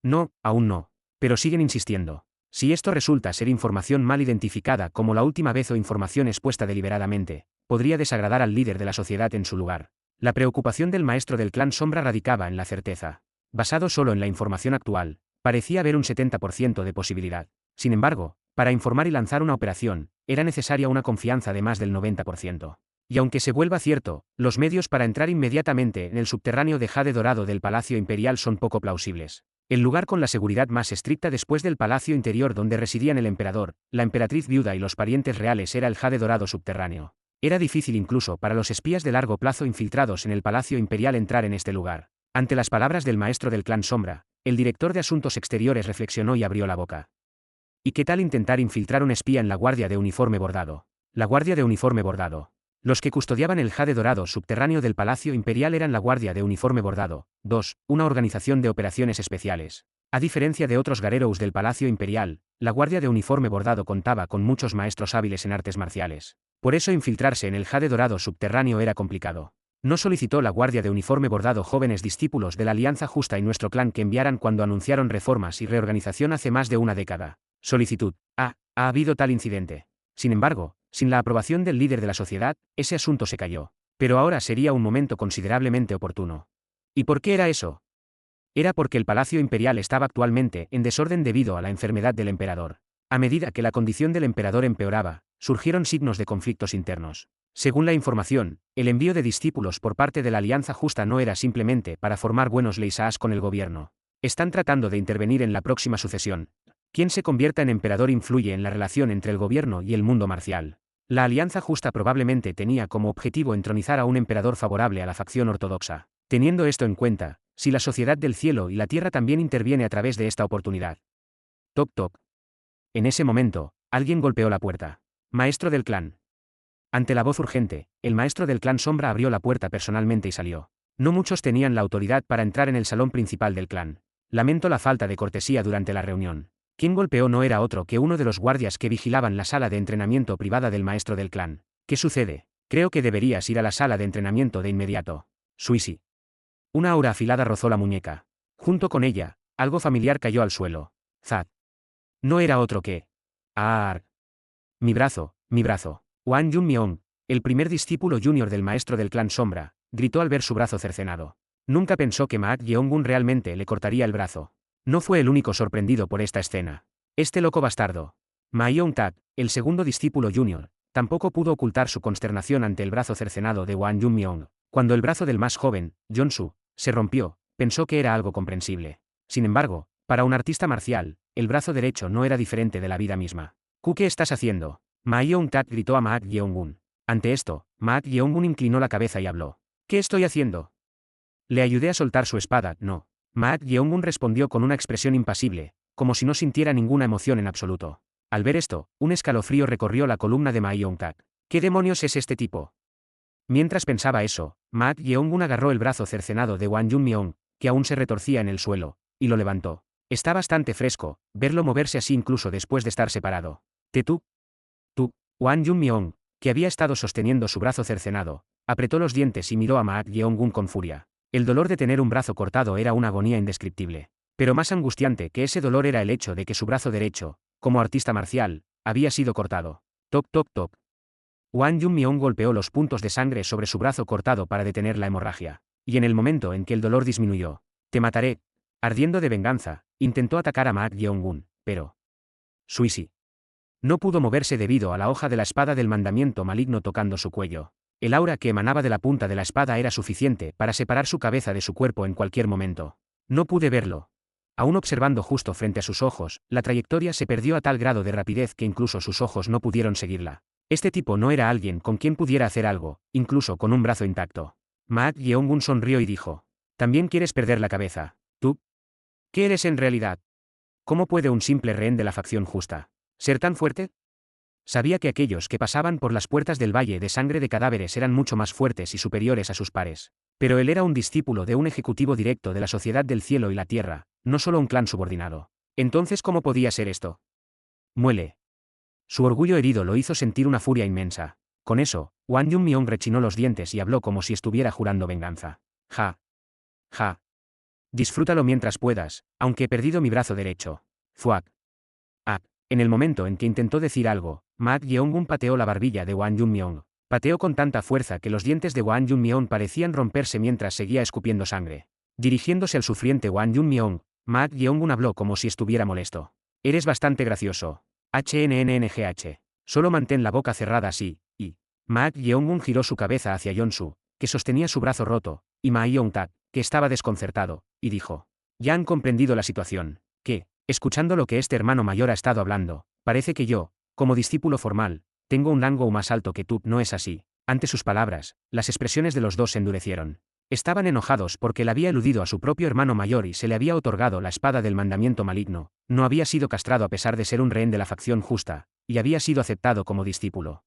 No, aún no. Pero siguen insistiendo. Si esto resulta ser información mal identificada como la última vez o información expuesta deliberadamente, podría desagradar al líder de la sociedad en su lugar. La preocupación del maestro del clan sombra radicaba en la certeza. Basado solo en la información actual, parecía haber un 70% de posibilidad. Sin embargo, para informar y lanzar una operación, era necesaria una confianza de más del 90%. Y aunque se vuelva cierto, los medios para entrar inmediatamente en el subterráneo de jade dorado del Palacio Imperial son poco plausibles. El lugar con la seguridad más estricta después del palacio interior donde residían el emperador, la emperatriz viuda y los parientes reales era el jade dorado subterráneo. Era difícil incluso para los espías de largo plazo infiltrados en el Palacio Imperial entrar en este lugar. Ante las palabras del maestro del clan Sombra, el director de Asuntos Exteriores reflexionó y abrió la boca. ¿Y qué tal intentar infiltrar un espía en la Guardia de Uniforme Bordado? La Guardia de Uniforme Bordado. Los que custodiaban el jade dorado subterráneo del Palacio Imperial eran la Guardia de Uniforme Bordado, 2, una organización de operaciones especiales. A diferencia de otros Garerous del Palacio Imperial, la Guardia de Uniforme Bordado contaba con muchos maestros hábiles en artes marciales. Por eso infiltrarse en el jade dorado subterráneo era complicado. No solicitó la Guardia de Uniforme Bordado jóvenes discípulos de la Alianza Justa y nuestro clan que enviaran cuando anunciaron reformas y reorganización hace más de una década. Solicitud. Ha habido tal incidente. Sin embargo, sin la aprobación del líder de la sociedad, ese asunto se cayó. Pero ahora sería un momento considerablemente oportuno. ¿Y por qué era eso? Era porque el Palacio Imperial estaba actualmente en desorden debido a la enfermedad del emperador. A medida que la condición del emperador empeoraba, surgieron signos de conflictos internos. Según la información, el envío de discípulos por parte de la Alianza Justa no era simplemente para formar buenos leisaas con el gobierno. Están tratando de intervenir en la próxima sucesión. Quien se convierta en emperador influye en la relación entre el gobierno y el mundo marcial. La Alianza Justa probablemente tenía como objetivo entronizar a un emperador favorable a la facción ortodoxa. Teniendo esto en cuenta, si la Sociedad del Cielo y la Tierra también interviene a través de esta oportunidad. Toc toc. En ese momento, alguien golpeó la puerta. Maestro del clan. Ante la voz urgente, el maestro del clan Sombra abrió la puerta personalmente y salió. No muchos tenían la autoridad para entrar en el salón principal del clan. Lamento la falta de cortesía durante la reunión. Quien golpeó no era otro que uno de los guardias que vigilaban la sala de entrenamiento privada del maestro del clan. ¿Qué sucede? Creo que deberías ir a la sala de entrenamiento de inmediato. Suisi. Una aura afilada rozó la muñeca. Junto con ella, algo familiar cayó al suelo. Zad. No era otro que... Arg. Mi brazo, mi brazo. Wang Yunmiong, el primer discípulo junior del maestro del clan Sombra, gritó al ver su brazo cercenado. Nunca pensó que Maak Yeongun realmente le cortaría el brazo. No fue el único sorprendido por esta escena. Este loco bastardo. Ma Yong-tak, el segundo discípulo junior, tampoco pudo ocultar su consternación ante el brazo cercenado de Wang Yunmiong. Cuando el brazo del más joven, Jonsu, se rompió, pensó que era algo comprensible. Sin embargo, para un artista marcial, el brazo derecho no era diferente de la vida misma. ¿Qué estás haciendo? Ma Yong-tak gritó a Maak Yeongun. Ante esto, Maak Yeongun inclinó la cabeza y habló. ¿Qué estoy haciendo? Le ayudé a soltar su espada, no. Maak Yeongun respondió con una expresión impasible, como si no sintiera ninguna emoción en absoluto. Al ver esto, un escalofrío recorrió la columna de Ma Yong-tak. ¿Qué demonios es este tipo? Mientras pensaba eso, Maak Yeongun agarró el brazo cercenado de Wang Yunmiong, que aún se retorcía en el suelo, y lo levantó. Está bastante fresco, verlo moverse así incluso después de estar separado. Tú. Wang Yunmiong, que había estado sosteniendo su brazo cercenado, apretó los dientes y miró a Maak Yeongun con furia. El dolor de tener un brazo cortado era una agonía indescriptible. Pero más angustiante que ese dolor era el hecho de que su brazo derecho, como artista marcial, había sido cortado. Toc toc toc. Wang Yunmiong golpeó los puntos de sangre sobre su brazo cortado para detener la hemorragia. Y en el momento en que el dolor disminuyó, te mataré. Ardiendo de venganza, intentó atacar a Maak Yeongun, pero... Suisi. No pudo moverse debido a la hoja de la espada del mandamiento maligno tocando su cuello. El aura que emanaba de la punta de la espada era suficiente para separar su cabeza de su cuerpo en cualquier momento. No pude verlo. Aún observando justo frente a sus ojos, la trayectoria se perdió a tal grado de rapidez que incluso sus ojos no pudieron seguirla. Este tipo no era alguien con quien pudiera hacer algo, incluso con un brazo intacto. Maak Yeongun sonrió y dijo. ¿También quieres perder la cabeza? ¿Tú? ¿Qué eres en realidad? ¿Cómo puede un simple rehén de la facción justa ser tan fuerte? Sabía que aquellos que pasaban por las puertas del Valle de Sangre de Cadáveres eran mucho más fuertes y superiores a sus pares. Pero él era un discípulo de un ejecutivo directo de la Sociedad del Cielo y la Tierra, no solo un clan subordinado. Entonces, ¿cómo podía ser esto? Muele. Su orgullo herido lo hizo sentir una furia inmensa. Con eso, Wang Yunmiong rechinó los dientes y habló como si estuviera jurando venganza. Ja. Ja. Disfrútalo mientras puedas, aunque he perdido mi brazo derecho. Fuak. Ah. En el momento en que intentó decir algo, Ma Yeongun pateó la barbilla de Wang Junmyeon. Pateó con tanta fuerza que los dientes de Wang Junmyeon parecían romperse mientras seguía escupiendo sangre. Dirigiéndose al sufriente Wang Junmyeon, Ma Yeongun habló como si estuviera molesto. Eres bastante gracioso. HNNNGH. Solo mantén la boca cerrada así, y... Ma Yeongun giró su cabeza hacia Yeonsu, que sostenía su brazo roto, y Ma Yeong-tak, que estaba desconcertado, y dijo. Ya han comprendido la situación. ¿Qué? Escuchando lo que este hermano mayor ha estado hablando, parece que yo, como discípulo formal, tengo un rango más alto que tú. No es así. Ante sus palabras, las expresiones de los dos se endurecieron. Estaban enojados porque él había eludido a su propio hermano mayor y se le había otorgado la espada del mandamiento maligno, no había sido castrado a pesar de ser un rehén de la facción justa, y había sido aceptado como discípulo.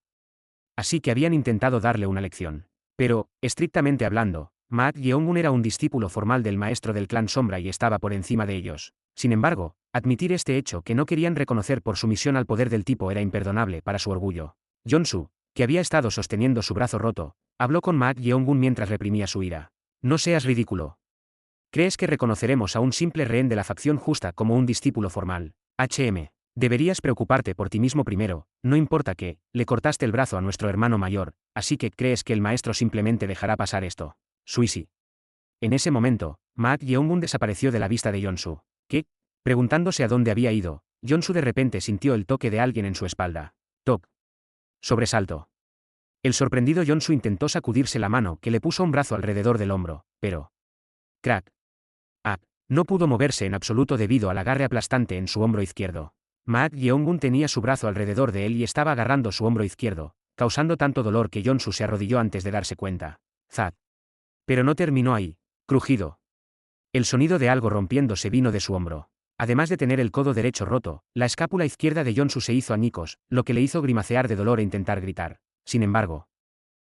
Así que habían intentado darle una lección. Pero, estrictamente hablando, Ma Yeongun era un discípulo formal del maestro del clan Sombra y estaba por encima de ellos. Sin embargo, admitir este hecho que no querían reconocer por sumisión al poder del tipo era imperdonable para su orgullo. Yeonsu, que había estado sosteniendo su brazo roto, habló con Ma Yeongun mientras reprimía su ira. No seas ridículo. ¿Crees que reconoceremos a un simple rehén de la facción justa como un discípulo formal? Deberías preocuparte por ti mismo primero, no importa que, le cortaste el brazo a nuestro hermano mayor, así que ¿crees que el maestro simplemente dejará pasar esto? Suisi. En ese momento, Ma Yeongun desapareció de la vista de Yeonsu. ¿Qué? Preguntándose a dónde había ido, Yeonsu de repente sintió el toque de alguien en su espalda. Toc. Sobresalto. El sorprendido Yeonsu intentó sacudirse la mano que le puso un brazo alrededor del hombro, pero... Crack. Ah. No pudo moverse en absoluto debido al agarre aplastante en su hombro izquierdo. Ma Yeongun tenía su brazo alrededor de él y estaba agarrando su hombro izquierdo, causando tanto dolor que Yeonsu se arrodilló antes de darse cuenta. Zat. Pero no terminó ahí. Crujido. El sonido de algo rompiéndose vino de su hombro. Además de tener el codo derecho roto, la escápula izquierda de Yeonsu se hizo añicos, lo que le hizo grimacear de dolor e intentar gritar. Sin embargo.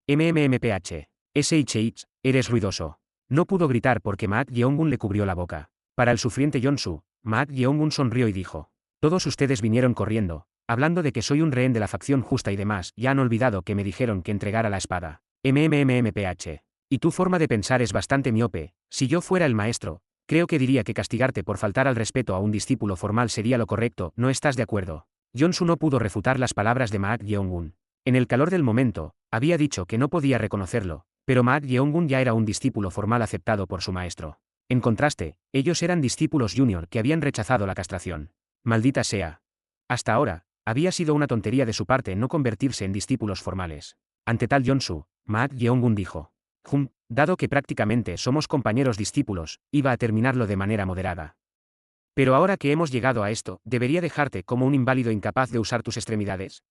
SHH, eres ruidoso. No pudo gritar porque Ma Yeongun le cubrió la boca. Para el sufriente Yeonsu, Ma Yeongun sonrió y dijo. Todos ustedes vinieron corriendo, hablando de que soy un rehén de la facción justa y demás, ya han olvidado que me dijeron que entregara la espada. Y tu forma de pensar es bastante miope. Si yo fuera el maestro, creo que diría que castigarte por faltar al respeto a un discípulo formal sería lo correcto. ¿No estás de acuerdo? Yeonsu no pudo refutar las palabras de Ma Yeongun. En el calor del momento, había dicho que no podía reconocerlo, pero Ma Yeongun ya era un discípulo formal aceptado por su maestro. En contraste, ellos eran discípulos junior que habían rechazado la castración. Maldita sea. Hasta ahora, había sido una tontería de su parte no convertirse en discípulos formales. Ante tal Yeonsu, Ma Yeongun dijo. Dado que prácticamente somos compañeros discípulos, iba a terminarlo de manera moderada. Pero ahora que hemos llegado a esto, ¿debería dejarte como un inválido incapaz de usar tus extremidades?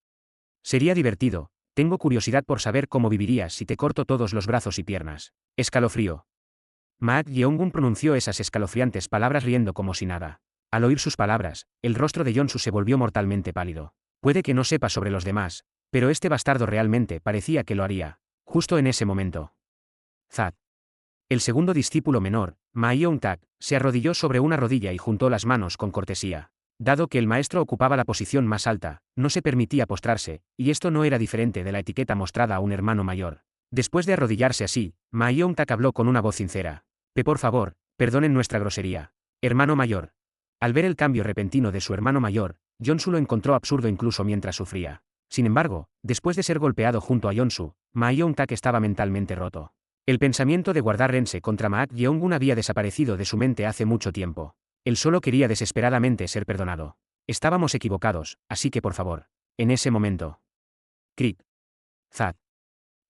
Sería divertido. Tengo curiosidad por saber cómo vivirías si te corto todos los brazos y piernas. Escalofrío. Ma Yeongun pronunció esas escalofriantes palabras riendo como si nada. Al oír sus palabras, el rostro de Yeonsu se volvió mortalmente pálido. Puede que no sepa sobre los demás, pero este bastardo realmente parecía que lo haría. Justo en ese momento. Zat. El segundo discípulo menor, Ma Yeong-tak, se arrodilló sobre una rodilla y juntó las manos con cortesía. Dado que el maestro ocupaba la posición más alta, no se permitía postrarse, y esto no era diferente de la etiqueta mostrada a un hermano mayor. Después de arrodillarse así, Ma Yeong-tak habló con una voz sincera. Por favor, perdonen nuestra grosería. Hermano mayor. Al ver el cambio repentino de su hermano mayor, Yeonsu lo encontró absurdo incluso mientras sufría. Sin embargo, después de ser golpeado junto a Yeonsu, Ma Yeong-tak estaba mentalmente roto. El pensamiento de guardar rense contra Ma Yeongun había desaparecido de su mente hace mucho tiempo. Él solo quería desesperadamente ser perdonado. Estábamos equivocados, así que por favor. En ese momento. Crit. Zat.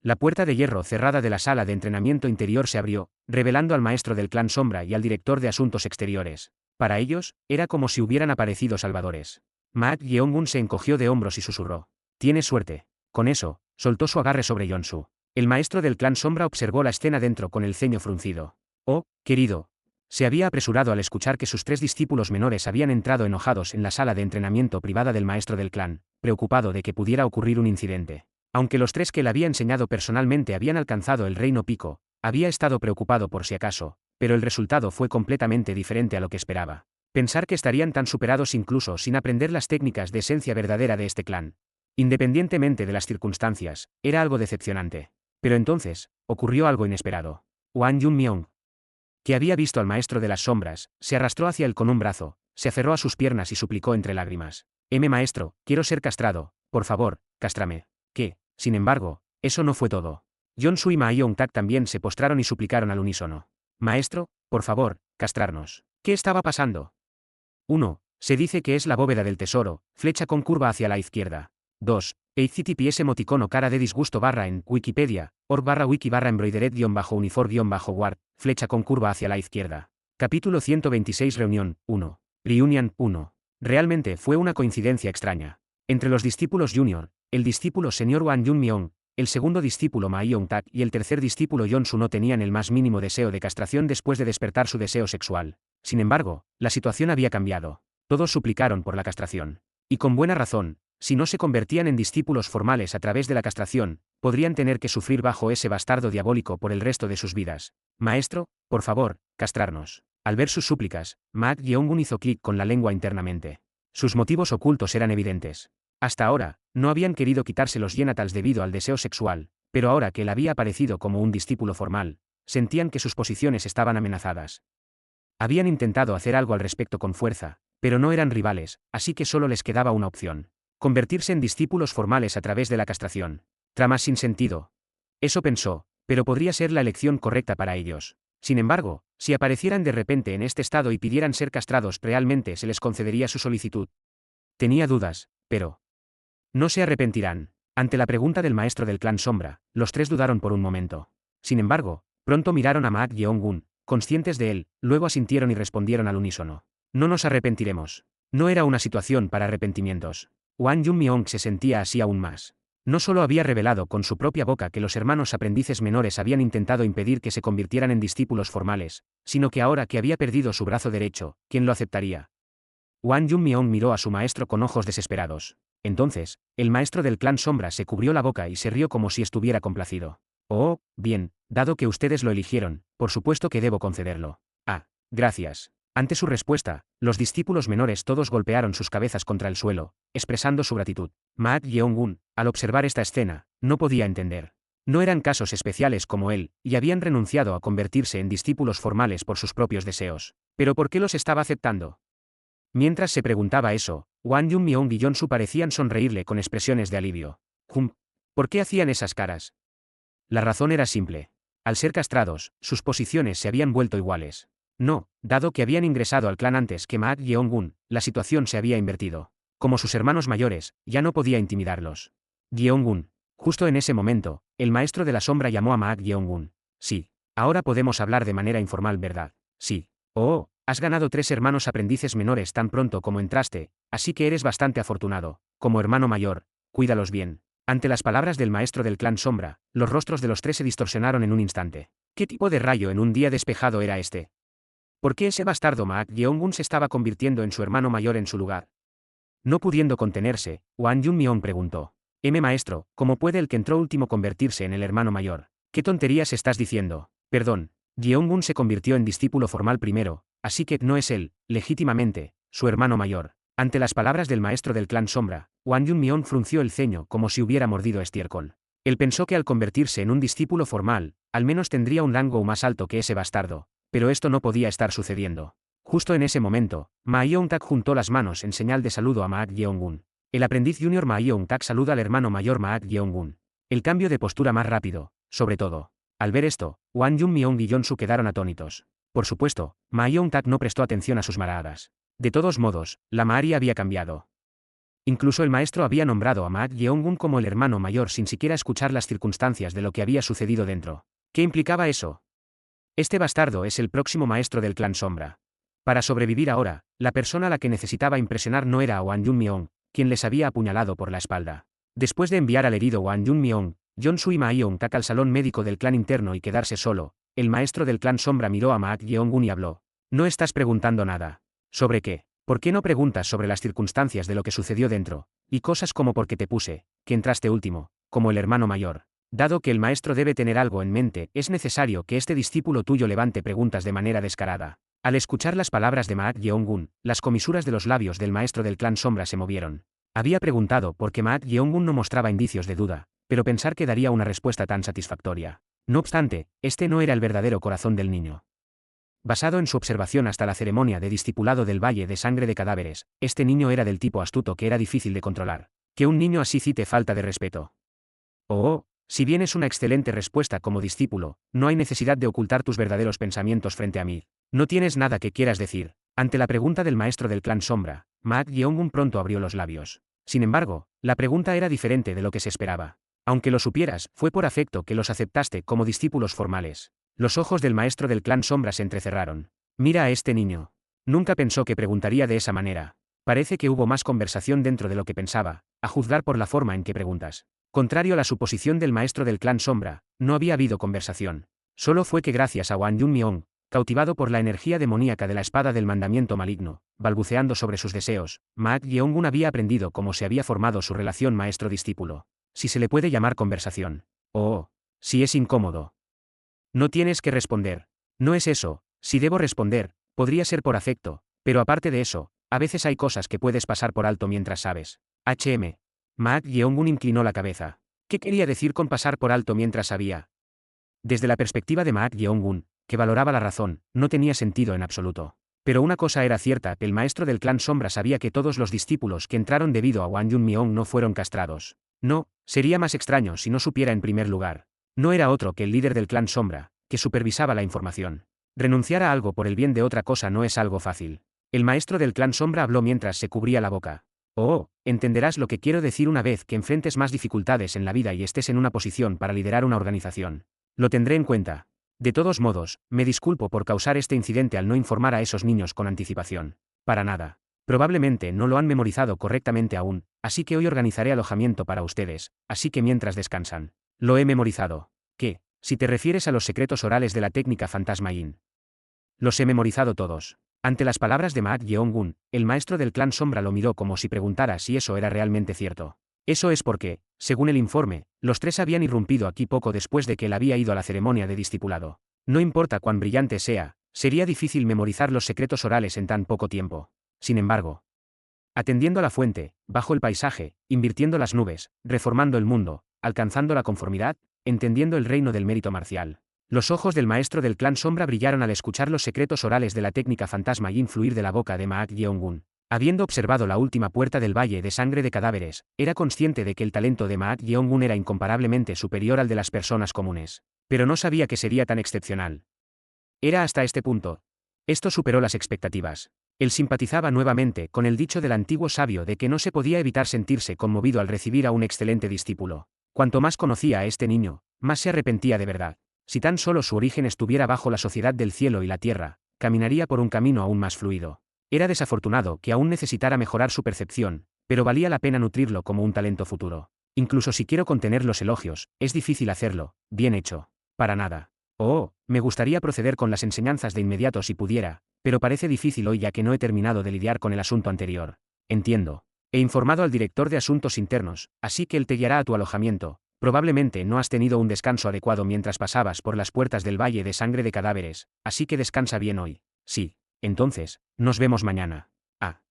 La puerta de hierro cerrada de la sala de entrenamiento interior se abrió, revelando al maestro del clan Sombra y al director de asuntos exteriores. Para ellos, era como si hubieran aparecido salvadores. Ma Yeongun se encogió de hombros y susurró. Tienes suerte. Con eso, soltó su agarre sobre Yeonsu. El maestro del clan Sombra observó la escena dentro con el ceño fruncido. Oh, querido. Se había apresurado al escuchar que sus 3 discípulos menores habían entrado enojados en la sala de entrenamiento privada del maestro del clan, preocupado de que pudiera ocurrir un incidente. Aunque los 3 que le había enseñado personalmente habían alcanzado el reino pico, había estado preocupado por si acaso, pero el resultado fue completamente diferente a lo que esperaba. Pensar que estarían tan superados incluso sin aprender las técnicas de esencia verdadera de este clan. Independientemente de las circunstancias, era algo decepcionante. Pero entonces, ocurrió algo inesperado. Wang Junmyeon. que había visto al maestro de las sombras, se arrastró hacia él con un brazo, se aferró a sus piernas y suplicó entre lágrimas. Maestro, quiero ser castrado, por favor, cástrame. Que, sin embargo, eso no fue todo. Yeon-su y Ma Yeon-tak también se postraron y suplicaron al unísono. Maestro, por favor, castrarnos. ¿Qué estaba pasando? 1. Se dice que es la bóveda del tesoro, flecha con curva hacia la izquierda. 2. HTTPS emoticono cara de disgusto barra en Wikipedia, org barra wiki barra embroidered-unifor-ward, flecha con curva hacia la izquierda. Capítulo 126 Reunión, 1. Reunion, 1. Realmente fue una coincidencia extraña. Entre los discípulos junior, el discípulo señor Wan Yun-myung, el segundo discípulo Ma Yeon-tak y el tercer discípulo Yeon-su no tenían el más mínimo deseo de castración después de despertar su deseo sexual. Sin embargo, la situación había cambiado. Todos suplicaron por la castración. Y con buena razón. Si no se convertían en discípulos formales a través de la castración, podrían tener que sufrir bajo ese bastardo diabólico por el resto de sus vidas. Maestro, por favor, castrarnos. Al ver sus súplicas, Ma Yeon-gun hizo clic con la lengua internamente. Sus motivos ocultos eran evidentes. Hasta ahora, no habían querido quitarse los genitals debido al deseo sexual, pero ahora que él había aparecido como un discípulo formal, sentían que sus posiciones estaban amenazadas. Habían intentado hacer algo al respecto con fuerza, pero no eran rivales, así que solo les quedaba una opción. Convertirse en discípulos formales a través de la castración. Tramas sin sentido. Eso pensó, pero podría ser la elección correcta para ellos. Sin embargo, si aparecieran de repente en este estado y pidieran ser castrados, realmente se les concedería su solicitud. Tenía dudas, pero no se arrepentirán. Ante la pregunta del maestro del clan Sombra, los tres dudaron por un momento. Sin embargo, pronto miraron a Ma Yeon-gun, conscientes de él, luego asintieron y respondieron al unísono. No nos arrepentiremos. No era una situación para arrepentimientos. Wan Yun-myung se sentía así aún más. No solo había revelado con su propia boca que los hermanos aprendices menores habían intentado impedir que se convirtieran en discípulos formales, sino que ahora que había perdido su brazo derecho, ¿quién lo aceptaría? Wan Yun-myung miró a su maestro con ojos desesperados. Entonces, el maestro del clan Sombra se cubrió la boca y se rió como si estuviera complacido. Oh, bien, dado que ustedes lo eligieron, por supuesto que debo concederlo. Ah, gracias. Ante su respuesta, los discípulos menores todos golpearon sus cabezas contra el suelo, expresando su gratitud. Ma Yeon-gun, al observar esta escena, no podía entender. No eran casos especiales como él, y habían renunciado a convertirse en discípulos formales por sus propios deseos. ¿Pero por qué los estaba aceptando? Mientras se preguntaba eso, Wan Yun-myung y Yeon-su parecían sonreírle con expresiones de alivio. ¿Por qué hacían esas caras? La razón era simple. Al ser castrados, sus posiciones se habían vuelto iguales. No, dado que habían ingresado al clan antes que Ma Yeon-gun, la situación se había invertido. Como sus hermanos mayores, ya no podía intimidarlos. Yeon-gun. Justo en ese momento, el maestro de la sombra llamó a Ma Yeon-gun. Sí. Ahora podemos hablar de manera informal, ¿verdad? Sí. Oh, has ganado 3 hermanos aprendices menores tan pronto como entraste, así que eres bastante afortunado. Como hermano mayor, cuídalos bien. Ante las palabras del maestro del clan Sombra, los rostros de los 3 se distorsionaron en un instante. ¿Qué tipo de rayo en un día despejado era este? ¿Por qué ese bastardo Ma Yeon-gun se estaba convirtiendo en su hermano mayor en su lugar? No pudiendo contenerse, Wan Yun-myung preguntó. Maestro, ¿cómo puede el que entró último convertirse en el hermano mayor? ¿Qué tonterías estás diciendo? Perdón, Yeon-gun se convirtió en discípulo formal primero, así que no es él, legítimamente, su hermano mayor. Ante las palabras del maestro del clan Sombra, Wan Yun-myung frunció el ceño como si hubiera mordido estiércol. Él pensó que al convertirse en un discípulo formal, al menos tendría un rango más alto que ese bastardo, pero esto no podía estar sucediendo. Justo en ese momento, Ma Yeon-tak juntó las manos en señal de saludo a Ma Yeon-gun. El aprendiz junior Ma Yeon-tak saluda al hermano mayor Ma Yeon-gun. El cambio de postura más rápido, sobre todo. Al ver esto, Wan Yun-myung y Yeon-su quedaron atónitos. Por supuesto, Ma Yeon-tak no prestó atención a sus maradas. De todos modos, la Maari había cambiado. Incluso el maestro había nombrado a Ma Yeon-gun como el hermano mayor sin siquiera escuchar las circunstancias de lo que había sucedido dentro. ¿Qué implicaba eso? Este bastardo es el próximo maestro del clan Sombra. Para sobrevivir ahora, la persona a la que necesitaba impresionar no era a Wan Yun-myung, quien les había apuñalado por la espalda. Después de enviar al herido Wan Yun-myung, Yeon-su y Ma Yeon-tak al salón médico del clan interno y quedarse solo, el maestro del clan Sombra miró a Ma Yeon-gun y habló. No estás preguntando nada. ¿Sobre qué? ¿Por qué no preguntas sobre las circunstancias de lo que sucedió dentro? Y cosas como por qué te puse, que entraste último, como el hermano mayor. Dado que el maestro debe tener algo en mente, es necesario que este discípulo tuyo levante preguntas de manera descarada. Al escuchar las palabras de Ma Yeon-gun, las comisuras de los labios del maestro del clan Sombra se movieron. Había preguntado por qué Ma Yeon-gun no mostraba indicios de duda, pero pensar que daría una respuesta tan satisfactoria. No obstante, este no era el verdadero corazón del niño. Basado en su observación hasta la ceremonia de discipulado del Valle de Sangre de Cadáveres, este niño era del tipo astuto que era difícil de controlar. Que un niño así cite falta de respeto. Oh, si bien es una excelente respuesta como discípulo, no hay necesidad de ocultar tus verdaderos pensamientos frente a mí. No tienes nada que quieras decir. Ante la pregunta del maestro del clan Sombra, Maak Yeongun pronto abrió los labios. Sin embargo, la pregunta era diferente de lo que se esperaba. Aunque lo supieras, fue por afecto que los aceptaste como discípulos formales. Los ojos del maestro del clan Sombra se entrecerraron. Mira a este niño. Nunca pensó que preguntaría de esa manera. Parece que hubo más conversación dentro de lo que pensaba, a juzgar por la forma en que preguntas. Contrario a la suposición del maestro del clan Sombra, no había habido conversación. Solo fue que gracias a Wang Yunmyeong, cautivado por la energía demoníaca de la espada del mandamiento maligno, balbuceando sobre sus deseos, Maak Yeongun había aprendido cómo se había formado su relación maestro-discípulo. Si se le puede llamar conversación. Oh, si es incómodo. No tienes que responder. No es eso, si debo responder, podría ser por afecto, pero aparte de eso, a veces hay cosas que puedes pasar por alto mientras sabes. Maak Yeongun inclinó la cabeza. ¿Qué quería decir con pasar por alto mientras sabía? Desde la perspectiva de Maak Yeongun, que valoraba la razón, no tenía sentido en absoluto. Pero una cosa era cierta, el maestro del clan Sombra sabía que todos los discípulos que entraron debido a Wang Yunmyeong no fueron castrados. No, sería más extraño si no supiera en primer lugar. No era otro que el líder del clan Sombra, que supervisaba la información. Renunciar a algo por el bien de otra cosa no es algo fácil. El maestro del clan Sombra habló mientras se cubría la boca. Oh, entenderás lo que quiero decir una vez que enfrentes más dificultades en la vida y estés en una posición para liderar una organización. Lo tendré en cuenta. De todos modos, me disculpo por causar este incidente al no informar a esos niños con anticipación. Para nada. Probablemente no lo han memorizado correctamente aún, así que hoy organizaré alojamiento para ustedes, así que mientras descansan. Lo he memorizado. ¿Qué? Si te refieres a los secretos orales de la técnica Fantasma Yin. Los he memorizado todos. Ante las palabras de Maak Yeongun, el maestro del clan Sombra lo miró como si preguntara si eso era realmente cierto. Eso es porque, según el informe, los tres habían irrumpido aquí poco después de que él había ido a la ceremonia de discipulado. No importa cuán brillante sea, sería difícil memorizar los secretos orales en tan poco tiempo. Sin embargo, atendiendo a la fuente, bajo el paisaje, invirtiendo las nubes, reformando el mundo, alcanzando la conformidad, entendiendo el reino del mérito marcial. Los ojos del maestro del clan Sombra brillaron al escuchar los secretos orales de la técnica Fantasma Yin fluir de la boca de Maak Yeongun. Habiendo observado la última puerta del Valle de Sangre de Cadáveres, era consciente de que el talento de Maak Yeongun era incomparablemente superior al de las personas comunes. Pero no sabía que sería tan excepcional. Era hasta este punto. Esto superó las expectativas. Él simpatizaba nuevamente con el dicho del antiguo sabio de que no se podía evitar sentirse conmovido al recibir a un excelente discípulo. Cuanto más conocía a este niño, más se arrepentía de verdad. Si tan solo su origen estuviera bajo la sociedad del cielo y la tierra, caminaría por un camino aún más fluido. Era desafortunado que aún necesitara mejorar su percepción, pero valía la pena nutrirlo como un talento futuro. Incluso si quiero contener los elogios, es difícil hacerlo. Bien hecho. Para nada. Oh, me gustaría proceder con las enseñanzas de inmediato si pudiera, pero parece difícil hoy ya que no he terminado de lidiar con el asunto anterior. Entiendo. He informado al director de asuntos internos, así que él te guiará a tu alojamiento. Probablemente no has tenido un descanso adecuado mientras pasabas por las puertas del Valle de Sangre de Cadáveres, así que descansa bien hoy. Sí. Entonces, nos vemos mañana. Ah.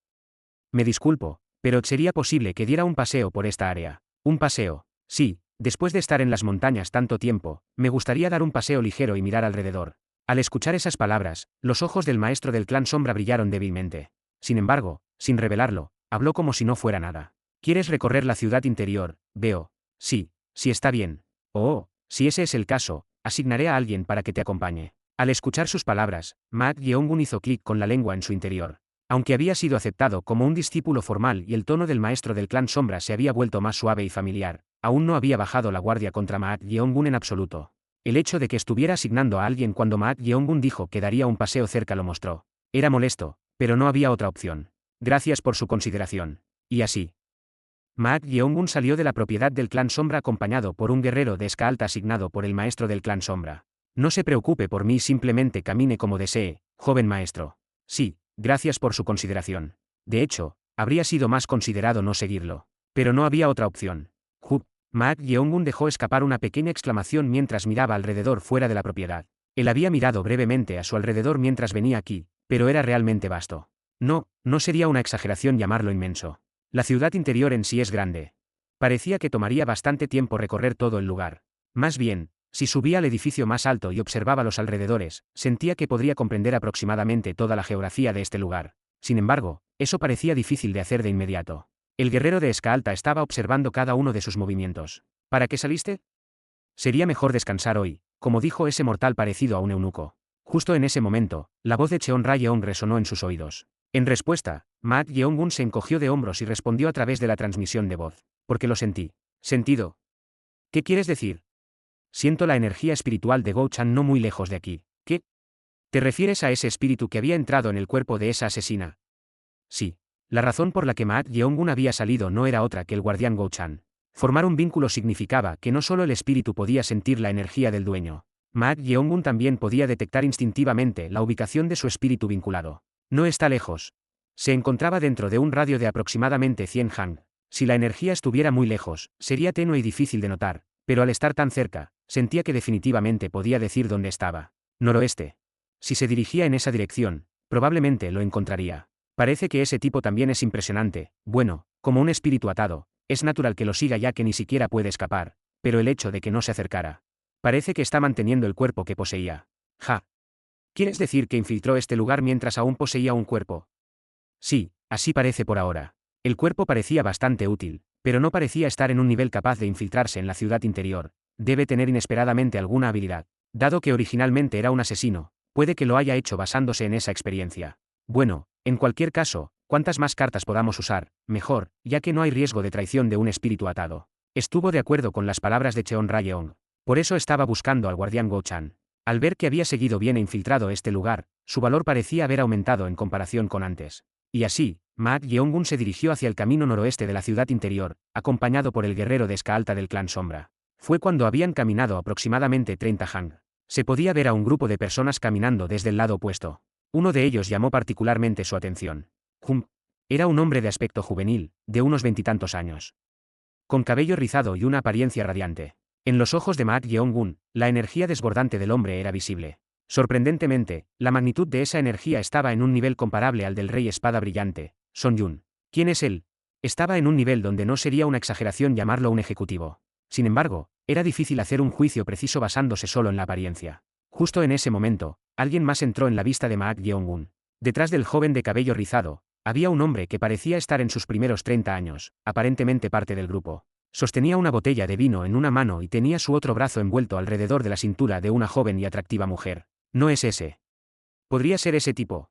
Me disculpo, pero ¿sería posible que diera un paseo por esta área? Un paseo. Sí, después de estar en las montañas tanto tiempo, me gustaría dar un paseo ligero y mirar alrededor. Al escuchar esas palabras, los ojos del maestro del clan Sombra brillaron débilmente. Sin embargo, sin revelarlo, habló como si no fuera nada. ¿Quieres recorrer la ciudad interior? Veo. Sí. Si está bien. Oh, si ese es el caso, asignaré a alguien para que te acompañe. Al escuchar sus palabras, Maak Yeongun hizo clic con la lengua en su interior. Aunque había sido aceptado como un discípulo formal y el tono del maestro del clan Sombra se había vuelto más suave y familiar, aún no había bajado la guardia contra Maak Yeongun en absoluto. El hecho de que estuviera asignando a alguien cuando Maak Yeongun dijo que daría un paseo cerca lo mostró. Era molesto, pero no había otra opción. Gracias por su consideración. Y así. Maak Yeongun salió de la propiedad del clan Sombra acompañado por un guerrero de escala alta asignado por el maestro del clan Sombra. No se preocupe por mí, simplemente camine como desee, joven maestro. Sí, gracias por su consideración. De hecho, habría sido más considerado no seguirlo. Pero no había otra opción. Maak Yeongun dejó escapar una pequeña exclamación mientras miraba alrededor fuera de la propiedad. Él había mirado brevemente a su alrededor mientras venía aquí, pero era realmente vasto. No sería una exageración llamarlo inmenso. La ciudad interior en sí es grande. Parecía que tomaría bastante tiempo recorrer todo el lugar. Más bien, Si subía al edificio más alto y observaba los alrededores, sentía que podría comprender aproximadamente toda la geografía de este lugar. Sin embargo, eso parecía difícil de hacer de inmediato. El guerrero de esca alta estaba observando cada uno de sus movimientos. ¿Para qué saliste? Sería mejor descansar hoy, como dijo ese mortal parecido a un eunuco. Justo en ese momento, la voz de Cheon Ra-yeong resonó en sus oídos. En respuesta, Ma Yeong-gun se encogió de hombros y respondió a través de la transmisión de voz. Porque lo sentí. ¿Sentido? ¿Qué quieres decir? Siento la energía espiritual de Go-chan no muy lejos de aquí. ¿Qué? ¿Te refieres a ese espíritu que había entrado en el cuerpo de esa asesina? Sí. La razón por la que Ma Yeong-gun había salido no era otra que el guardián Go-chan. Formar un vínculo significaba que no solo el espíritu podía sentir la energía del dueño. Ma Yeong-gun también podía detectar instintivamente la ubicación de su espíritu vinculado. No está lejos. Se encontraba dentro de un radio de aproximadamente 100 hang. Si la energía estuviera muy lejos, sería tenue y difícil de notar, pero al estar tan cerca, sentía que definitivamente podía decir dónde estaba. Noroeste. Si se dirigía en esa dirección, probablemente lo encontraría. Parece que ese tipo también es impresionante, bueno, como un espíritu atado, es natural que lo siga ya que ni siquiera puede escapar, pero el hecho de que no se acercara. Parece que está manteniendo el cuerpo que poseía. Ja. ¿Quieres decir que infiltró este lugar mientras aún poseía un cuerpo? Sí, así parece por ahora. El cuerpo parecía bastante útil, pero no parecía estar en un nivel capaz de infiltrarse en la ciudad interior. Debe tener inesperadamente alguna habilidad. Dado que originalmente era un asesino, puede que lo haya hecho basándose en esa experiencia. Bueno, en cualquier caso, cuantas más cartas podamos usar, mejor, ya que no hay riesgo de traición de un espíritu atado. Estuvo de acuerdo con las palabras de Cheon Ra-yeong. Por eso estaba buscando al guardián Go-chan. Al ver que había seguido bien e infiltrado este lugar, su valor parecía haber aumentado en comparación con antes. Y así, Ma Yeong-gun se dirigió hacia el camino noroeste de la ciudad interior, acompañado por el guerrero de esca alta del clan Sombra. Fue cuando habían caminado aproximadamente 30 hang. Se podía ver a un grupo de personas caminando desde el lado opuesto. Uno de ellos llamó particularmente su atención. Era un hombre de aspecto juvenil, de unos 20 y tantos años. Con cabello rizado y una apariencia radiante. En los ojos de Ma Yeong-gun, la energía desbordante del hombre era visible. Sorprendentemente, la magnitud de esa energía estaba en un nivel comparable al del Rey Espada Brillante, Son Yun. ¿Quién es él? Estaba en un nivel donde no sería una exageración llamarlo un ejecutivo. Sin embargo, era difícil hacer un juicio preciso basándose solo en la apariencia. Justo en ese momento, alguien más entró en la vista de Ma Yeong-gun. Detrás del joven de cabello rizado, había un hombre que parecía estar en sus primeros 30 años, aparentemente parte del grupo. Sostenía una botella de vino en una mano y tenía su otro brazo envuelto alrededor de la cintura de una joven y atractiva mujer. No es ese. Podría ser ese tipo.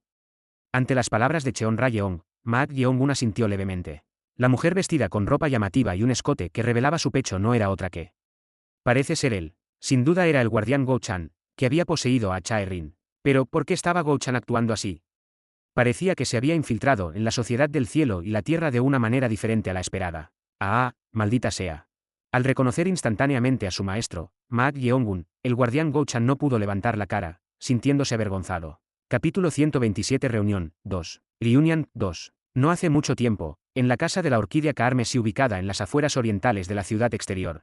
Ante las palabras de Cheon Ra-yeong, Ma Yeong-gun asintió levemente. La mujer vestida con ropa llamativa y un escote que revelaba su pecho no era otra que. Parece ser él. Sin duda era el guardián Go-chan, que había poseído a Chae-rin. Pero, ¿por qué estaba Go-chan actuando así? Parecía que se había infiltrado en la sociedad del cielo y la tierra de una manera diferente a la esperada. Ah, maldita sea. Al reconocer instantáneamente a su maestro, Ma Yeong-gun, el guardián Go-chan no pudo levantar la cara, sintiéndose avergonzado. Capítulo 127 Reunión, 2. Reunion, 2. No hace mucho tiempo, en la casa de la orquídea Carmesí ubicada en las afueras orientales de la ciudad exterior.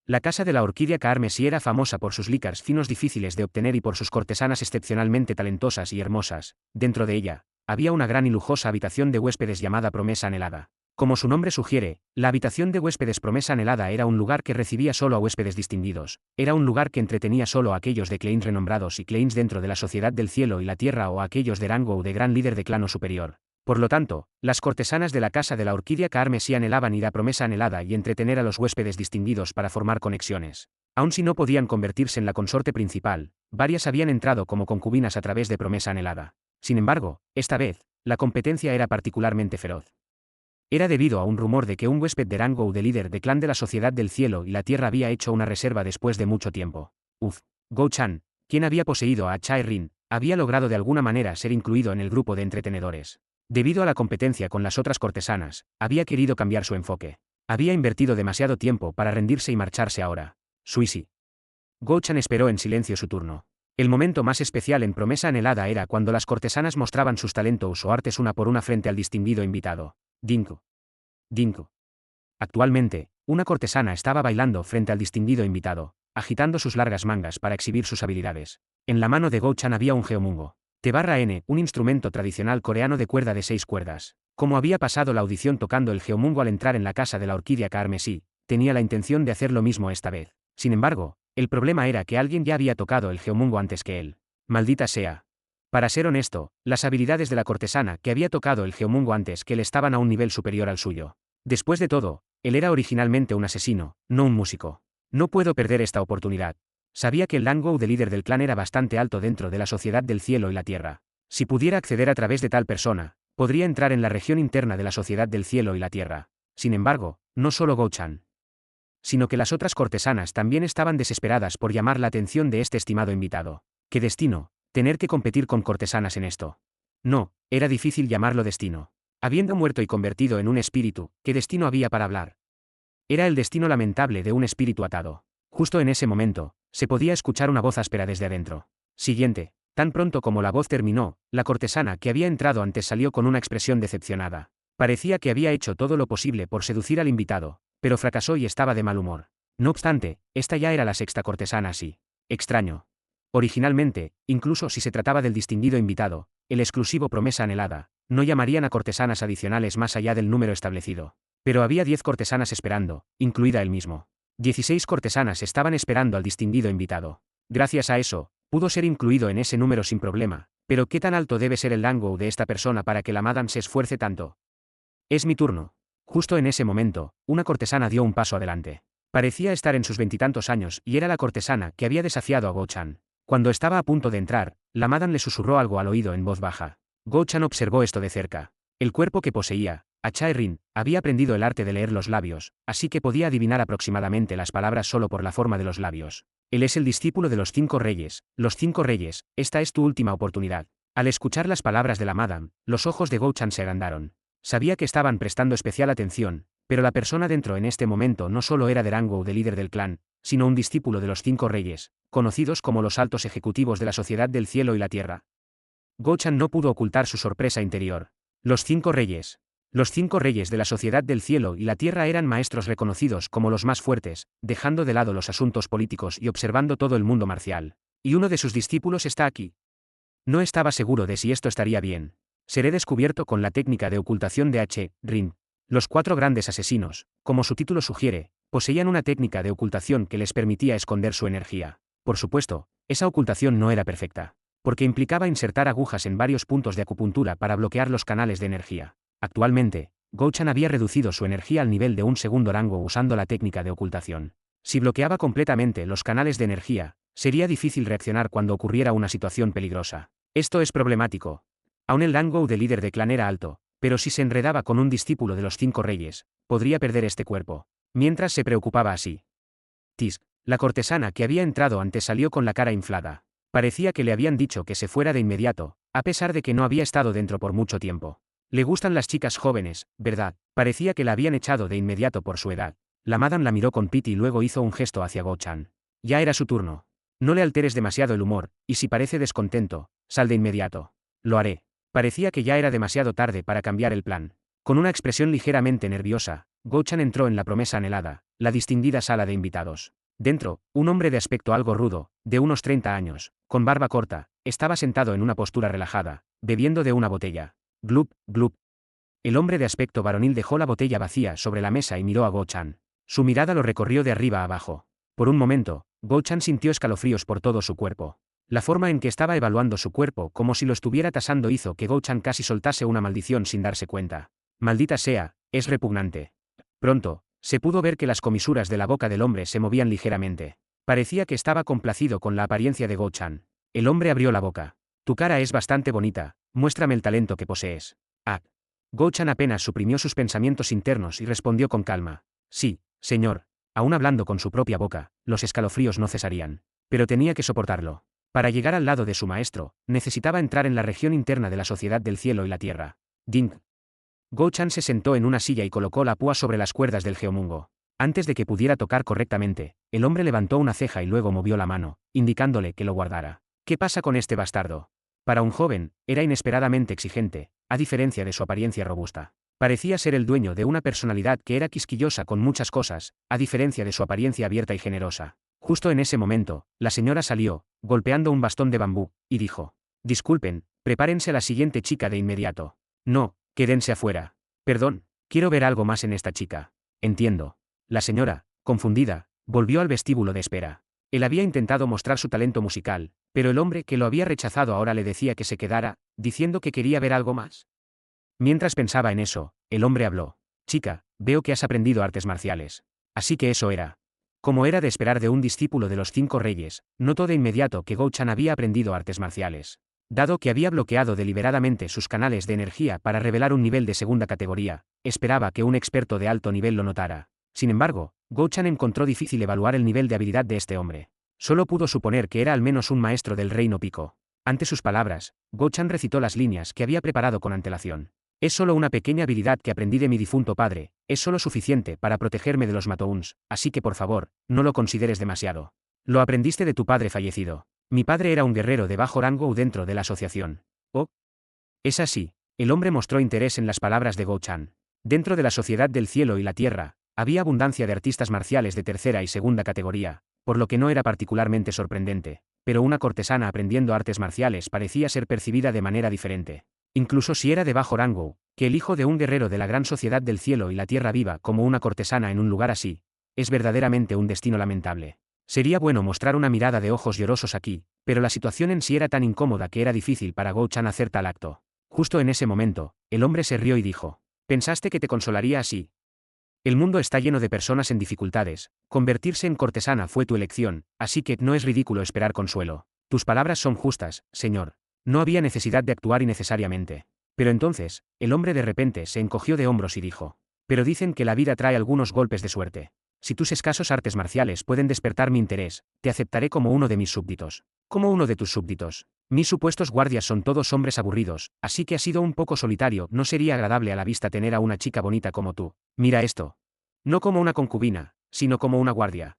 La casa de la orquídea Carmesí era famosa por sus líquors finos difíciles de obtener y por sus cortesanas excepcionalmente talentosas y hermosas. Dentro de ella, había una gran y lujosa habitación de huéspedes llamada Promesa Anhelada. Como su nombre sugiere, la habitación de huéspedes Promesa Anhelada era un lugar que recibía solo a huéspedes distinguidos, era un lugar que entretenía solo a aquellos de clans renombrados y clans dentro de la sociedad del cielo y la tierra o a aquellos de rango o de gran líder de clan o superior. Por lo tanto, las cortesanas de la casa de la orquídea Carmesí anhelaban ir a Promesa Anhelada y entretener a los huéspedes distinguidos para formar conexiones. Aun si no podían convertirse en la consorte principal, varias habían entrado como concubinas a través de Promesa Anhelada. Sin embargo, esta vez, la competencia era particularmente feroz. Era debido a un rumor de que un huésped de rango o de líder de clan de la Sociedad del Cielo y la Tierra había hecho una reserva después de mucho tiempo. Go-chan, quien había poseído a Chae-rin, había logrado de alguna manera ser incluido en el grupo de entretenedores. Debido a la competencia con las otras cortesanas, había querido cambiar su enfoque. Había invertido demasiado tiempo para rendirse y marcharse ahora. Suisi. Go-chan esperó en silencio su turno. El momento más especial en Promesa Anhelada era cuando las cortesanas mostraban sus talentos o artes una por una frente al distinguido invitado. Dinku. Dinku. Actualmente, una cortesana estaba bailando frente al distinguido invitado, agitando sus largas mangas para exhibir sus habilidades. En la mano de Go-chan había un geomungo. T/N, un instrumento tradicional coreano de cuerda de 6 cuerdas. Como había pasado la audición tocando el geomungo al entrar en la casa de la orquídea Carmesí, tenía la intención de hacer lo mismo esta vez. Sin embargo, El problema era que alguien ya había tocado el geomungo antes que él. Maldita sea. Para ser honesto, las habilidades de la cortesana que había tocado el geomungo antes que él estaban a un nivel superior al suyo. Después de todo, él era originalmente un asesino, no un músico. No puedo perder esta oportunidad. Sabía que el rango de líder del clan era bastante alto dentro de la sociedad del cielo y la tierra. Si pudiera acceder a través de tal persona, podría entrar en la región interna de la sociedad del cielo y la tierra. Sin embargo, no solo Go-chan, sino que las otras cortesanas también estaban desesperadas por llamar la atención de este estimado invitado. ¡Qué destino! Tener que competir con cortesanas en esto. No, era difícil llamarlo destino. Habiendo muerto y convertido en un espíritu, ¿qué destino había para hablar? Era el destino lamentable de un espíritu atado. Justo en ese momento, se podía escuchar una voz áspera desde adentro. Siguiente, tan pronto como la voz terminó, la cortesana que había entrado antes salió con una expresión decepcionada. Parecía que había hecho todo lo posible por seducir al invitado, pero fracasó y estaba de mal humor. No obstante, esta ya era la sexta cortesana así. Extraño. Originalmente, incluso si se trataba del distinguido invitado, el exclusivo promesa anhelada, no llamarían a cortesanas adicionales más allá del número establecido. Pero había 10 cortesanas esperando, incluida él mismo. 16 cortesanas estaban esperando al distinguido invitado. Gracias a eso, pudo ser incluido en ese número sin problema, pero ¿qué tan alto debe ser el rango de esta persona para que la madame se esfuerce tanto? Es mi turno. Justo en ese momento, una cortesana dio un paso adelante. Parecía estar en sus veintitantos años y era la cortesana que había desafiado a Go-chan. Cuando estaba a punto de entrar, la madame le susurró algo al oído en voz baja. Go-chan observó esto de cerca. El cuerpo que poseía, Achae-rin, había aprendido el arte de leer los labios, así que podía adivinar aproximadamente las palabras solo por la forma de los labios. Él es el discípulo de los 5 reyes. Los 5 reyes, esta es tu última oportunidad. Al escuchar las palabras de la madame, los ojos de Go-chan se agrandaron. Sabía que estaban prestando especial atención, pero la persona dentro en este momento no solo era de rango de líder del clan, sino un discípulo de los 5 reyes, conocidos como los altos ejecutivos de la sociedad del cielo y la tierra. Go-chan no pudo ocultar su sorpresa interior. Los 5 reyes. Los 5 reyes de la sociedad del cielo y la tierra eran maestros reconocidos como los más fuertes, dejando de lado los asuntos políticos y observando todo el mundo marcial. Y uno de sus discípulos está aquí. No estaba seguro de si esto estaría bien. Seré descubierto con la técnica de ocultación de Achae-rin. Los 4 grandes asesinos, como su título sugiere, poseían una técnica de ocultación que les permitía esconder su energía. Por supuesto, esa ocultación no era perfecta, porque implicaba insertar agujas en varios puntos de acupuntura para bloquear los canales de energía. Actualmente, Go-chan había reducido su energía al nivel de un segundo rango usando la técnica de ocultación. Si bloqueaba completamente los canales de energía, sería difícil reaccionar cuando ocurriera una situación peligrosa. Esto es problemático. Aún el rango de líder de clan era alto, pero si se enredaba con un discípulo de los 5 reyes, podría perder este cuerpo. Mientras se preocupaba así. Tisk, la cortesana que había entrado antes salió con la cara inflada. Parecía que le habían dicho que se fuera de inmediato, a pesar de que no había estado dentro por mucho tiempo. Le gustan las chicas jóvenes, ¿verdad? Parecía que la habían echado de inmediato por su edad. La madame la miró con pity y luego hizo un gesto hacia Go-chan. Ya era su turno. No le alteres demasiado el humor, y si parece descontento, sal de inmediato. Lo haré. Parecía que ya era demasiado tarde para cambiar el plan. Con una expresión ligeramente nerviosa, Go-chan entró en la promesa anhelada, la distinguida sala de invitados. Dentro, un hombre de aspecto algo rudo, de unos 30 años, con barba corta, estaba sentado en una postura relajada, bebiendo de una botella. Glup, glup. El hombre de aspecto varonil dejó la botella vacía sobre la mesa y miró a Go-chan. Su mirada lo recorrió de arriba a abajo. Por un momento, Go-chan sintió escalofríos por todo su cuerpo. La forma en que estaba evaluando su cuerpo como si lo estuviera tasando hizo que Go-chan casi soltase una maldición sin darse cuenta. Maldita sea, es repugnante. Pronto, se pudo ver que las comisuras de la boca del hombre se movían ligeramente. Parecía que estaba complacido con la apariencia de Go-chan. El hombre abrió la boca. Tu cara es bastante bonita, muéstrame el talento que posees. Ah. Go-chan apenas suprimió sus pensamientos internos y respondió con calma. Sí, señor. Aún hablando con su propia boca, los escalofríos no cesarían. Pero tenía que soportarlo. Para llegar al lado de su maestro, necesitaba entrar en la región interna de la sociedad del cielo y la tierra. Ding. Go-chan se sentó en una silla y colocó la púa sobre las cuerdas del geomungo. Antes de que pudiera tocar correctamente, el hombre levantó una ceja y luego movió la mano, indicándole que lo guardara. ¿Qué pasa con este bastardo? Para un joven, era inesperadamente exigente, a diferencia de su apariencia robusta. Parecía ser el dueño de una personalidad que era quisquillosa con muchas cosas, a diferencia de su apariencia abierta y generosa. Justo en ese momento, la señora salió, golpeando un bastón de bambú, y dijo: disculpen, prepárense a la siguiente chica de inmediato. No, quédense afuera. Perdón, quiero ver algo más en esta chica. Entiendo. La señora, confundida, volvió al vestíbulo de espera. Él había intentado mostrar su talento musical, pero el hombre que lo había rechazado ahora le decía que se quedara, diciendo que quería ver algo más. Mientras pensaba en eso, el hombre habló. Chica, veo que has aprendido artes marciales. Así que eso era. Como era de esperar de un discípulo de los 5 reyes, notó de inmediato que Gou Chan había aprendido artes marciales. Dado que había bloqueado deliberadamente sus canales de energía para revelar un nivel de segunda categoría, esperaba que un experto de alto nivel lo notara. Sin embargo, Gou Chan encontró difícil evaluar el nivel de habilidad de este hombre. Solo pudo suponer que era al menos un maestro del reino Pico. Ante sus palabras, Gou Chan recitó las líneas que había preparado con antelación. Es solo una pequeña habilidad que aprendí de mi difunto padre, es solo suficiente para protegerme de los Matouns, así que por favor, no lo consideres demasiado. Lo aprendiste de tu padre fallecido. Mi padre era un guerrero de bajo rango dentro de la asociación. Oh. Es así. El hombre mostró interés en las palabras de Gou Chan. Dentro de la sociedad del cielo y la tierra, había abundancia de artistas marciales de tercera y segunda categoría, por lo que no era particularmente sorprendente, pero una cortesana aprendiendo artes marciales parecía ser percibida de manera diferente. Incluso si era de bajo rango, que el hijo de un guerrero de la gran sociedad del cielo y la tierra viva como una cortesana en un lugar así, es verdaderamente un destino lamentable. Sería bueno mostrar una mirada de ojos llorosos aquí, pero la situación en sí era tan incómoda que era difícil para Gou Chan hacer tal acto. Justo en ese momento, el hombre se rió y dijo, ¿pensaste que te consolaría así? El mundo está lleno de personas en dificultades, convertirse en cortesana fue tu elección, así que no es ridículo esperar consuelo. Tus palabras son justas, señor. No había necesidad de actuar innecesariamente. Pero entonces, el hombre de repente se encogió de hombros y dijo, pero dicen que la vida trae algunos golpes de suerte. Si tus escasos artes marciales pueden despertar mi interés, te aceptaré como uno de mis súbditos. Como uno de tus súbditos. Mis supuestos guardias son todos hombres aburridos, así que has sido un poco solitario, no sería agradable a la vista tener a una chica bonita como tú. Mira esto. No como una concubina, sino como una guardia.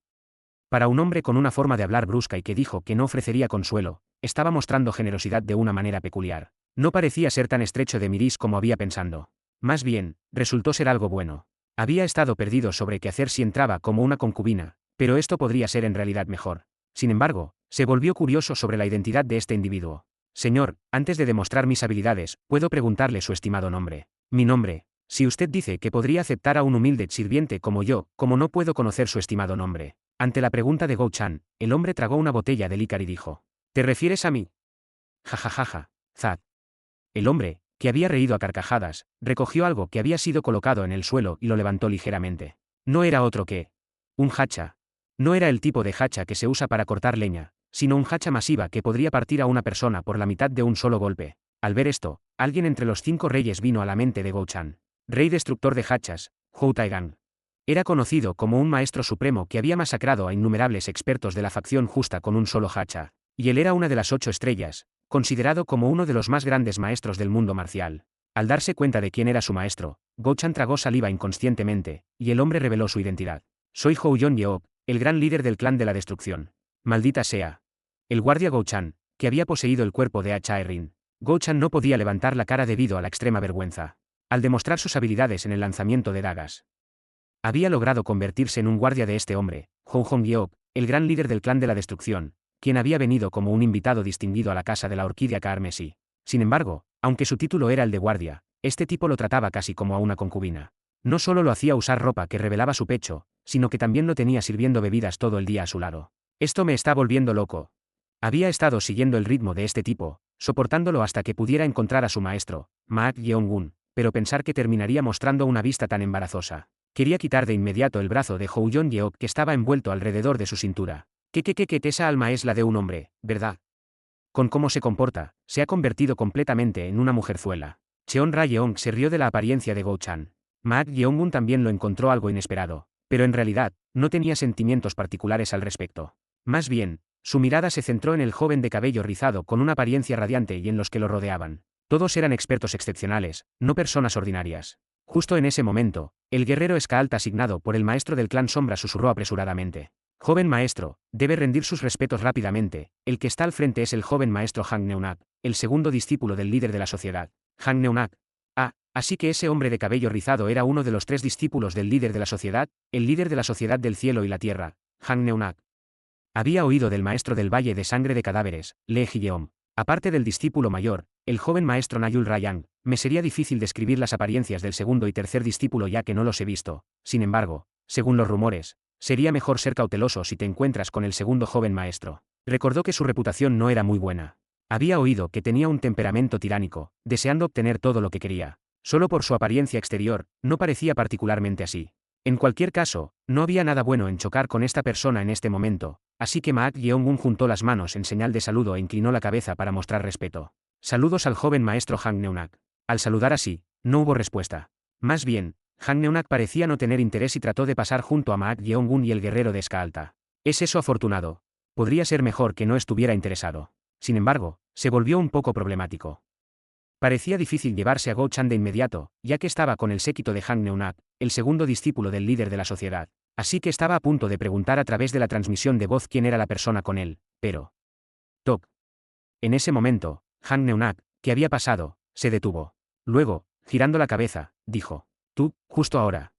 Para un hombre con una forma de hablar brusca y que dijo que no ofrecería consuelo, estaba mostrando generosidad de una manera peculiar. No parecía ser tan estrecho de miris como había pensado. Más bien, resultó ser algo bueno. Había estado perdido sobre qué hacer si entraba como una concubina, pero esto podría ser en realidad mejor. Sin embargo, se volvió curioso sobre la identidad de este individuo. Señor, antes de demostrar mis habilidades, ¿puedo preguntarle su estimado nombre? Mi nombre. Si usted dice que podría aceptar a un humilde sirviente como yo, ¿cómo no puedo conocer su estimado nombre? Ante la pregunta de Gou Chan, el hombre tragó una botella de lícar y dijo, ¿te refieres a mí? Jajajaja, Zad. El hombre, que había reído a carcajadas, recogió algo que había sido colocado en el suelo y lo levantó ligeramente. No era otro que un hacha. No era el tipo de hacha que se usa para cortar leña, sino un hacha masiva que podría partir a una persona por la mitad de un solo golpe. Al ver esto, alguien entre los 5 reyes vino a la mente de Gou Chan. Rey destructor de hachas, Hou Taigang. Era conocido como un maestro supremo que había masacrado a innumerables expertos de la facción justa con un solo hacha, y él era una de las 8 estrellas, considerado como uno de los más grandes maestros del mundo marcial. Al darse cuenta de quién era su maestro, Gou Chan tragó saliva inconscientemente, y el hombre reveló su identidad. Soy Hou Yon Yeop, el gran líder del clan de la destrucción. Maldita sea. El guardia Gou Chan, que había poseído el cuerpo de Chae Rin. Gou Chan no podía levantar la cara debido a la extrema vergüenza. Al demostrar sus habilidades en el lanzamiento de dagas, había logrado convertirse en un guardia de este hombre, Hou Hong Yeop, el gran líder del clan de la destrucción, quien había venido como un invitado distinguido a la casa de la orquídea carmesí. Sin embargo, aunque su título era el de guardia, este tipo lo trataba casi como a una concubina. No solo lo hacía usar ropa que revelaba su pecho, sino que también lo tenía sirviendo bebidas todo el día a su lado. Esto me está volviendo loco. Había estado siguiendo el ritmo de este tipo, soportándolo hasta que pudiera encontrar a su maestro, Maak Yeong-gun, pero pensar que terminaría mostrando una vista tan embarazosa. Quería quitar de inmediato el brazo de Hou Yon Yeop que estaba envuelto alrededor de su cintura. Que esa alma es la de un hombre, ¿verdad? Con cómo se comporta, se ha convertido completamente en una mujerzuela. Cheon Ra-yeong se rió de la apariencia de Gou Chan. Maak Yeong-gun también lo encontró algo inesperado, pero en realidad, no tenía sentimientos particulares al respecto. Más bien, su mirada se centró en el joven de cabello rizado con una apariencia radiante y en los que lo rodeaban. Todos eran expertos excepcionales, no personas ordinarias. Justo en ese momento, el guerrero Ska-alta asignado por el maestro del clan Sombra susurró apresuradamente. Joven maestro, debe rendir sus respetos rápidamente, el que está al frente es el joven maestro Han Neunak, el segundo discípulo del líder de la sociedad. Han Neunak. Ah, así que ese hombre de cabello rizado era uno de los 3 discípulos del líder de la sociedad, el líder de la sociedad del cielo y la tierra, Han Neunak. Había oído del maestro del valle de sangre de cadáveres, Lee Ji-yeom. Aparte del discípulo mayor, el joven maestro Nayul Rayang, me sería difícil describir las apariencias del segundo y tercer discípulo ya que no los he visto. Sin embargo, según los rumores, Sería mejor ser cauteloso si te encuentras con el segundo joven maestro. Recordó que su reputación no era muy buena. Había oído que tenía un temperamento tiránico, deseando obtener todo lo que quería. Solo por su apariencia exterior, no parecía particularmente así. En cualquier caso, no había nada bueno en chocar con esta persona en este momento, así que Maak Yeong-un juntó las manos en señal de saludo e inclinó la cabeza para mostrar respeto. Saludos al joven maestro Han Neunak. Al saludar así, no hubo respuesta. Más bien, Han Neunak parecía no tener interés y trató de pasar junto a Maak Yeong-un y el guerrero de esca alta. ¿Es eso afortunado? Podría ser mejor que no estuviera interesado. Sin embargo, se volvió un poco problemático. Parecía difícil llevarse a Go Chan de inmediato, ya que estaba con el séquito de Han Neunak, el segundo discípulo del líder de la sociedad. Así que estaba a punto de preguntar a través de la transmisión de voz quién era la persona con él, pero... Toc. En ese momento, Han Neunak, que había pasado, se detuvo. Luego, girando la cabeza, dijo: Tú, justo ahora.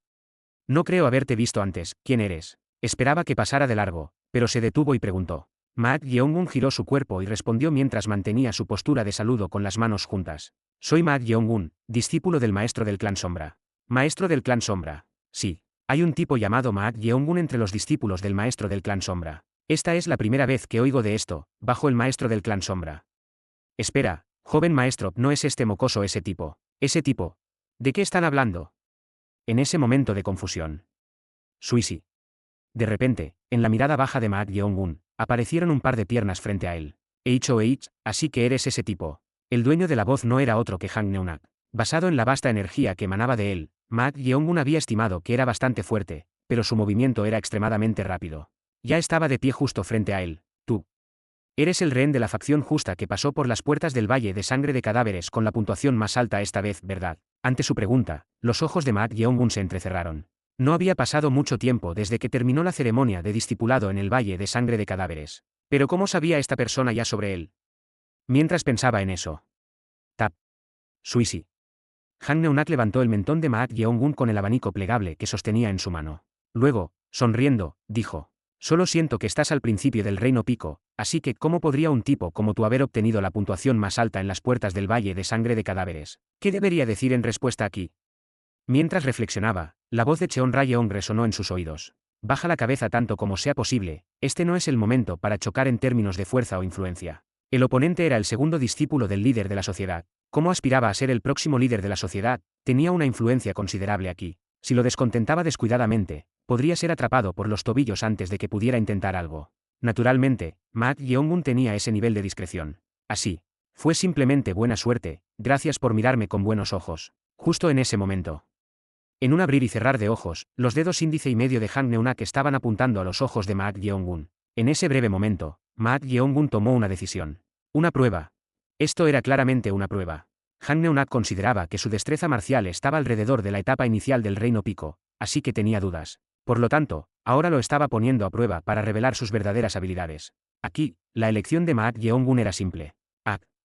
No creo haberte visto antes, ¿quién eres? Esperaba que pasara de largo, pero se detuvo y preguntó. Maak Yeong-un giró su cuerpo y respondió mientras mantenía su postura de saludo con las manos juntas. Soy Maak Yeong-un, discípulo del maestro del clan Sombra. Maestro del clan Sombra. Sí. Hay un tipo llamado Maak Yeong-un entre los discípulos del maestro del clan Sombra. Esta es la primera vez que oigo de esto, bajo el maestro del clan Sombra. Espera, joven maestro, ¿no es este mocoso ese tipo? ¿Ese tipo? ¿De qué están hablando? En ese momento de confusión. Suisi. De repente, en la mirada baja de Maak Yeong-un, aparecieron un par de piernas frente a él. Así que eres ese tipo. El dueño de la voz no era otro que Han Neunak. Basado en la vasta energía que emanaba de él, Maak Yeong-un había estimado que era bastante fuerte, pero su movimiento era extremadamente rápido. Ya estaba de pie justo frente a él. Tú. Eres el rehén de la facción justa que pasó por las puertas del Valle de Sangre de Cadáveres con la puntuación más alta esta vez, ¿verdad? Ante su pregunta, los ojos de Maak Yeong-un se entrecerraron. No había pasado mucho tiempo desde que terminó la ceremonia de discipulado en el Valle de Sangre de Cadáveres. Pero ¿cómo sabía esta persona ya sobre él? Mientras pensaba en eso. Tap. Suisi. Han Neunak levantó el mentón de Maak Yeong-un con el abanico plegable que sostenía en su mano. Luego, sonriendo, dijo: Solo siento que estás al principio del reino pico, así que ¿cómo podría un tipo como tú haber obtenido la puntuación más alta en las puertas del Valle de Sangre de Cadáveres? ¿Qué debería decir en respuesta aquí? Mientras reflexionaba, la voz de Cheon Rayeong resonó en sus oídos. Baja la cabeza tanto como sea posible, este no es el momento para chocar en términos de fuerza o influencia. El oponente era el segundo discípulo del líder de la sociedad. ¿Cómo aspiraba a ser el próximo líder de la sociedad? Tenía una influencia considerable aquí. Si lo descontentaba descuidadamente, podría ser atrapado por los tobillos antes de que pudiera intentar algo. Naturalmente, Maak Yeong-un tenía ese nivel de discreción. Así. Fue simplemente buena suerte, gracias por mirarme con buenos ojos. Justo en ese momento. En un abrir y cerrar de ojos, los dedos índice y medio de Han Neunak estaban apuntando a los ojos de Maak Yeong-un. En ese breve momento, Maak Yeong-un tomó una decisión. Una prueba. Esto era claramente una prueba. Han Neunak consideraba que su destreza marcial estaba alrededor de la etapa inicial del Reino Pico, así que tenía dudas. Por lo tanto, ahora lo estaba poniendo a prueba para revelar sus verdaderas habilidades. Aquí, la elección de Maak Yeong-un era simple.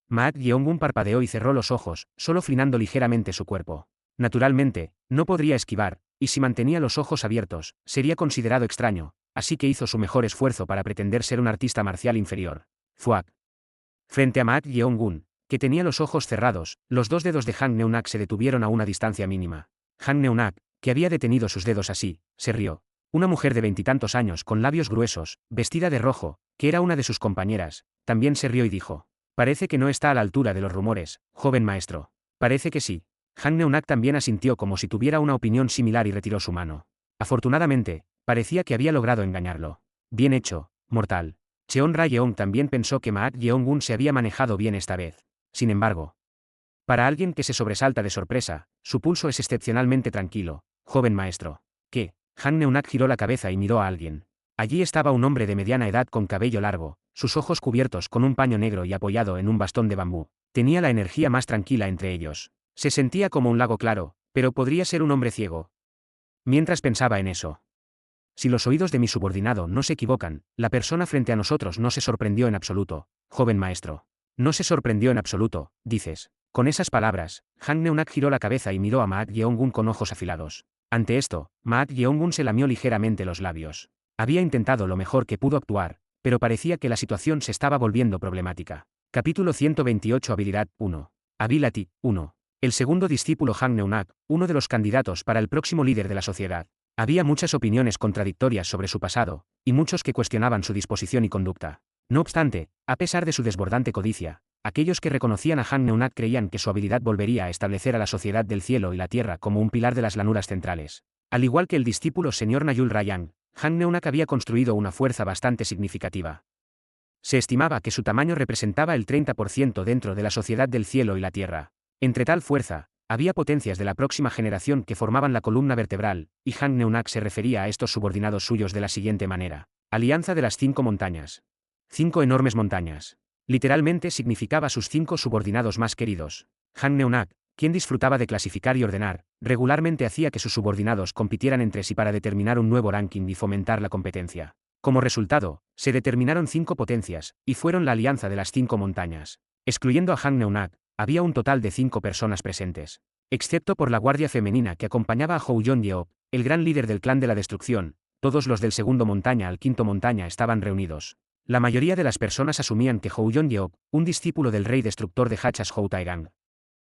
Maak Yeong-un parpadeó y cerró los ojos, solo frenando ligeramente su cuerpo. Naturalmente, no podría esquivar, y si mantenía los ojos abiertos, sería considerado extraño, así que hizo su mejor esfuerzo para pretender ser un artista marcial inferior. Fuak. Frente a Maak Yeong-un, que tenía los ojos cerrados, los dos dedos de Han Neunak se detuvieron a una distancia mínima. Han Neunak, que había detenido sus dedos así, se rió. Una mujer de veintitantos años con labios gruesos, vestida de rojo, que era una de sus compañeras, también se rió y dijo: Parece que no está a la altura de los rumores, joven maestro. Parece que sí. Han Neunak también asintió como si tuviera una opinión similar y retiró su mano. Afortunadamente, parecía que había logrado engañarlo. Bien hecho, mortal. Cheon Rayeong también pensó que Maak Yeong-un se había manejado bien esta vez. Sin embargo, para alguien que se sobresalta de sorpresa, su pulso es excepcionalmente tranquilo. Joven maestro. ¿Qué? Han Neunak giró la cabeza y miró a alguien. Allí estaba un hombre de mediana edad con cabello largo, sus ojos cubiertos con un paño negro y apoyado en un bastón de bambú. Tenía la energía más tranquila entre ellos. Se sentía como un lago claro, pero podría ser un hombre ciego. Mientras pensaba en eso. Si los oídos de mi subordinado no se equivocan, la persona frente a nosotros no se sorprendió en absoluto, joven maestro. No se sorprendió en absoluto, dices. Con esas palabras, Han Neunak giró la cabeza y miró a Maak Yeong-un con ojos afilados. Ante esto, Maak Yeong-un se lamió ligeramente los labios. Había intentado lo mejor que pudo actuar, pero parecía que la situación se estaba volviendo problemática. Capítulo 128 Habilidad 1. Ability 1. El segundo discípulo Han Neunak, uno de los candidatos para el próximo líder de la sociedad. Había muchas opiniones contradictorias sobre su pasado, y muchos que cuestionaban su disposición y conducta. No obstante, a pesar de su desbordante codicia, aquellos que reconocían a Han Neunat creían que su habilidad volvería a establecer a la sociedad del cielo y la tierra como un pilar de las llanuras centrales. Al igual que el discípulo señor Nayul Rayang, Han Neunat había construido una fuerza bastante significativa. Se estimaba que su tamaño representaba el 30% dentro de la sociedad del cielo y la tierra. Entre tal fuerza, había potencias de la próxima generación que formaban la columna vertebral, y Han Neunat se refería a estos subordinados suyos de la siguiente manera: Alianza de las 5 montañas. 5 enormes montañas. Literalmente significaba sus 5 subordinados más queridos. Han Neunat, quien disfrutaba de clasificar y ordenar, regularmente hacía que sus subordinados compitieran entre sí para determinar un nuevo ranking y fomentar la competencia. Como resultado, se determinaron 5 potencias, y fueron la alianza de las 5 montañas. Excluyendo a Han Neunat, había un total de 5 personas presentes. Excepto por la guardia femenina que acompañaba a Hou Yeop, el gran líder del clan de la destrucción, todos los del segundo montaña al quinto montaña estaban reunidos. La mayoría de las personas asumían que Hou Yeop, un discípulo del rey destructor de Hachas Hou Taegang,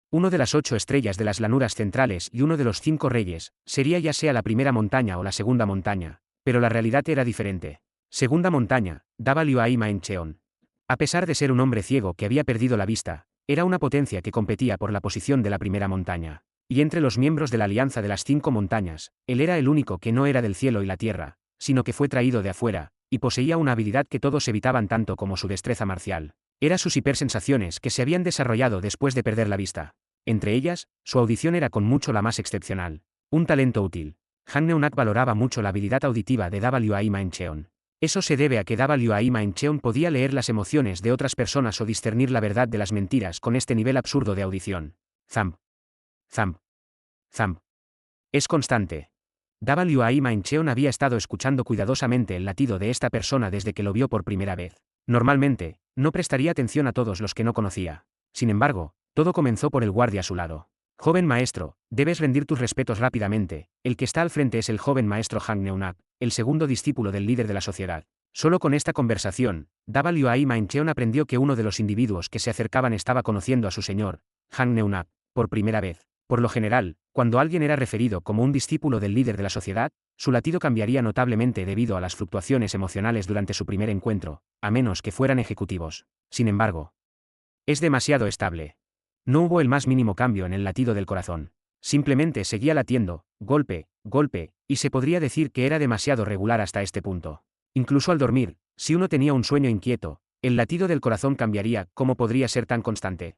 uno de las 8 estrellas de las llanuras centrales y uno de los 5 reyes, sería ya sea la primera montaña o la segunda montaña, pero la realidad era diferente. Segunda montaña, Liuai Ma Encheon. A pesar de ser un hombre ciego que había perdido la vista, era una potencia que competía por la posición de la primera montaña. Y entre los miembros de la Alianza de las 5 montañas, él era el único que no era del cielo y la tierra, sino que fue traído de afuera, y poseía una habilidad que todos evitaban tanto como su destreza marcial. Era sus hipersensaciones que se habían desarrollado después de perder la vista. Entre ellas, su audición era con mucho la más excepcional. Un talento útil. Han Neunat valoraba mucho la habilidad auditiva de Liuai Ma Encheon. Eso se debe a que Liuai Ma Encheon podía leer las emociones de otras personas o discernir la verdad de las mentiras con este nivel absurdo de audición. Zamp. Zamp. Zamp. Es constante. Liuai Ma Encheon había estado escuchando cuidadosamente el latido de esta persona desde que lo vio por primera vez. Normalmente, no prestaría atención a todos los que no conocía. Sin embargo, todo comenzó por el guardia a su lado. Joven maestro, debes rendir tus respetos rápidamente. El que está al frente es el joven maestro Han Neunat, el segundo discípulo del líder de la sociedad. Solo con esta conversación, Liuai Ma Encheon aprendió que uno de los individuos que se acercaban estaba conociendo a su señor, Han Neunat, por primera vez. Por lo general, cuando alguien era referido como un discípulo del líder de la sociedad, su latido cambiaría notablemente debido a las fluctuaciones emocionales durante su primer encuentro, a menos que fueran ejecutivos. Sin embargo, es demasiado estable. No hubo el más mínimo cambio en el latido del corazón. Simplemente seguía latiendo, golpe, golpe, y se podría decir que era demasiado regular hasta este punto. Incluso al dormir, si uno tenía un sueño inquieto, el latido del corazón cambiaría. ¿Cómo podría ser tan constante?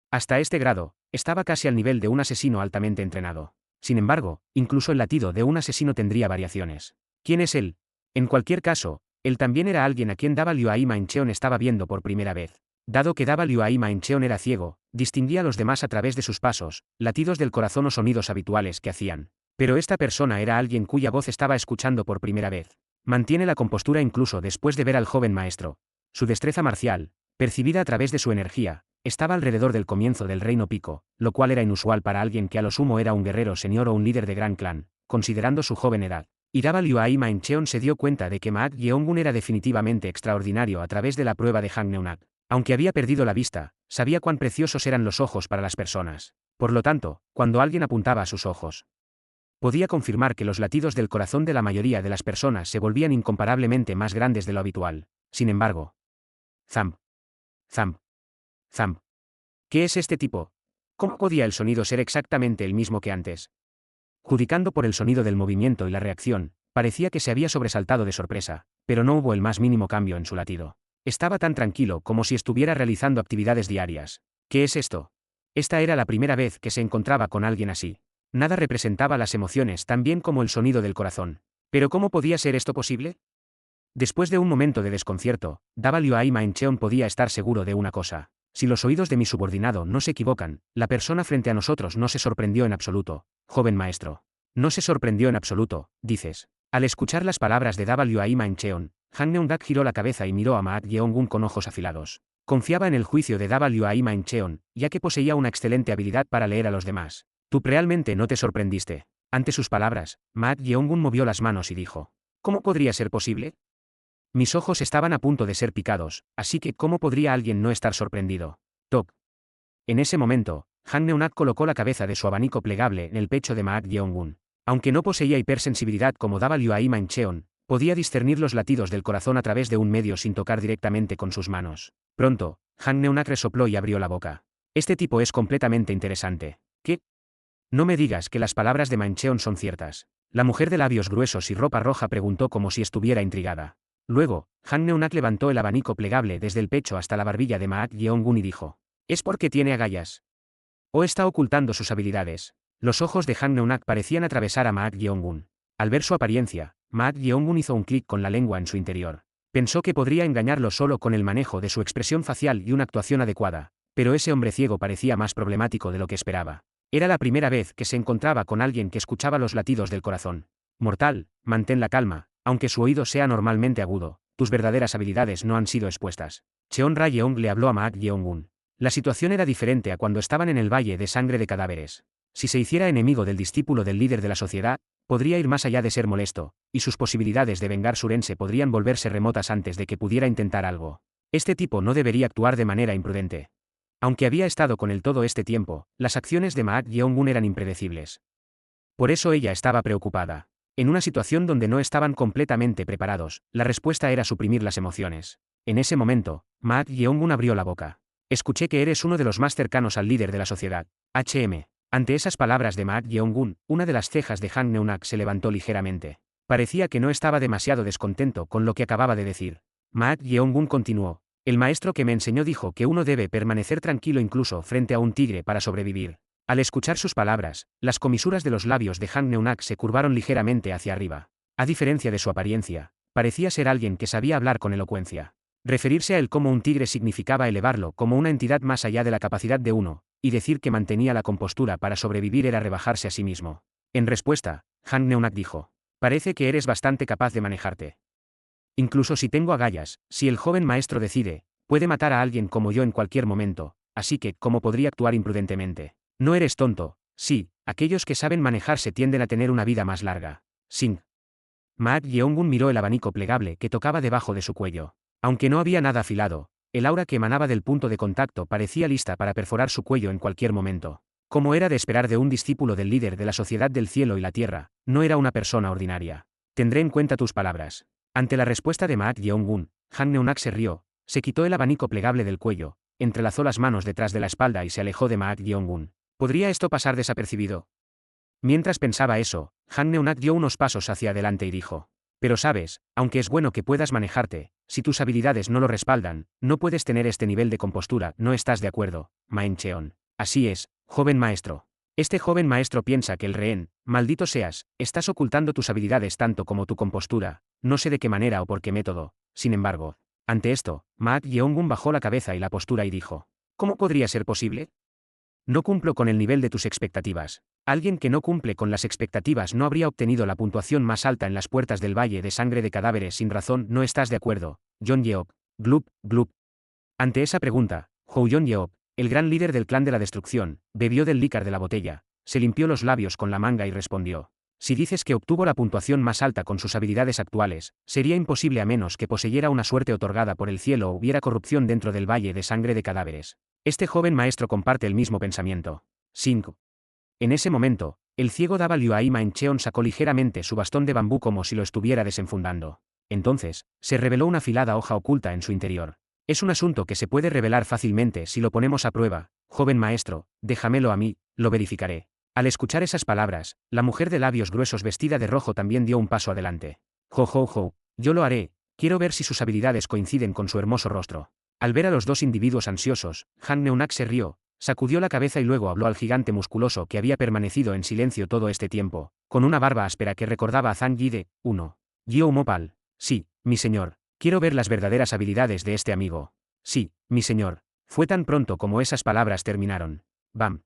Hasta este grado, estaba casi al nivel de un asesino altamente entrenado. Sin embargo, incluso el latido de un asesino tendría variaciones. ¿Quién es él? En cualquier caso, él también era alguien a quien Liuai Ma Encheon estaba viendo por primera vez. Dado que Liuai Ma Encheon era ciego, distinguía a los demás a través de sus pasos, latidos del corazón o sonidos habituales que hacían. Pero esta persona era alguien cuya voz estaba escuchando por primera vez. Mantiene la compostura incluso después de ver al joven maestro. Su destreza marcial, percibida a través de su energía, estaba alrededor del comienzo del reino pico, lo cual era inusual para alguien que a lo sumo era un guerrero señor o un líder de gran clan, considerando su joven edad. Y Liuai Ma Encheon se dio cuenta de que Maak Yeongun era definitivamente extraordinario a través de la prueba de Han Neunat. Aunque había perdido la vista, sabía cuán preciosos eran los ojos para las personas. Por lo tanto, cuando alguien apuntaba a sus ojos, podía confirmar que los latidos del corazón de la mayoría de las personas se volvían incomparablemente más grandes de lo habitual. Sin embargo, zamp, zamp, zamp. ¿Qué es este tipo? ¿Cómo podía el sonido ser exactamente el mismo que antes? Judicando por el sonido del movimiento y la reacción, parecía que se había sobresaltado de sorpresa, pero no hubo el más mínimo cambio en su latido. Estaba tan tranquilo como si estuviera realizando actividades diarias. ¿Qué es esto? Esta era la primera vez que se encontraba con alguien así. Nada representaba las emociones tan bien como el sonido del corazón. ¿Pero cómo podía ser esto posible? Después de un momento de desconcierto, Liuai Ma Encheon podía estar seguro de una cosa. Si los oídos de mi subordinado no se equivocan, la persona frente a nosotros no se sorprendió en absoluto. Joven maestro. No se sorprendió en absoluto, dices. Al escuchar las palabras de Liuai Ma Encheon, Han Neunat giró la cabeza y miró a Maak Yeongun con ojos afilados. Confiaba en el juicio de Liuai Ma Encheon, ya que poseía una excelente habilidad para leer a los demás. Tú realmente no te sorprendiste. Ante sus palabras, Maak Yeongun movió las manos y dijo: ¿Cómo podría ser posible? Mis ojos estaban a punto de ser picados, así que ¿cómo podría alguien no estar sorprendido? Toc. En ese momento, Han Neunat colocó la cabeza de su abanico plegable en el pecho de Maak Yeongun. Aunque no poseía hipersensibilidad como daba Liuai Mancheon, podía discernir los latidos del corazón a través de un medio sin tocar directamente con sus manos. Pronto, Han Neunak resopló y abrió la boca. Este tipo es completamente interesante. ¿Qué? No me digas que las palabras de Mancheon son ciertas. La mujer de labios gruesos y ropa roja preguntó como si estuviera intrigada. Luego, Han Neunak levantó el abanico plegable desde el pecho hasta la barbilla de Maak Yeongun y dijo: ¿Es porque tiene agallas? ¿O está ocultando sus habilidades? Los ojos de Han Neunak parecían atravesar a Maak Yeongun. Al ver su apariencia, Maak Yeongun hizo un clic con la lengua en su interior. Pensó que podría engañarlo solo con el manejo de su expresión facial y una actuación adecuada, pero ese hombre ciego parecía más problemático de lo que esperaba. Era la primera vez que se encontraba con alguien que escuchaba los latidos del corazón. Mortal, mantén la calma, aunque su oído sea normalmente agudo, tus verdaderas habilidades no han sido expuestas. Cheon Ra-yeong le habló a Maak Yeongun. La situación era diferente a cuando estaban en el valle de sangre de cadáveres. Si se hiciera enemigo del discípulo del líder de la sociedad, podría ir más allá de ser molesto, y sus posibilidades de vengar Surense podrían volverse remotas antes de que pudiera intentar algo. Este tipo no debería actuar de manera imprudente. Aunque había estado con él todo este tiempo, las acciones de Maak Yeongun eran impredecibles. Por eso ella estaba preocupada. En una situación donde no estaban completamente preparados, la respuesta era suprimir las emociones. En ese momento, Maak Yeongun abrió la boca. Escuché que eres uno de los más cercanos al líder de la sociedad, HM. Ante esas palabras de Maak Yeongun, una de las cejas de Han Neunak se levantó ligeramente. Parecía que no estaba demasiado descontento con lo que acababa de decir. Maak Yeongun continuó: el maestro que me enseñó dijo que uno debe permanecer tranquilo incluso frente a un tigre para sobrevivir. Al escuchar sus palabras, las comisuras de los labios de Han Neunak se curvaron ligeramente hacia arriba. A diferencia de su apariencia, parecía ser alguien que sabía hablar con elocuencia. Referirse a él como un tigre significaba elevarlo como una entidad más allá de la capacidad de uno, y decir que mantenía la compostura para sobrevivir era rebajarse a sí mismo. En respuesta, Han Neunak dijo: parece que eres bastante capaz de manejarte. Incluso si tengo agallas, si el joven maestro decide, puede matar a alguien como yo en cualquier momento, así que, ¿cómo podría actuar imprudentemente? No eres tonto. Sí, aquellos que saben manejarse tienden a tener una vida más larga. Sing. Maak Yeongun miró el abanico plegable que tocaba debajo de su cuello. Aunque no había nada afilado, el aura que emanaba del punto de contacto parecía lista para perforar su cuello en cualquier momento. Como era de esperar de un discípulo del líder de la sociedad del cielo y la tierra, no era una persona ordinaria. Tendré en cuenta tus palabras. Ante la respuesta de Maak Yeongun, Han Neunak se rió, se quitó el abanico plegable del cuello, entrelazó las manos detrás de la espalda y se alejó de Maak Yeongun. ¿Podría esto pasar desapercibido? Mientras pensaba eso, Han Neunak dio unos pasos hacia adelante y dijo: pero sabes, aunque es bueno que puedas manejarte, si tus habilidades no lo respaldan, no puedes tener este nivel de compostura, ¿no estás de acuerdo, Mancheon? Así es, joven maestro. Este joven maestro piensa que el rehén, maldito seas, estás ocultando tus habilidades tanto como tu compostura, no sé de qué manera o por qué método. Sin embargo, ante esto, Maak Yeongun bajó la cabeza y la postura y dijo: ¿cómo podría ser posible? No cumplo con el nivel de tus expectativas. Alguien que no cumple con las expectativas no habría obtenido la puntuación más alta en las puertas del valle de sangre de cadáveres sin razón. ¿No estás de acuerdo, John Yeop? Glup, glup. Ante esa pregunta, Hou-Yon Yeop, el gran líder del clan de la destrucción, bebió del lícar de la botella, se limpió los labios con la manga y respondió: si dices que obtuvo la puntuación más alta con sus habilidades actuales, sería imposible a menos que poseyera una suerte otorgada por el cielo o hubiera corrupción dentro del valle de sangre de cadáveres. Este joven maestro comparte el mismo pensamiento. 5. En ese momento, el ciego daba Liuai Mancheon sacó ligeramente su bastón de bambú como si lo estuviera desenfundando. Entonces, se reveló una afilada hoja oculta en su interior. Es un asunto que se puede revelar fácilmente si lo ponemos a prueba. Joven maestro, déjamelo a mí, lo verificaré. Al escuchar esas palabras, la mujer de labios gruesos vestida de rojo también dio un paso adelante. Jo, yo lo haré, quiero ver si sus habilidades coinciden con su hermoso rostro. Al ver a los dos individuos ansiosos, Han Neunak se rió, sacudió la cabeza y luego habló al gigante musculoso que había permanecido en silencio todo este tiempo, con una barba áspera que recordaba a Zhang Yi de 1. Gyo Mopal. Sí, mi señor, quiero ver las verdaderas habilidades de este amigo. Sí, mi señor. Fue tan pronto como esas palabras terminaron. Bam.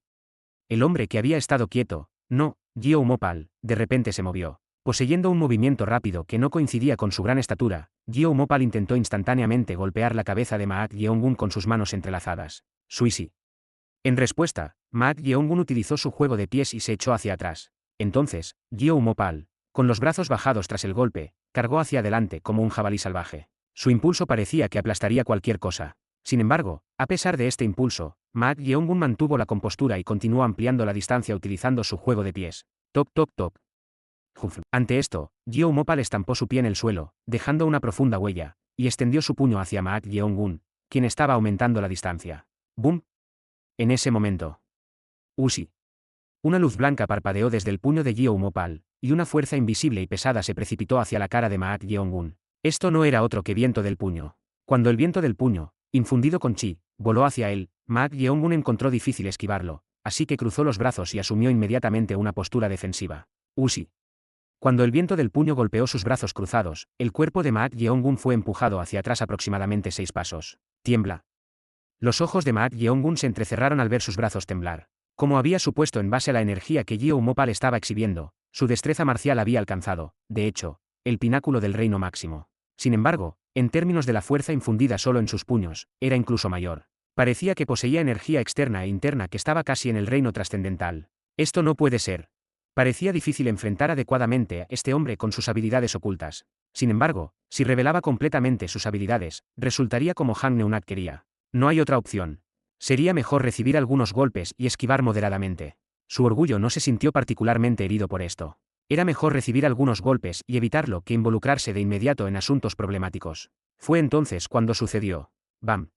El hombre que había estado quieto, no, Gyo Mopal, de repente se movió. Poseyendo un movimiento rápido que no coincidía con su gran estatura, Gyo Mopal intentó instantáneamente golpear la cabeza de Maak Yeongun con sus manos entrelazadas. Suisi. En respuesta, Maak Yeongun utilizó su juego de pies y se echó hacia atrás. Entonces, Gyo Mopal, con los brazos bajados tras el golpe, cargó hacia adelante como un jabalí salvaje. Su impulso parecía que aplastaría cualquier cosa. Sin embargo, a pesar de este impulso, Maak Yeongun mantuvo la compostura y continuó ampliando la distancia utilizando su juego de pies. Toc toc toc. Ante esto, Gyou Mopal estampó su pie en el suelo, dejando una profunda huella, y extendió su puño hacia Maak Yeong-gun, quien estaba aumentando la distancia. ¡Bum! En ese momento. Usi. Una luz blanca parpadeó desde el puño de Gyou Mopal, y una fuerza invisible y pesada se precipitó hacia la cara de Maak Yeong-gun. Esto no era otro que viento del puño. Cuando el viento del puño, infundido con chi, voló hacia él, Maak Yeong-gun encontró difícil esquivarlo, así que cruzó los brazos y asumió inmediatamente una postura defensiva. Usi. Cuando el viento del puño golpeó sus brazos cruzados, el cuerpo de Maak Yeong-gun fue empujado hacia atrás aproximadamente 6 pasos. Tiembla. Los ojos de Maak Yeong-gun se entrecerraron al ver sus brazos temblar. Como había supuesto en base a la energía que Gyou Mopal estaba exhibiendo, su destreza marcial había alcanzado, de hecho, el pináculo del reino máximo. Sin embargo, en términos de la fuerza infundida solo en sus puños, era incluso mayor. Parecía que poseía energía externa e interna que estaba casi en el reino trascendental. Esto no puede ser. Parecía difícil enfrentar adecuadamente a este hombre con sus habilidades ocultas. Sin embargo, si revelaba completamente sus habilidades, resultaría como Han Neunat quería. No hay otra opción. Sería mejor recibir algunos golpes y esquivar moderadamente. Su orgullo no se sintió particularmente herido por esto. Era mejor recibir algunos golpes y evitarlo que involucrarse de inmediato en asuntos problemáticos. Fue entonces cuando sucedió. ¡Bam!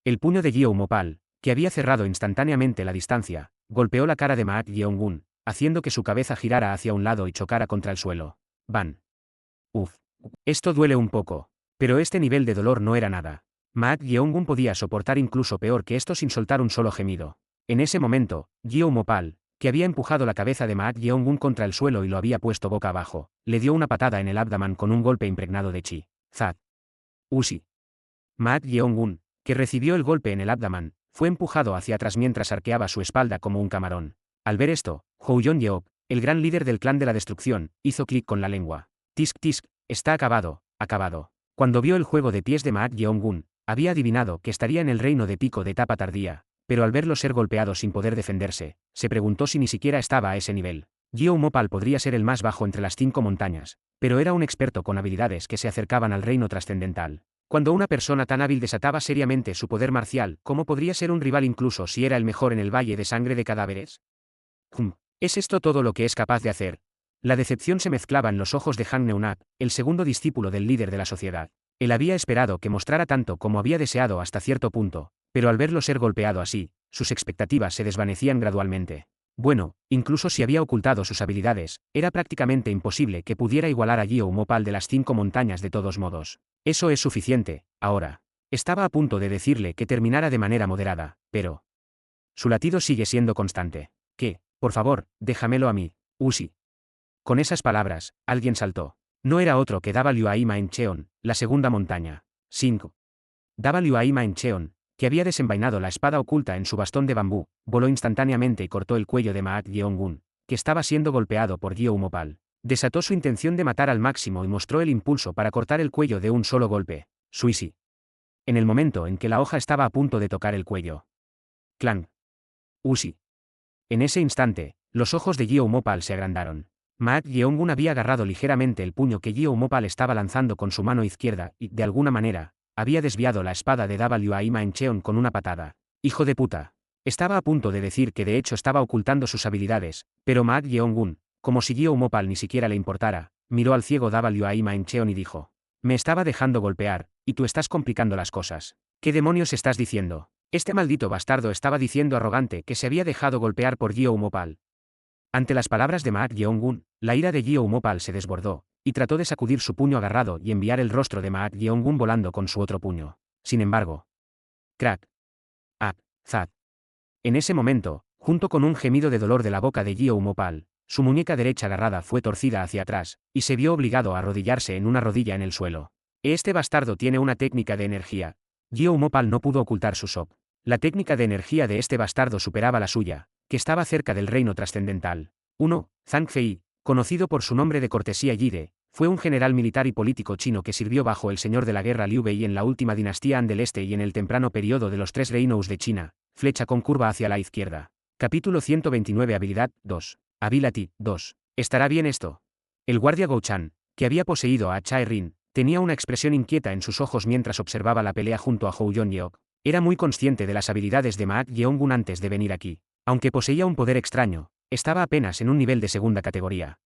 El puño de Gyou Mopal, que había cerrado instantáneamente la distancia, golpeó la cara de Maak Yeong-gun, haciendo que su cabeza girara hacia un lado y chocara contra el suelo. ¡Bam! Uf. Esto duele un poco. Pero este nivel de dolor no era nada. Maak Yeong-gun podía soportar incluso peor que esto sin soltar un solo gemido. En ese momento, Gyou Mopal, que había empujado la cabeza de Maak Yeong-gun contra el suelo y lo había puesto boca abajo, le dio una patada en el abdomen con un golpe impregnado de chi. Zat. Usi. Maak Yeong-gun, que recibió el golpe en el abdomen, fue empujado hacia atrás mientras arqueaba su espalda como un camarón. Al ver esto, Hou Yeop, el gran líder del clan de la destrucción, hizo clic con la lengua. Tisk tisk, está acabado, acabado. Cuando vio el juego de pies de Maak Yeong-gun, había adivinado que estaría en el reino de pico de etapa tardía, pero al verlo ser golpeado sin poder defenderse, se preguntó si ni siquiera estaba a ese nivel. Gyou Mopal podría ser el más bajo entre las 5 montañas, pero era un experto con habilidades que se acercaban al reino trascendental. Cuando una persona tan hábil desataba seriamente su poder marcial, ¿cómo podría ser un rival incluso si era el mejor en el valle de sangre de cadáveres? ¿Es esto todo lo que es capaz de hacer? La decepción se mezclaba en los ojos de Han Neunat, el segundo discípulo del líder de la sociedad. Él había esperado que mostrara tanto como había deseado hasta cierto punto, pero al verlo ser golpeado así, sus expectativas se desvanecían gradualmente. Bueno, incluso si había ocultado sus habilidades, era prácticamente imposible que pudiera igualar a Gyou Mopal de las 5 montañas de todos modos. Eso es suficiente, ahora. Estaba a punto de decirle que terminara de manera moderada, pero... Su latido sigue siendo constante. ¿Qué? Por favor, déjamelo a mí, Usi. Con esas palabras, alguien saltó. No era otro que Wai Cheon, la segunda montaña. 5. Wai Cheon, que había desenvainado la espada oculta en su bastón de bambú, voló instantáneamente y cortó el cuello de Maak Yeong-gun, que estaba siendo golpeado por Gyou Mopal. Desató su intención de matar al máximo y mostró el impulso para cortar el cuello de un solo golpe. Suisi. En el momento en que la hoja estaba a punto de tocar el cuello. Clang. Usi. En ese instante, los ojos de Gyou Mopal se agrandaron. Maak Yeong-gun había agarrado ligeramente el puño que Gyou Mopal estaba lanzando con su mano izquierda y, de alguna manera, había desviado la espada de Wai Cheon con una patada. ¡Hijo de puta! Estaba a punto de decir que de hecho estaba ocultando sus habilidades, pero Maak Yeong-gun, como si Gyou Mopal ni siquiera le importara, miró al ciego Wai Cheon y dijo: «Me estaba dejando golpear, y tú estás complicando las cosas. ¿Qué demonios estás diciendo?» Este maldito bastardo estaba diciendo arrogante que se había dejado golpear por Gyou Mopal. Ante las palabras de Maak Yeong-gun, la ira de Gyou Mopal se desbordó, y trató de sacudir su puño agarrado y enviar el rostro de Maak Yeong-gun volando con su otro puño. Sin embargo. Crack. Ah, zat. En ese momento, junto con un gemido de dolor de la boca de Gyou Mopal, su muñeca derecha agarrada fue torcida hacia atrás, y se vio obligado a arrodillarse en una rodilla en el suelo. Este bastardo tiene una técnica de energía. Gyou Mopal no pudo ocultar su shock. La técnica de energía de este bastardo superaba la suya, que estaba cerca del reino trascendental. 1. Zhang Fei, conocido por su nombre de cortesía Yide, fue un general militar y político chino que sirvió bajo el señor de la guerra Liu Bei en la última dinastía Han del Este y en el temprano periodo de los 3 reinos de China. Flecha con curva hacia la izquierda. Capítulo 129 Habilidad 2. Ability 2. ¿Estará bien esto? El guardia Gouchan, que había poseído a Chae Rin, tenía una expresión inquieta en sus ojos mientras observaba la pelea junto a Hou Yeop. Era muy consciente de las habilidades de Maak Yeong-gun antes de venir aquí. Aunque poseía un poder extraño, estaba apenas en un nivel de segunda categoría.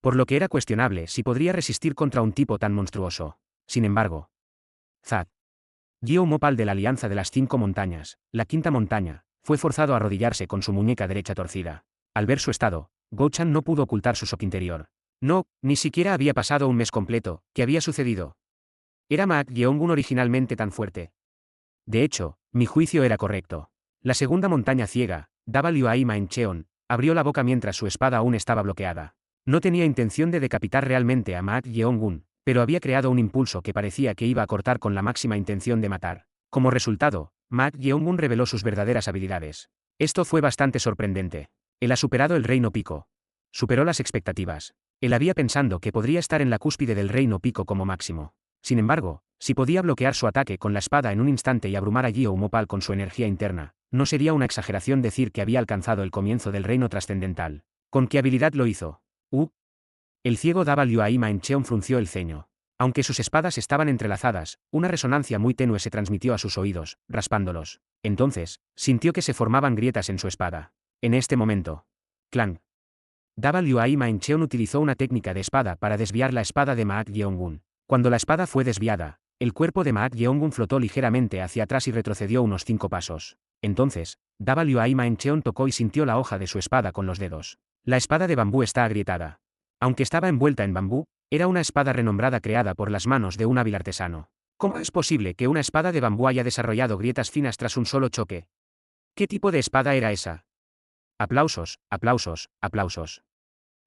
por lo que era cuestionable si podría resistir contra un tipo tan monstruoso. Sin embargo, Zad, Gyou Mopal de la Alianza de las Cinco Montañas, la quinta montaña, fue forzado a arrodillarse con su muñeca derecha torcida. Al ver su estado, Go-chan no pudo ocultar su shock interior. No, ni siquiera había pasado un mes completo. ¿Qué había sucedido? ¿Era Ma Yeongun originalmente tan fuerte? De hecho, mi juicio era correcto. La segunda montaña ciega, Wai Mancheon, abrió la boca mientras su espada aún estaba bloqueada. No tenía intención de decapitar realmente a Ma Yeongun, pero había creado un impulso que parecía que iba a cortar con la máxima intención de matar. Como resultado, Ma Yeongun reveló sus verdaderas habilidades. Esto fue bastante sorprendente. Él ha superado el Reino Pico. Superó las expectativas. Él había pensado que podría estar en la cúspide del Reino Pico como máximo. Sin embargo, si podía bloquear su ataque con la espada en un instante y abrumar a Gyou Mopal con su energía interna, no sería una exageración decir que había alcanzado el comienzo del reino trascendental. ¿Con qué habilidad lo hizo? El ciego Wai Mancheon frunció el ceño. Aunque sus espadas estaban entrelazadas, una resonancia muy tenue se transmitió a sus oídos, raspándolos. Entonces, sintió que se formaban grietas en su espada. En este momento, clang. Wai Mancheon utilizó una técnica de espada para desviar la espada de Ma Yeongun. Cuando la espada fue desviada, el cuerpo de Ma Yeongun flotó ligeramente hacia atrás y retrocedió unos 5 pasos. Entonces, Wai Mancheon tocó y sintió la hoja de su espada con los dedos. La espada de bambú está agrietada. Aunque estaba envuelta en bambú, era una espada renombrada creada por las manos de un hábil artesano. ¿Cómo es posible que una espada de bambú haya desarrollado grietas finas tras un solo choque? ¿Qué tipo de espada era esa? Aplausos, aplausos, aplausos.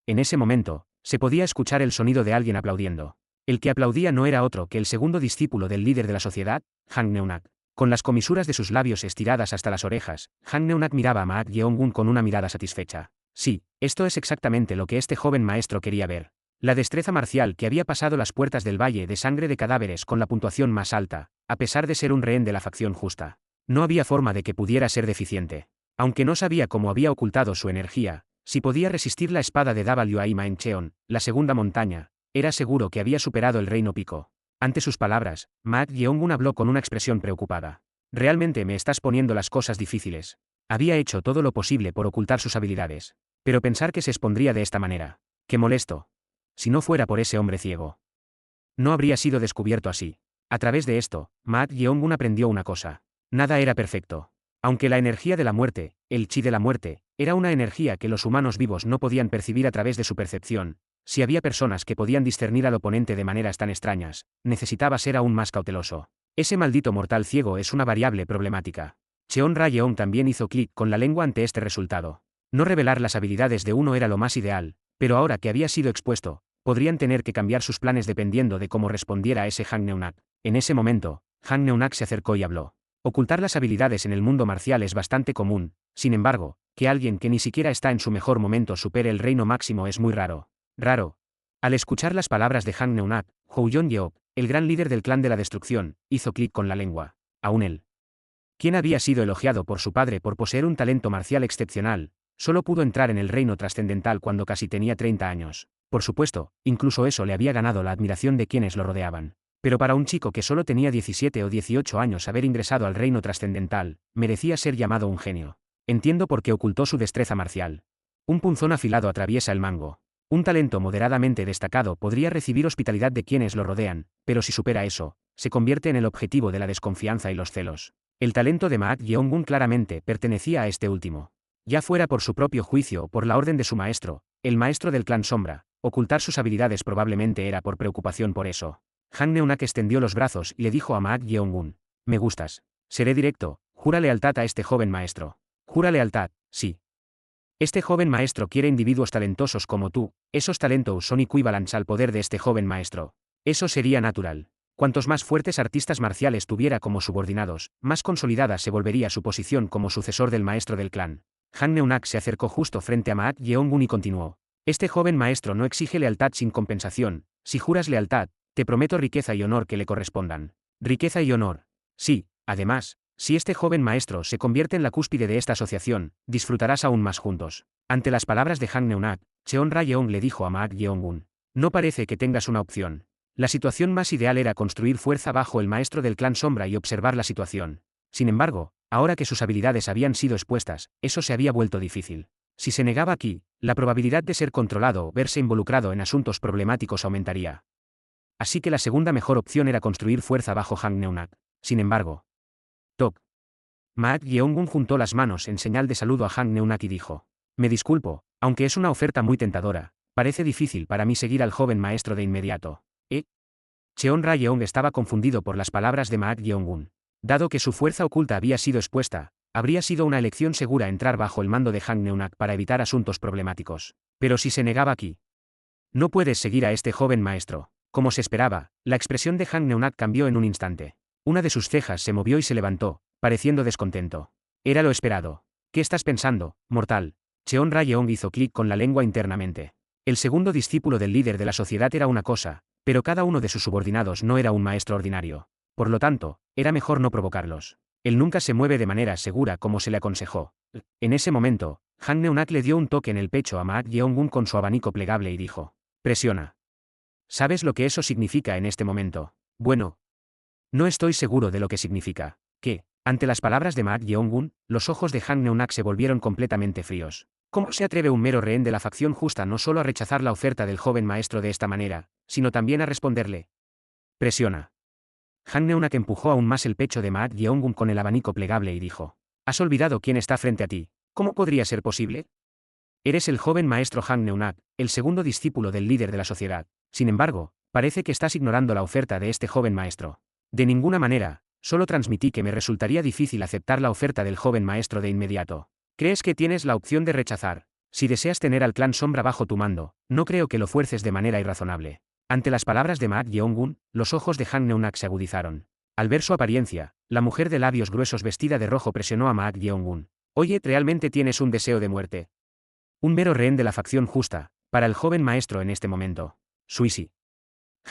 En ese momento, se podía escuchar el sonido de alguien aplaudiendo. El que aplaudía no era otro que el segundo discípulo del líder de la sociedad, Han Neunak. Con las comisuras de sus labios estiradas hasta las orejas, Han Neunak miraba a Ma Yeongun con una mirada satisfecha. Sí, esto es exactamente lo que este joven maestro quería ver. La destreza marcial que había pasado las puertas del Valle de Sangre de Cadáveres con la puntuación más alta, a pesar de ser un rehén de la facción justa. No había forma de que pudiera ser deficiente. Aunque no sabía cómo había ocultado su energía, si podía resistir la espada de Wai Mancheon, la segunda montaña, era seguro que había superado el Reino Pico. Ante sus palabras, Ma Yeongun habló con una expresión preocupada. Realmente me estás poniendo las cosas difíciles. Había hecho todo lo posible por ocultar sus habilidades. Pero pensar que se expondría de esta manera. ¡Qué molesto! Si no fuera por ese hombre ciego, no habría sido descubierto así. A través de esto, Ma Yeongun aprendió una cosa. Nada era perfecto. Aunque la energía de la muerte, el chi de la muerte, era una energía que los humanos vivos no podían percibir a través de su percepción, si había personas que podían discernir al oponente de maneras tan extrañas, necesitaba ser aún más cauteloso. Ese maldito mortal ciego es una variable problemática. Cheon Ra-yeon también hizo clic con la lengua ante este resultado. No revelar las habilidades de uno era lo más ideal, pero ahora que había sido expuesto, podrían tener que cambiar sus planes dependiendo de cómo respondiera a ese Han Neunak. En ese momento, Han Neunak se acercó y habló. Ocultar las habilidades en el mundo marcial es bastante común, sin embargo, que alguien que ni siquiera está en su mejor momento supere el reino máximo es muy raro. Raro. Al escuchar las palabras de Han Neunak, Houyeon Yeop, el gran líder del clan de la destrucción, hizo clic con la lengua. Aún él, quien había sido elogiado por su padre por poseer un talento marcial excepcional, solo pudo entrar en el reino trascendental cuando casi tenía 30 años. Por supuesto, incluso eso le había ganado la admiración de quienes lo rodeaban. Pero para un chico que solo tenía 17 o 18 años haber ingresado al reino trascendental, merecía ser llamado un genio. Entiendo por qué ocultó su destreza marcial. Un punzón afilado atraviesa el mango. Un talento moderadamente destacado podría recibir hospitalidad de quienes lo rodean, pero si supera eso, se convierte en el objetivo de la desconfianza y los celos. El talento de Ma Yeongun claramente pertenecía a este último. Ya fuera por su propio juicio o por la orden de su maestro, el maestro del clan Sombra, ocultar sus habilidades probablemente era por preocupación por eso. Han Neunak extendió los brazos y le dijo a Ma Yeongun: me gustas. Seré directo, jura lealtad a este joven maestro. Jura lealtad, sí. Este joven maestro quiere individuos talentosos como tú, esos talentos son equivalentes al poder de este joven maestro. Eso sería natural. Cuantos más fuertes artistas marciales tuviera como subordinados, más consolidada se volvería su posición como sucesor del maestro del clan. Han Neunak se acercó justo frente a Ma Yeongun y continuó. Este joven maestro no exige lealtad sin compensación. Si juras lealtad, te prometo riqueza y honor que le correspondan. Riqueza y honor. Sí, además, si este joven maestro se convierte en la cúspide de esta asociación, disfrutarás aún más juntos. Ante las palabras de Han Neunak, Cheon Ra-yeon le dijo a Ma Yeongun: no parece que tengas una opción. La situación más ideal era construir fuerza bajo el maestro del clan Sombra y observar la situación. Sin embargo, ahora que sus habilidades habían sido expuestas, eso se había vuelto difícil. Si se negaba aquí, la probabilidad de ser controlado o verse involucrado en asuntos problemáticos aumentaría. Así que la segunda mejor opción era construir fuerza bajo Han Neunak. Sin embargo, Tok. Maak Yeongun juntó las manos en señal de saludo a Han Neunak y dijo: me disculpo, aunque es una oferta muy tentadora, parece difícil para mí seguir al joven maestro de inmediato. Cheon Ra-yeong estaba confundido por las palabras de Maak Yeongun. Dado que su fuerza oculta había sido expuesta, habría sido una elección segura entrar bajo el mando de Han Neunak para evitar asuntos problemáticos. Pero si se negaba aquí, no puedes seguir a este joven maestro. Como se esperaba, la expresión de Han Neunak cambió en un instante. Una de sus cejas se movió y se levantó, pareciendo descontento. Era lo esperado. ¿Qué estás pensando, mortal? Cheon Ra-yeong hizo clic con la lengua internamente. El segundo discípulo del líder de la sociedad era una cosa, pero cada uno de sus subordinados no era un maestro ordinario. Por lo tanto, era mejor no provocarlos. Él nunca se mueve de manera segura como se le aconsejó. En ese momento, Han Neunak le dio un toque en el pecho a Maak Yeongun con su abanico plegable y dijo: presiona. ¿Sabes lo que eso significa en este momento? Bueno, no estoy seguro de lo que significa. ¿Qué? Ante las palabras de Maak Yeongun, los ojos de Han Neunak se volvieron completamente fríos. ¿Cómo se atreve un mero rehén de la facción justa no solo a rechazar la oferta del joven maestro de esta manera, sino también a responderle? Presiona. Han Neunak empujó aún más el pecho de Maak Yeongun con el abanico plegable y dijo: ¿has olvidado quién está frente a ti? ¿Cómo podría ser posible? Eres el joven maestro Han Neunak, el segundo discípulo del líder de la sociedad. Sin embargo, parece que estás ignorando la oferta de este joven maestro. De ninguna manera, solo transmití que me resultaría difícil aceptar la oferta del joven maestro de inmediato. ¿Crees que tienes la opción de rechazar? Si deseas tener al clan Sombra bajo tu mando, no creo que lo fuerces de manera irrazonable. Ante las palabras de Maak Yeongun, los ojos de Han Neunak se agudizaron. Al ver su apariencia, la mujer de labios gruesos vestida de rojo presionó a Maak Yeongun. Oye, ¿realmente tienes un deseo de muerte? Un mero rehén de la facción justa, para el joven maestro en este momento. Suisi.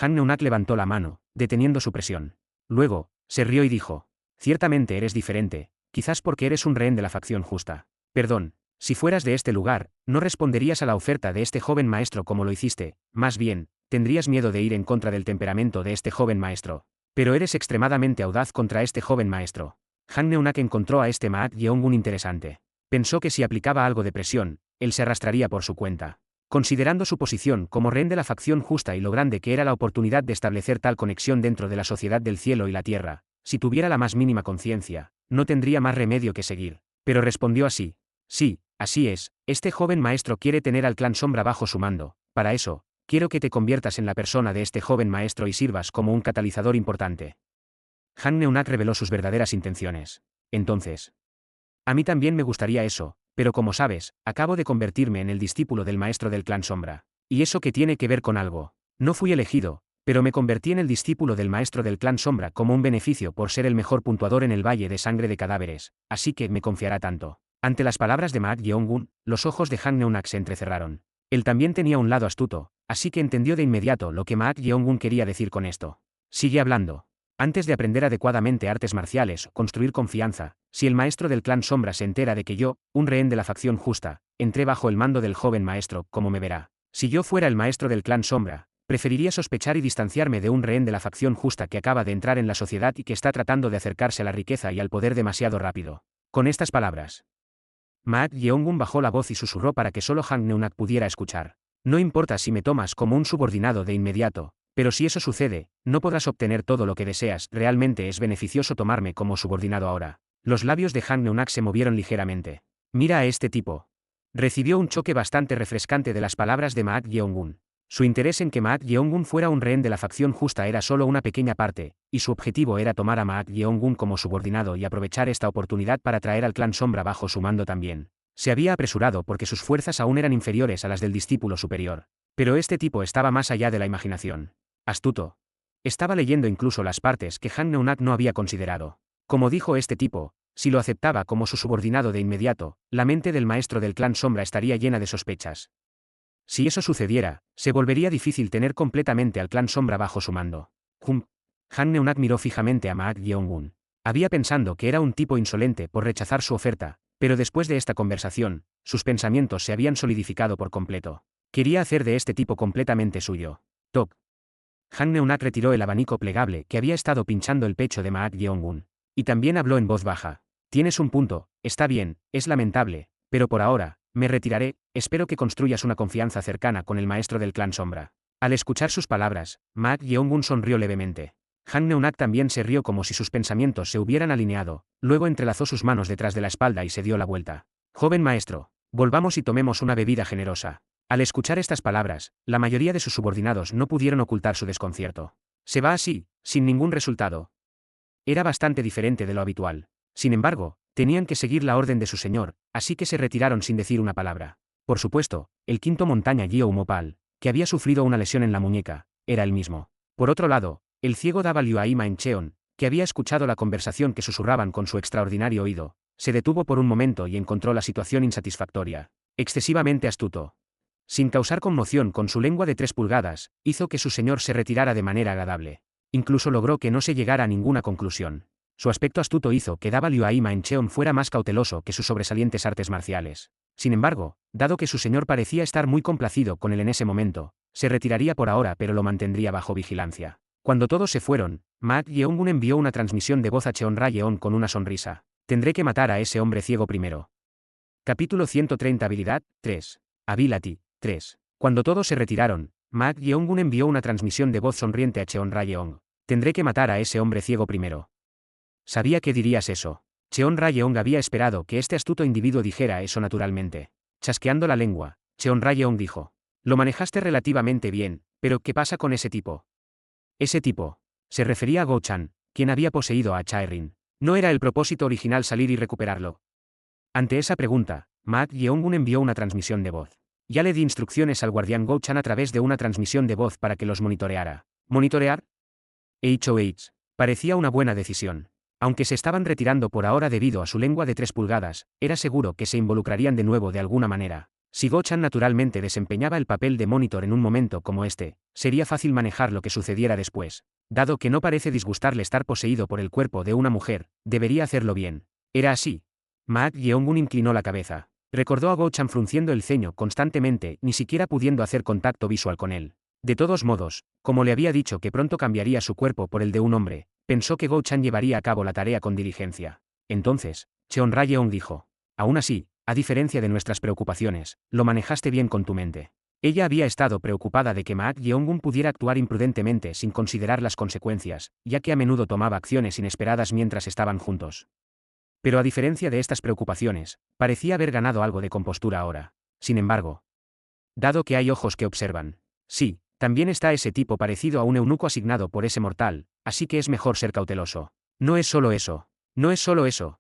Han Neunak levantó la mano, deteniendo su presión. Luego, se rió y dijo: ciertamente eres diferente, quizás porque eres un rehén de la facción justa. Perdón, si fueras de este lugar, no responderías a la oferta de este joven maestro como lo hiciste, más bien, tendrías miedo de ir en contra del temperamento de este joven maestro. Pero eres extremadamente audaz contra este joven maestro. Han Neunak encontró a este Maak Yeongun interesante. Pensó que si aplicaba algo de presión, él se arrastraría por su cuenta. Considerando su posición como rehén de la facción justa y lo grande que era la oportunidad de establecer tal conexión dentro de la sociedad del cielo y la tierra, si tuviera la más mínima conciencia, no tendría más remedio que seguir. Pero respondió así: sí, así es, este joven maestro quiere tener al clan Sombra bajo su mando. Para eso, quiero que te conviertas en la persona de este joven maestro y sirvas como un catalizador importante. Han Neunak reveló sus verdaderas intenciones. Entonces, a mí también me gustaría eso, pero como sabes, acabo de convertirme en el discípulo del maestro del clan Sombra. ¿Y eso qué tiene que ver con algo? No fui elegido, pero me convertí en el discípulo del maestro del clan Sombra como un beneficio por ser el mejor puntuador en el Valle de Sangre de Cadáveres, así que me confiará tanto. Ante las palabras de Maak Yeongun, los ojos de Han Neunak se entrecerraron. Él también tenía un lado astuto, así que entendió de inmediato lo que Maak Yeongun quería decir con esto. Sigue hablando. Antes de aprender adecuadamente artes marciales o construir confianza, si el maestro del clan Sombra se entera de que yo, un rehén de la facción justa, entré bajo el mando del joven maestro, ¿cómo me verá? Si yo fuera el maestro del clan Sombra, preferiría sospechar y distanciarme de un rehén de la facción justa que acaba de entrar en la sociedad y que está tratando de acercarse a la riqueza y al poder demasiado rápido. Con estas palabras, Maak Yeongun bajó la voz y susurró para que solo Han Neunak pudiera escuchar. No importa si me tomas como un subordinado de inmediato, pero si eso sucede, no podrás obtener todo lo que deseas. Realmente es beneficioso tomarme como subordinado ahora. Los labios de Han Neunak se movieron ligeramente. Mira a este tipo. Recibió un choque bastante refrescante de las palabras de Maak Yeongun. Su interés en que Maak Yeongun fuera un rehén de la facción justa era solo una pequeña parte, y su objetivo era tomar a Maak Yeongun como subordinado y aprovechar esta oportunidad para traer al clan Sombra bajo su mando también. Se había apresurado porque sus fuerzas aún eran inferiores a las del discípulo superior. Pero este tipo estaba más allá de la imaginación. Astuto. Estaba leyendo incluso las partes que Han Neunak no había considerado. Como dijo este tipo, si lo aceptaba como su subordinado de inmediato, la mente del maestro del clan Sombra estaría llena de sospechas. Si eso sucediera, se volvería difícil tener completamente al clan Sombra bajo su mando. Han Neunak miró fijamente a Maak Yeongun. Había pensado que era un tipo insolente por rechazar su oferta, pero después de esta conversación, sus pensamientos se habían solidificado por completo. Quería hacer de este tipo completamente suyo. Tok. Han Neunak retiró el abanico plegable que había estado pinchando el pecho de Maak Yeongun. Y también habló en voz baja. Tienes un punto, está bien, es lamentable, pero por ahora, Me retiraré, espero que construyas una confianza cercana con el maestro del clan Sombra. Al escuchar sus palabras, Ma Yeongun sonrió levemente. Han Neunak también se rió como si sus pensamientos se hubieran alineado, luego entrelazó sus manos detrás de la espalda y se dio la vuelta. Joven maestro, volvamos y tomemos una bebida generosa. Al escuchar estas palabras, la mayoría de sus subordinados no pudieron ocultar su desconcierto. Se va así, sin ningún resultado. Era bastante diferente de lo habitual. Sin embargo, tenían que seguir la orden de su señor, así que se retiraron sin decir una palabra. Por supuesto, el quinto montaña Gyo Mopal, que había sufrido una lesión en la muñeca, era el mismo. Por otro lado, el ciego daba Liuaima en Cheon, que había escuchado la conversación que susurraban con su extraordinario oído, se detuvo por un momento y encontró la situación insatisfactoria. Excesivamente astuto. Sin causar conmoción con su lengua de 3 pulgadas, hizo que su señor se retirara de manera agradable. Incluso logró que no se llegara a ninguna conclusión. Su aspecto astuto hizo que daba Liuaima en Cheon fuera más cauteloso que sus sobresalientes artes marciales. Sin embargo, dado que su señor parecía estar muy complacido con él en ese momento, se retiraría por ahora pero lo mantendría bajo vigilancia. Cuando todos se fueron, Ma Yeongun envió una transmisión de voz a Cheon Rayeon con una sonrisa. Tendré que matar a ese hombre ciego primero. Capítulo 130 Habilidad 3. Ability 3. Cuando todos se retiraron, Ma Yeongun envió una transmisión de voz sonriente a Cheon Rayeon. Tendré que matar a ese hombre ciego primero. Sabía que dirías eso. Cheon Rayeon había esperado que este astuto individuo dijera eso naturalmente. Chasqueando la lengua, Cheon Rayeon dijo. Lo manejaste relativamente bien, pero ¿qué pasa con ese tipo? Ese tipo. Se refería a Go Chan, quien había poseído a Chaerin. ¿No era el propósito original salir y recuperarlo? Ante esa pregunta, Ma Yeongun envió una transmisión de voz. Ya le di instrucciones al guardián Go Chan a través de una transmisión de voz para que los monitoreara. ¿Monitorear? HOH. Parecía una buena decisión. Aunque se estaban retirando por ahora debido a su lengua de 3 pulgadas, era seguro que se involucrarían de nuevo de alguna manera. Si Go Chan naturalmente desempeñaba el papel de monitor en un momento como este, sería fácil manejar lo que sucediera después. Dado que no parece disgustarle estar poseído por el cuerpo de una mujer, debería hacerlo bien. Era así. Ma Yeongun inclinó la cabeza. Recordó a Go Chan frunciendo el ceño constantemente, ni siquiera pudiendo hacer contacto visual con él. De todos modos, como le había dicho que pronto cambiaría su cuerpo por el de un hombre, pensó que Go Chan llevaría a cabo la tarea con diligencia. Entonces, Cheon Rayeon dijo. Aún así, a diferencia de nuestras preocupaciones, lo manejaste bien con tu mente. Ella había estado preocupada de que Ma Yeongun pudiera actuar imprudentemente sin considerar las consecuencias, ya que a menudo tomaba acciones inesperadas mientras estaban juntos. Pero a diferencia de estas preocupaciones, parecía haber ganado algo de compostura ahora. Sin embargo, dado que hay ojos que observan, sí, también está ese tipo parecido a un eunuco asignado por ese mortal, así que es mejor ser cauteloso. No es solo eso. No es solo eso.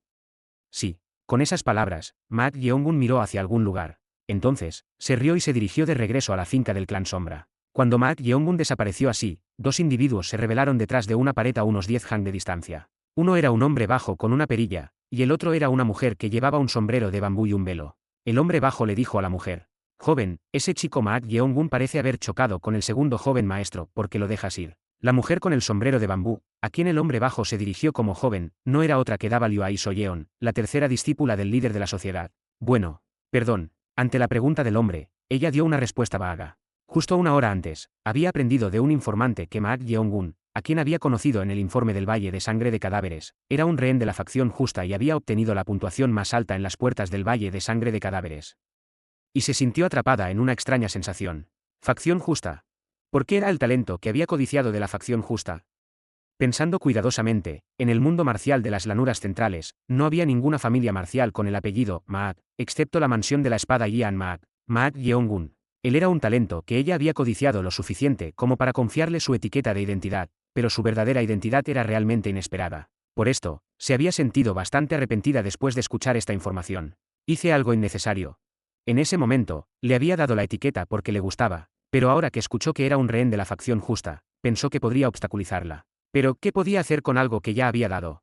Sí. Con esas palabras, Ma Yeongun miró hacia algún lugar. Entonces, se rió y se dirigió de regreso a la finca del clan Sombra. Cuando Ma Yeongun desapareció así, 2 individuos se revelaron detrás de una pared a unos 10 han de distancia. Uno era un hombre bajo con una perilla, y el otro era una mujer que llevaba un sombrero de bambú y un velo. El hombre bajo le dijo a la mujer. Joven, ese chico Ma Yeongun parece haber chocado con el segundo joven maestro, ¿por qué lo dejas ir? La mujer con el sombrero de bambú, a quien el hombre bajo se dirigió como joven, no era otra que Daba Liuai Soyeon, la tercera discípula del líder de la sociedad. Bueno, perdón. Ante la pregunta del hombre, ella dio una respuesta vaga. Justo una hora antes, había aprendido de un informante que Ma Yeongun, a quien había conocido en el informe del Valle de Sangre de Cadáveres, era un rehén de la facción justa y había obtenido la puntuación más alta en las puertas del Valle de Sangre de Cadáveres. Y se sintió atrapada en una extraña sensación. Facción justa. ¿Por qué era el talento que había codiciado de la facción justa? Pensando cuidadosamente, en el mundo marcial de las llanuras centrales, no había ninguna familia marcial con el apellido Maat, excepto la mansión de la espada Yan Maat, Maat Yeongun. Él era un talento que ella había codiciado lo suficiente como para confiarle su etiqueta de identidad, pero su verdadera identidad era realmente inesperada. Por esto, se había sentido bastante arrepentida después de escuchar esta información. Hice algo innecesario. En ese momento, le había dado la etiqueta porque le gustaba, pero ahora que escuchó que era un rehén de la facción justa, pensó que podría obstaculizarla. Pero, ¿qué podía hacer con algo que ya había dado?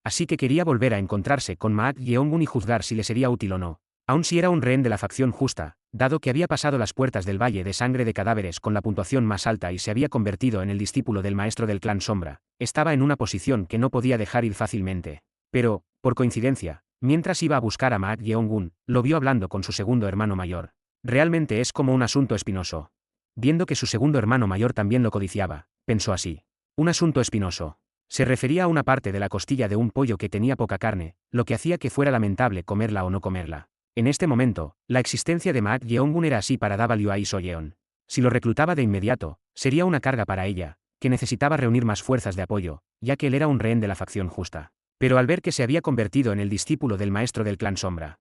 Así que quería volver a encontrarse con Ma Yeongun y juzgar si le sería útil o no. Aun si era un rehén de la facción justa, dado que había pasado las puertas del Valle de Sangre de Cadáveres con la puntuación más alta y se había convertido en el discípulo del maestro del clan Sombra, estaba en una posición que no podía dejar ir fácilmente. Pero, por coincidencia, mientras iba a buscar a Ma Yeongun, lo vio hablando con su segundo hermano mayor. Realmente es como un asunto espinoso. Viendo que su segundo hermano mayor también lo codiciaba, pensó así. Un asunto espinoso. Se refería a una parte de la costilla de un pollo que tenía poca carne, lo que hacía que fuera lamentable comerla o no comerla. En este momento, la existencia de Maak Yeongun era así para Wai Soyeon. Si lo reclutaba de inmediato, sería una carga para ella, que necesitaba reunir más fuerzas de apoyo, ya que él era un rehén de la facción justa. Pero al ver que se había convertido en el discípulo del maestro del clan Sombra,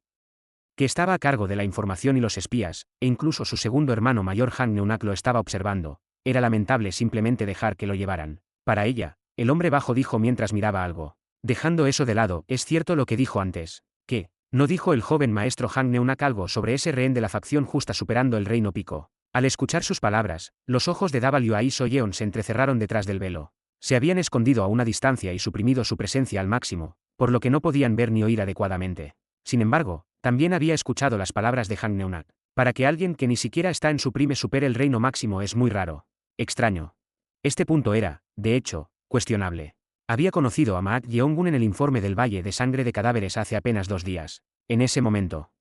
que estaba a cargo de la información y los espías, e incluso su segundo hermano mayor Han Neunak lo estaba observando, era lamentable simplemente dejar que lo llevaran. Para ella, el hombre bajo dijo mientras miraba algo. Dejando eso de lado, es cierto lo que dijo antes. ¿Qué? ¿No dijo el joven maestro Han Neunak algo sobre ese rehén de la facción justa superando el reino Pico? Al escuchar sus palabras, los ojos de Wai Soyeon se entrecerraron detrás del velo. Se habían escondido a una distancia y suprimido su presencia al máximo, por lo que no podían ver ni oír adecuadamente. Sin embargo, también había escuchado las palabras de Han Neunak. Para que alguien que ni siquiera está en su prime supere el reino máximo es muy raro. Extraño. Este punto era, de hecho, cuestionable. Había conocido a Maak Yeongun en el informe del Valle de Sangre de Cadáveres hace apenas 2 días. En ese momento,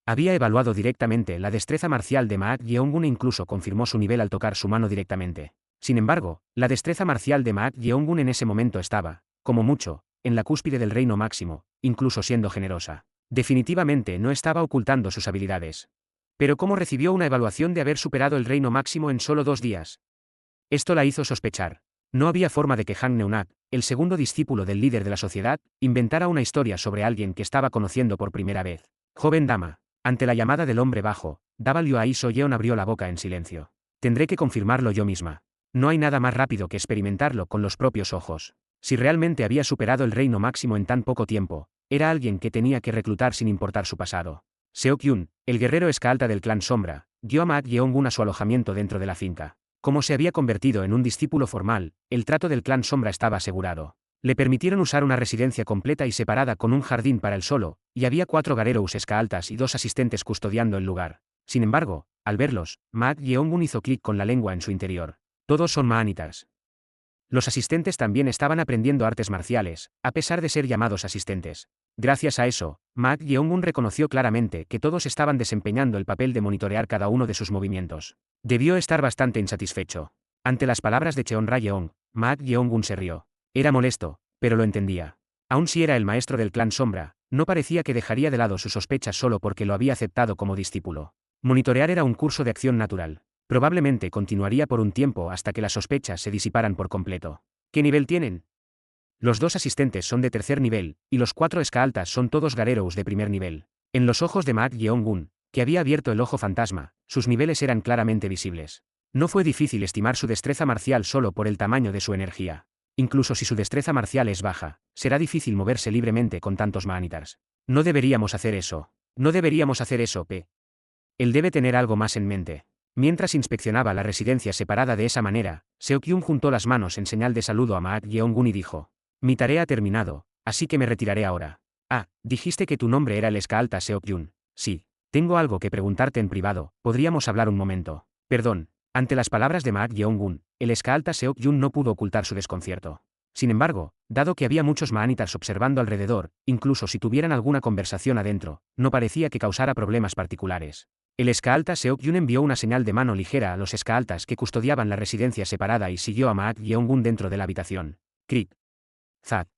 había evaluado directamente la destreza marcial de Maak Yeongun e incluso confirmó su nivel al tocar su mano directamente. Sin embargo, la destreza marcial de Maak Yeongun en ese momento estaba, como mucho, en la cúspide del reino máximo, incluso siendo generosa. Definitivamente no estaba ocultando sus habilidades. Pero ¿cómo recibió una evaluación de haber superado el reino máximo en solo 2 días? Esto la hizo sospechar. No había forma de que Han Neunak, el segundo discípulo del líder de la sociedad, inventara una historia sobre alguien que estaba conociendo por primera vez. Joven dama. Ante la llamada del hombre bajo, Wai Soyeon abrió la boca en silencio. Tendré que confirmarlo yo misma. No hay nada más rápido que experimentarlo con los propios ojos. Si realmente había superado el reino máximo en tan poco tiempo, era alguien que tenía que reclutar sin importar su pasado. Seok-yun, el guerrero escalta del clan Sombra, dio a Maak Yeongun a su alojamiento dentro de la finca. Como se había convertido en un discípulo formal, el trato del clan Sombra estaba asegurado. Le permitieron usar una residencia completa y separada con un jardín para él solo, y había 4 Garerous escaltas y 2 asistentes custodiando el lugar. Sin embargo, al verlos, Maak Yeongun hizo clic con la lengua en su interior. Todos son maanitas. Los asistentes también estaban aprendiendo artes marciales, a pesar de ser llamados asistentes. Gracias a eso, Maak Yeongun reconoció claramente que todos estaban desempeñando el papel de monitorear cada uno de sus movimientos. Debió estar bastante insatisfecho. Ante las palabras de Cheon Ra-yeong, Maak Yeongun se rió. Era molesto, pero lo entendía. Aun si era el maestro del clan Sombra, no parecía que dejaría de lado sus sospechas solo porque lo había aceptado como discípulo. Monitorear era un curso de acción natural. Probablemente continuaría por un tiempo hasta que las sospechas se disiparan por completo. ¿Qué nivel tienen? Los 2 asistentes son de 3er nivel, y los 4 escaltas son todos Garerous de 1er nivel. En los ojos de Maak Yeongun, que había abierto el ojo fantasma, sus niveles eran claramente visibles. No fue difícil estimar su destreza marcial solo por el tamaño de su energía. Incluso si su destreza marcial es baja, será difícil moverse libremente con tantos maanitars. No deberíamos hacer eso. No deberíamos hacer eso, P. Él debe tener algo más en mente. Mientras inspeccionaba la residencia separada de esa manera, Seok-yun juntó las manos en señal de saludo a Maak Yeongun y dijo: mi tarea ha terminado, así que me retiraré ahora. Ah, dijiste que tu nombre era el escalta Seok-yun. Sí. Tengo algo que preguntarte en privado, ¿podríamos hablar un momento? Perdón. Ante las palabras de Maak Yeongun, el escalta Seok-yun no pudo ocultar su desconcierto. Sin embargo, dado que había muchos maanitars observando alrededor, incluso si tuvieran alguna conversación adentro, no parecía que causara problemas particulares. El escalta Seok-yun envió una señal de mano ligera a los escaltas que custodiaban la residencia separada y siguió a Maak Yeongun dentro de la habitación. Cric. Zat.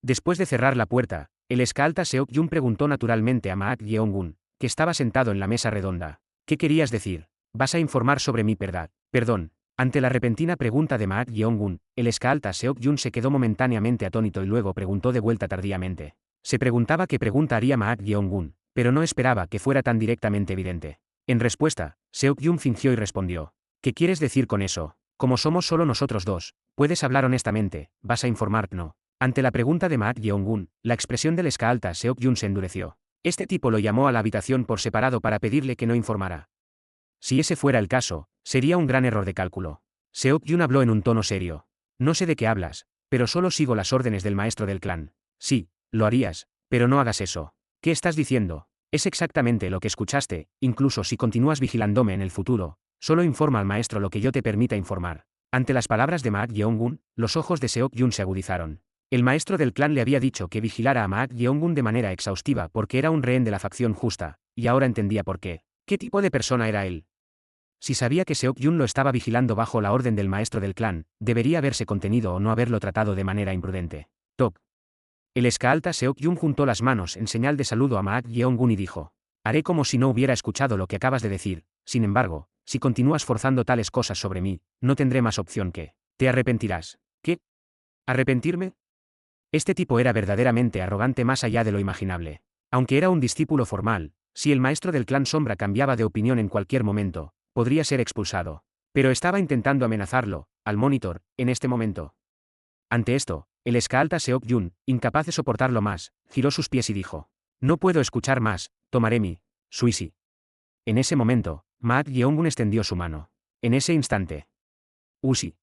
Después de cerrar la puerta, el escalta Seok-yun preguntó naturalmente a Maak Yeongun, que estaba sentado en la mesa redonda. ¿Qué querías decir? ¿Vas a informar sobre mí, verdad? Perdón. Ante la repentina pregunta de Maak Yeongun, el escalta Seok-yun se quedó momentáneamente atónito y luego preguntó de vuelta tardíamente. Se preguntaba qué pregunta haría Maak Yeongun, pero no esperaba que fuera tan directamente evidente. En respuesta, Seok-yun fingió y respondió: ¿qué quieres decir con eso? Como somos solo nosotros dos, puedes hablar honestamente, ¿vas a informar? No. Ante la pregunta de Maak Yeongun, la expresión del escalta Seok-yun se endureció. Este tipo lo llamó a la habitación por separado para pedirle que no informara. Si ese fuera el caso, sería un gran error de cálculo. Seok-yun habló en un tono serio. No sé de qué hablas, pero solo sigo las órdenes del maestro del clan. Sí, lo harías, pero no hagas eso. ¿Qué estás diciendo? Es exactamente lo que escuchaste, incluso si continúas vigilándome en el futuro, solo informa al maestro lo que yo te permita informar. Ante las palabras de Maak Yeongun, los ojos de Seok-yun se agudizaron. El maestro del clan le había dicho que vigilara a Maak Yeongun de manera exhaustiva porque era un rehén de la facción justa, y ahora entendía por qué. ¿Qué tipo de persona era él? Si sabía que Seok-yun lo estaba vigilando bajo la orden del maestro del clan, debería haberse contenido o no haberlo tratado de manera imprudente. Toc. El escaalta Seok-yun juntó las manos en señal de saludo a Maak Yeong-gun y dijo: haré como si no hubiera escuchado lo que acabas de decir, sin embargo, si continúas forzando tales cosas sobre mí, no tendré más opción que... Te arrepentirás. ¿Qué? ¿Arrepentirme? Este tipo era verdaderamente arrogante más allá de lo imaginable. Aunque era un discípulo formal, si el maestro del clan Sombra cambiaba de opinión en cualquier momento, podría ser expulsado. Pero estaba intentando amenazarlo, al monitor, en este momento. Ante esto, el escaalta Seok-yun, incapaz de soportarlo más, giró sus pies y dijo: no puedo escuchar más, tomaré mi suisi. En ese momento, Maak Yeong-gun extendió su mano. En ese instante. Usi.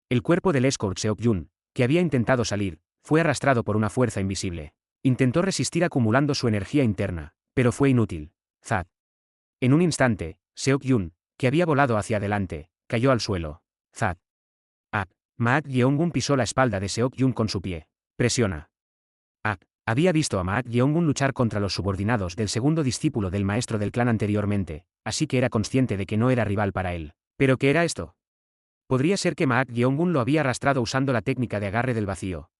El cuerpo del escort Seok-yun, que había intentado salir, fue arrastrado por una fuerza invisible. Intentó resistir acumulando su energía interna, pero fue inútil. Zad. En un instante, Seok-yun, que había volado hacia adelante, cayó al suelo. Zad. Maak Yeong-gun pisó la espalda de Seok-yun con su pie. Presiona. Había visto a Maak Yeong-gun luchar contra los subordinados del segundo discípulo del maestro del clan anteriormente, así que era consciente de que no era rival para él. ¿Pero qué era esto? Podría ser que Maak Yeong-gun lo había arrastrado usando la técnica de agarre del vacío.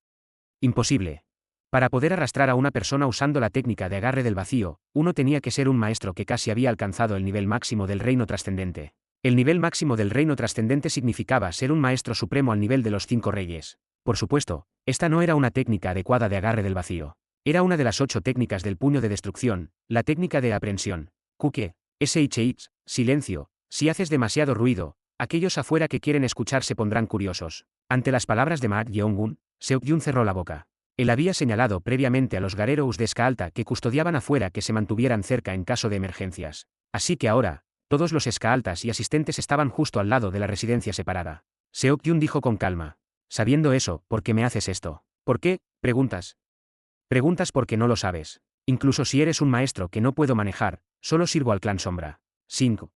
Imposible. Para poder arrastrar a una persona usando la técnica de agarre del vacío, uno tenía que ser un maestro que casi había alcanzado el nivel máximo del reino trascendente. El nivel máximo del reino trascendente significaba ser un maestro supremo al nivel de los 5 reyes. Por supuesto, esta no era una técnica adecuada de agarre del vacío. Era una de las 8 técnicas del puño de destrucción, la técnica de aprensión. Kuke, shh, silencio, si haces demasiado ruido, aquellos afuera que quieren escuchar se pondrán curiosos. Ante las palabras de Maak Yeong-gun, Seok-yun cerró la boca. Él había señalado previamente a los Garerous de escaalta que custodiaban afuera que se mantuvieran cerca en caso de emergencias. Así que ahora, todos los escaaltas y asistentes estaban justo al lado de la residencia separada. Seok-yun dijo con calma: sabiendo eso, ¿por qué me haces esto? ¿Por qué? Preguntas. Preguntas porque no lo sabes. Incluso si eres un maestro que no puedo manejar, solo sirvo al clan Sombra. 5.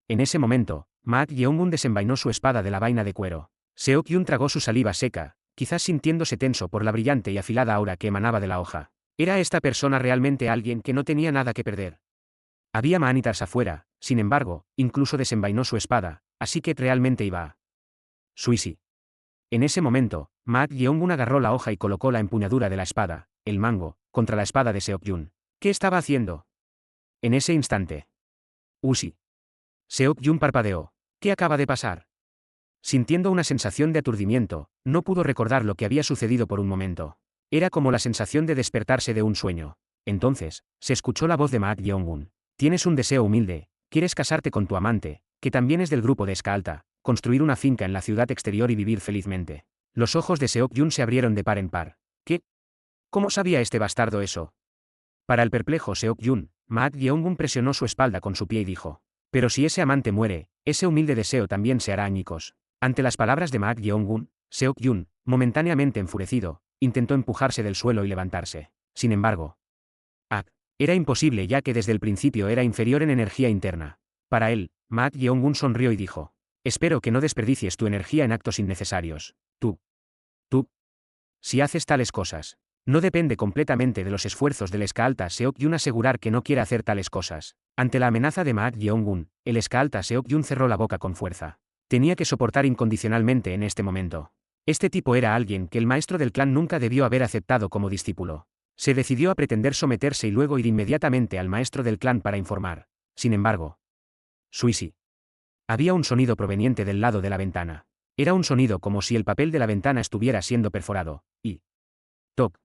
En ese momento, Maak Yeong-gun desenvainó su espada de la vaina de cuero. Seok-yun tragó su saliva seca, quizás sintiéndose tenso por la brillante y afilada aura que emanaba de la hoja. ¿Era esta persona realmente alguien que no tenía nada que perder? Había manitars afuera, sin embargo, incluso desenvainó su espada, así que realmente iba a... Suisi. En ese momento, Maak Yeong-gun agarró la hoja y colocó la empuñadura de la espada, el mango, contra la espada de Seok-yun. ¿Qué estaba haciendo? En ese instante. Usi. Seok-yun parpadeó. ¿Qué acaba de pasar? Sintiendo una sensación de aturdimiento, no pudo recordar lo que había sucedido por un momento. Era como la sensación de despertarse de un sueño. Entonces, se escuchó la voz de Maak Yeong-gun. Tienes un deseo humilde, quieres casarte con tu amante, que también es del grupo de escaalta, construir una finca en la ciudad exterior y vivir felizmente. Los ojos de Seok-yun se abrieron de par en par. ¿Qué? ¿Cómo sabía este bastardo eso? Para el perplejo Seok-yun, Maak Yeong-gun presionó su espalda con su pie y dijo: pero si ese amante muere, ese humilde deseo también se hará añicos. Ante las palabras de Maak Yeong-gun, Seok-yun, momentáneamente enfurecido, intentó empujarse del suelo y levantarse. Sin embargo, era imposible ya que desde el principio era inferior en energía interna. Para él, Maak Yeong-gun sonrió y dijo: espero que no desperdicies tu energía en actos innecesarios. Tú. Si haces tales cosas, no depende completamente de los esfuerzos del escaalta Seok-yun asegurar que no quiere hacer tales cosas. Ante la amenaza de Maak Yeong-gun, el escaalta Seok-yun cerró la boca con fuerza. Tenía que soportar incondicionalmente en este momento. Este tipo era alguien que el maestro del clan nunca debió haber aceptado como discípulo. Se decidió a pretender someterse y luego ir inmediatamente al maestro del clan para informar. Sin embargo, Suisi. Había un sonido proveniente del lado de la ventana. Era un sonido como si el papel de la ventana estuviera siendo perforado, y... ¡toc!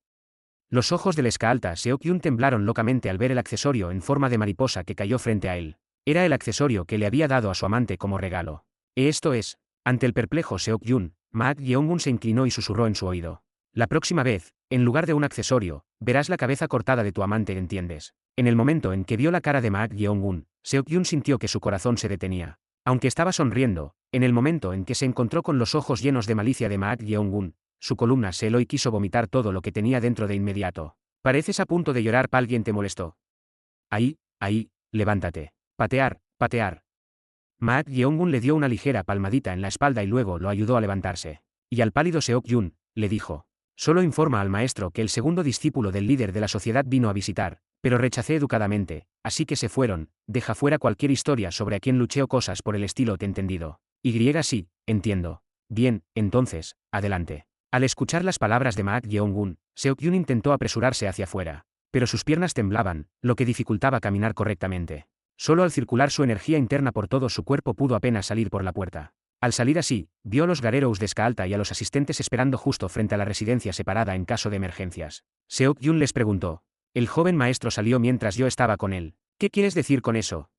Los ojos del escaalta Seok-yun temblaron locamente al ver el accesorio en forma de mariposa que cayó frente a él. Era el accesorio que le había dado a su amante como regalo. Esto es, ante el perplejo Seok-yun, Maak Yeong-gun se inclinó y susurró en su oído: la próxima vez, en lugar de un accesorio, verás la cabeza cortada de tu amante, ¿entiendes? En el momento en que vio la cara de Maak Yeong-gun, Seok-yun sintió que su corazón se detenía. Aunque estaba sonriendo, en el momento en que se encontró con los ojos llenos de malicia de Maak Yeong-gun, su columna se heló y quiso vomitar todo lo que tenía dentro de inmediato. Pareces a punto de llorar, ¿alguien te molestó? Ahí, levántate. Patear. Maak Yeong-gun le dio una ligera palmadita en la espalda y luego lo ayudó a levantarse. Y al pálido Seok-yun, le dijo: solo informa al maestro que el segundo discípulo del líder de la sociedad vino a visitar, pero rechacé educadamente, así que se fueron, deja fuera cualquier historia sobre a quién luché o cosas por el estilo, ¿te entendido? Sí, entiendo. Bien, entonces, adelante. Al escuchar las palabras de Maak Yeong-gun, Seok-yun intentó apresurarse hacia afuera, pero sus piernas temblaban, lo que dificultaba caminar correctamente. Solo al circular su energía interna por todo su cuerpo pudo apenas salir por la puerta. Al salir así, vio a los Garerous de Skaalta y a los asistentes esperando justo frente a la residencia separada en caso de emergencias. Seok-yun les preguntó. El joven maestro salió mientras yo estaba con él. ¿Qué quieres decir con eso?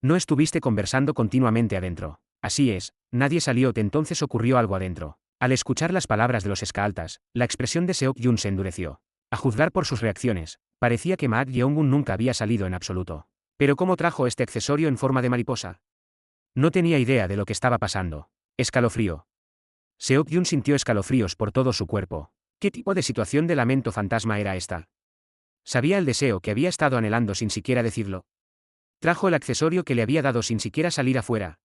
No estuviste conversando continuamente adentro. Así es, nadie salió, entonces ocurrió algo adentro. Al escuchar las palabras de los Skaaltas, la expresión de Seok-yun se endureció. A juzgar por sus reacciones, parecía que Maak Yeong-gun nunca había salido en absoluto. ¿Pero cómo trajo este accesorio en forma de mariposa? No tenía idea de lo que estaba pasando. Escalofrío. Seok-yun sintió escalofríos por todo su cuerpo. ¿Qué tipo de situación de lamento fantasma era esta? Sabía el deseo que había estado anhelando sin siquiera decirlo. Trajo el accesorio que le había dado sin siquiera salir afuera.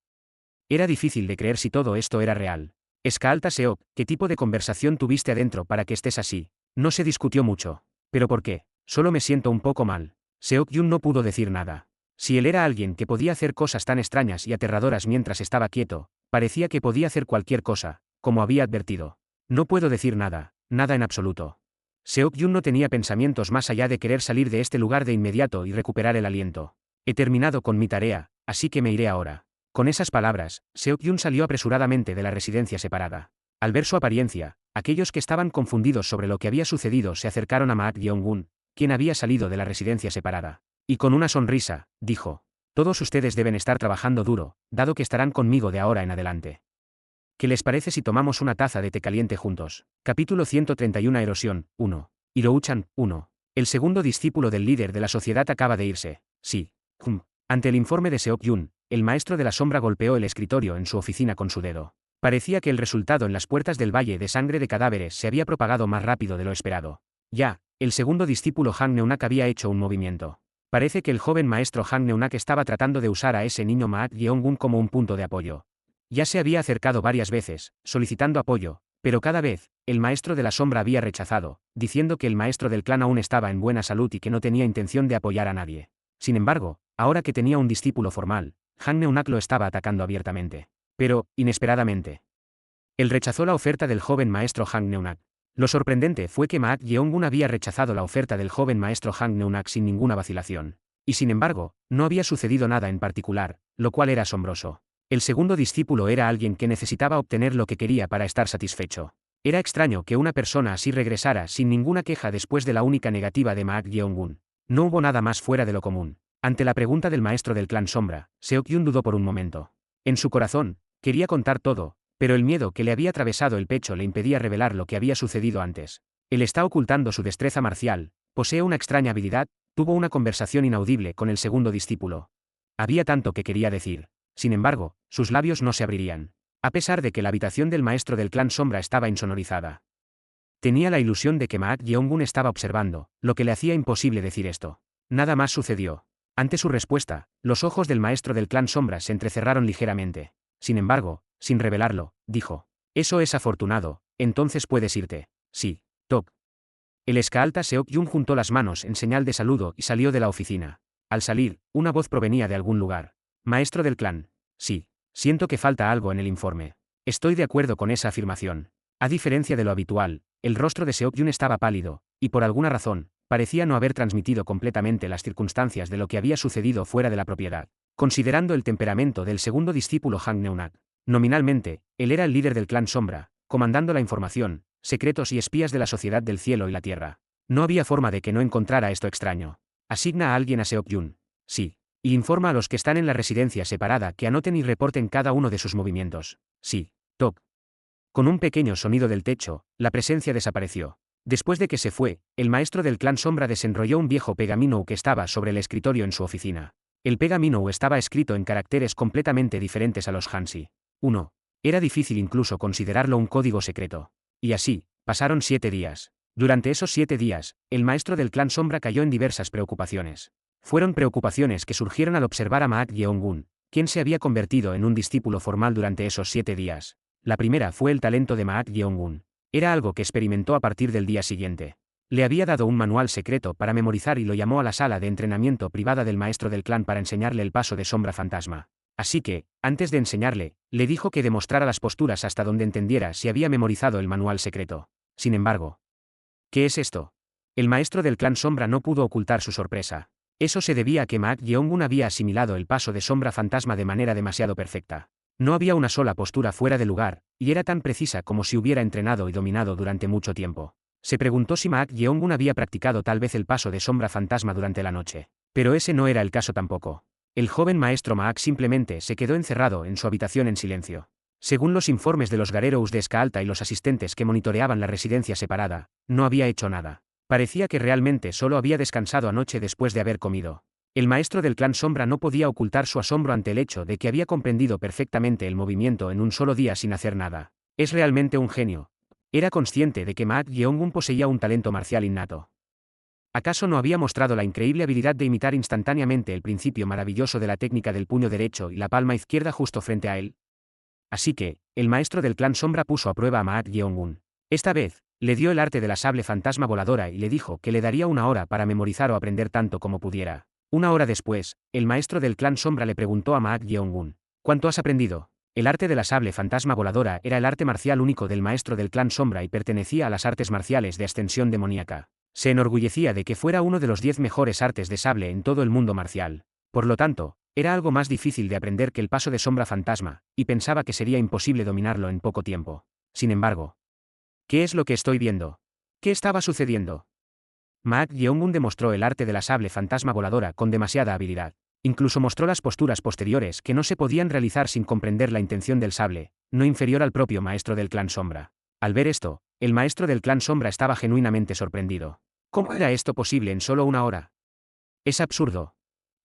Era difícil de creer si todo esto era real. Skaalta Seok, ¿qué tipo de conversación tuviste adentro para que estés así? No se discutió mucho. ¿Pero por qué? Solo me siento un poco mal. Seok-yun no pudo decir nada. Si él era alguien que podía hacer cosas tan extrañas y aterradoras mientras estaba quieto, parecía que podía hacer cualquier cosa, como había advertido. No puedo decir nada, nada en absoluto. Seok-yun no tenía pensamientos más allá de querer salir de este lugar de inmediato y recuperar el aliento. He terminado con mi tarea, así que me iré ahora. Con esas palabras, Seok-yun salió apresuradamente de la residencia separada. Al ver su apariencia, aquellos que estaban confundidos sobre lo que había sucedido se acercaron a Maak Yeong-gun, quien había salido de la residencia separada. Y con una sonrisa, dijo: todos ustedes deben estar trabajando duro, dado que estarán conmigo de ahora en adelante. ¿Qué les parece si tomamos una taza de té caliente juntos? Capítulo 131 Erosión, 1. Hirouchan, 1. El segundo discípulo del líder de la sociedad acaba de irse. Sí. Ante el informe de Seok-yun, el maestro de la sombra golpeó el escritorio en su oficina con su dedo. Parecía que el resultado en las puertas del valle de sangre de cadáveres se había propagado más rápido de lo esperado. Ya, el segundo discípulo Han Neunak había hecho un movimiento. Parece que el joven maestro Han Neunak estaba tratando de usar a ese niño Maak Yeong-gun como un punto de apoyo. Ya se había acercado varias veces, solicitando apoyo, pero cada vez, el maestro de la sombra había rechazado, diciendo que el maestro del clan aún estaba en buena salud y que no tenía intención de apoyar a nadie. Sin embargo, ahora que tenía un discípulo formal, Han Neunak lo estaba atacando abiertamente. Pero, inesperadamente, él rechazó la oferta del joven maestro Han Neunak. Lo sorprendente fue que Maak Yeong-gun había rechazado la oferta del joven maestro Han Neunak sin ninguna vacilación. Y sin embargo, no había sucedido nada en particular, lo cual era asombroso. El segundo discípulo era alguien que necesitaba obtener lo que quería para estar satisfecho. Era extraño que una persona así regresara sin ninguna queja después de la única negativa de Maak Yeong-gun. No hubo nada más fuera de lo común. Ante la pregunta del maestro del clan Sombra, Seok-yun dudó por un momento. En su corazón, quería contar todo, pero el miedo que le había atravesado el pecho le impedía revelar lo que había sucedido antes. Él está ocultando su destreza marcial, posee una extraña habilidad, tuvo una conversación inaudible con el segundo discípulo. Había tanto que quería decir. Sin embargo, sus labios no se abrirían. A pesar de que la habitación del maestro del clan Sombra estaba insonorizada. Tenía la ilusión de que Maak Yeong-gun estaba observando, lo que le hacía imposible decir esto. Nada más sucedió. Ante su respuesta, los ojos del maestro del clan Sombra se entrecerraron ligeramente. Sin embargo, sin revelarlo, dijo: eso es afortunado, entonces puedes irte. Sí, Top. El Skaalta Seok-yun juntó las manos en señal de saludo y salió de la oficina. Al salir, una voz provenía de algún lugar. Maestro del clan. Sí. Siento que falta algo en el informe. Estoy de acuerdo con esa afirmación. A diferencia de lo habitual, el rostro de Seok-yun estaba pálido, y por alguna razón, parecía no haber transmitido completamente las circunstancias de lo que había sucedido fuera de la propiedad. Considerando el temperamento del segundo discípulo Han Neunak. Nominalmente, él era el líder del clan Sombra, comandando la información, secretos y espías de la sociedad del cielo y la tierra. No había forma de que no encontrara esto extraño. Asigna a alguien a Seok-yun. Sí. Y informa a los que están en la residencia separada que anoten y reporten cada uno de sus movimientos. Sí. Top. Con un pequeño sonido del techo, la presencia desapareció. Después de que se fue, el maestro del clan Sombra desenrolló un viejo pergamino que estaba sobre el escritorio en su oficina. El pergamino estaba escrito en caracteres completamente diferentes a los Hansi. 1. Era difícil incluso considerarlo un código secreto. Y así, pasaron 7 días. Durante esos 7 días, el maestro del clan Sombra cayó en diversas preocupaciones. Fueron preocupaciones que surgieron al observar a Maak Yeong-gun, quien se había convertido en un discípulo formal durante esos 7 días. La primera fue el talento de Maak Yeong-gun. Era algo que experimentó a partir del día siguiente. Le había dado un manual secreto para memorizar y lo llamó a la sala de entrenamiento privada del maestro del clan para enseñarle el paso de sombra fantasma. Así que, antes de enseñarle, Le dijo que demostrara las posturas hasta donde entendiera si había memorizado el manual secreto. Sin embargo, ¿qué es esto? El maestro del clan Sombra no pudo ocultar su sorpresa. Eso se debía a que Maak Yeongun había asimilado el paso de sombra fantasma de manera demasiado perfecta. No había una sola postura fuera de lugar, y era tan precisa como si hubiera entrenado y dominado durante mucho tiempo. Se preguntó si Maak Yeongun había practicado tal vez el paso de sombra fantasma durante la noche. Pero ese no era el caso tampoco. El joven maestro Maak simplemente se quedó encerrado en su habitación en silencio. Según los informes de los Garerous de Esca Alta y los asistentes que monitoreaban la residencia separada, no había hecho nada. Parecía que realmente solo había descansado anoche después de haber comido. El maestro del clan Sombra no podía ocultar su asombro ante el hecho de que había comprendido perfectamente el movimiento en un solo día sin hacer nada. Es realmente un genio. Era consciente de que Maak Yeongun poseía un talento marcial innato. ¿Acaso no había mostrado la increíble habilidad de imitar instantáneamente el principio maravilloso de la técnica del puño derecho y la palma izquierda justo frente a él? Así que, el maestro del clan Sombra puso a prueba a Maak Yeongun. Esta vez, le dio el arte de la sable fantasma voladora y le dijo que le daría 1 hora para memorizar o aprender tanto como pudiera. 1 hora después, el maestro del clan Sombra le preguntó a Maak Yeongun: ¿cuánto has aprendido? El arte de la sable fantasma voladora era el arte marcial único del maestro del clan Sombra y pertenecía a las artes marciales de ascensión demoníaca. Se enorgullecía de que fuera uno de los 10 mejores artes de sable en todo el mundo marcial. Por lo tanto, era algo más difícil de aprender que el paso de sombra fantasma, y pensaba que sería imposible dominarlo en poco tiempo. Sin embargo, ¿qué es lo que estoy viendo? ¿Qué estaba sucediendo? Maak Yeongun demostró el arte de la sable fantasma voladora con demasiada habilidad. Incluso mostró las posturas posteriores que no se podían realizar sin comprender la intención del sable, no inferior al propio maestro del clan Sombra. Al ver esto, el maestro del clan Sombra estaba genuinamente sorprendido. ¿Cómo era esto posible en solo 1 hora? Es absurdo.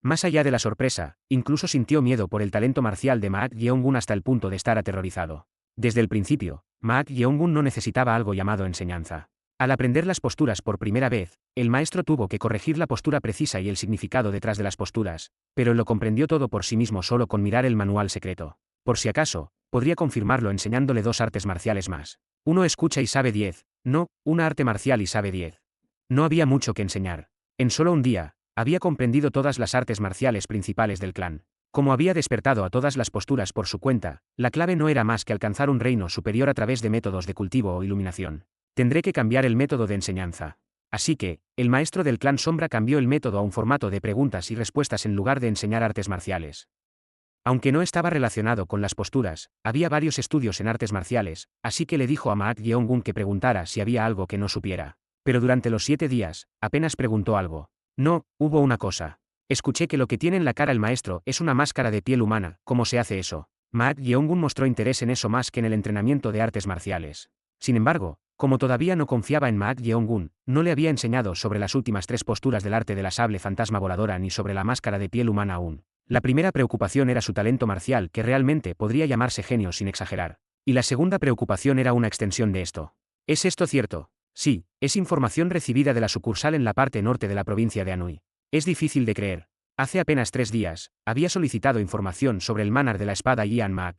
Más allá de la sorpresa, incluso sintió miedo por el talento marcial de Maak Yeongun hasta el punto de estar aterrorizado. Desde el principio, Maak Yeongun no necesitaba algo llamado enseñanza. Al aprender las posturas por primera vez, el maestro tuvo que corregir la postura precisa y el significado detrás de las posturas, pero él lo comprendió todo por sí mismo solo con mirar el manual secreto. Por si acaso, podría confirmarlo enseñándole 2 artes marciales más. Uno escucha y sabe 10, no, una arte marcial y sabe 10. No había mucho que enseñar. En solo un día, había comprendido todas las artes marciales principales del clan. Como había despertado a todas las posturas por su cuenta, la clave no era más que alcanzar un reino superior a través de métodos de cultivo o iluminación. Tendré que cambiar el método de enseñanza. Así que, el maestro del clan Sombra cambió el método a un formato de preguntas y respuestas en lugar de enseñar artes marciales. Aunque no estaba relacionado con las posturas, había varios estudios en artes marciales, así que le dijo a Maak Yeongun que preguntara si había algo que no supiera. Pero durante los 7 días, apenas preguntó algo. No, hubo una cosa. Escuché que lo que tiene en la cara el maestro es una máscara de piel humana. ¿Cómo se hace eso? Maak Yeongun mostró interés en eso más que en el entrenamiento de artes marciales. Sin embargo, como todavía no confiaba en Maak Yeongun, no le había enseñado sobre las últimas 3 posturas del arte de la sable fantasma voladora ni sobre la máscara de piel humana aún. La primera preocupación era su talento marcial, que realmente podría llamarse genio sin exagerar. Y la segunda preocupación era una extensión de esto. ¿Es esto cierto? Sí, es información recibida de la sucursal en la parte norte de la provincia de Anhui. Es difícil de creer. Hace apenas 3 días, había solicitado información sobre el manar de la espada Yan Maak.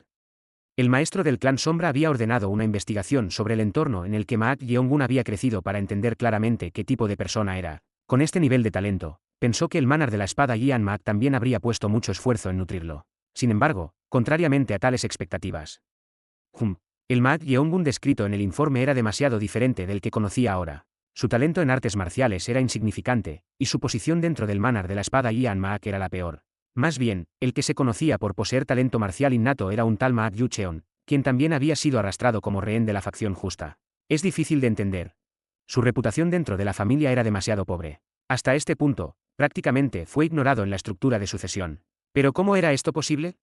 El maestro del clan Sombra había ordenado una investigación sobre el entorno en el que Maak Yeongun había crecido para entender claramente qué tipo de persona era. Con este nivel de talento, pensó que el manar de la espada Yan Maak también habría puesto mucho esfuerzo en nutrirlo. Sin embargo, contrariamente a tales expectativas, el Maak Yeongun descrito en el informe era demasiado diferente del que conocía ahora. Su talento en artes marciales era insignificante, y su posición dentro del manar de la espada Yan Maak era la peor. Más bien, el que se conocía por poseer talento marcial innato era un tal Maak Yucheon, quien también había sido arrastrado como rehén de la facción justa. Es difícil de entender. Su reputación dentro de la familia era demasiado pobre. Hasta este punto, prácticamente fue ignorado en la estructura de sucesión. ¿Pero cómo era esto posible?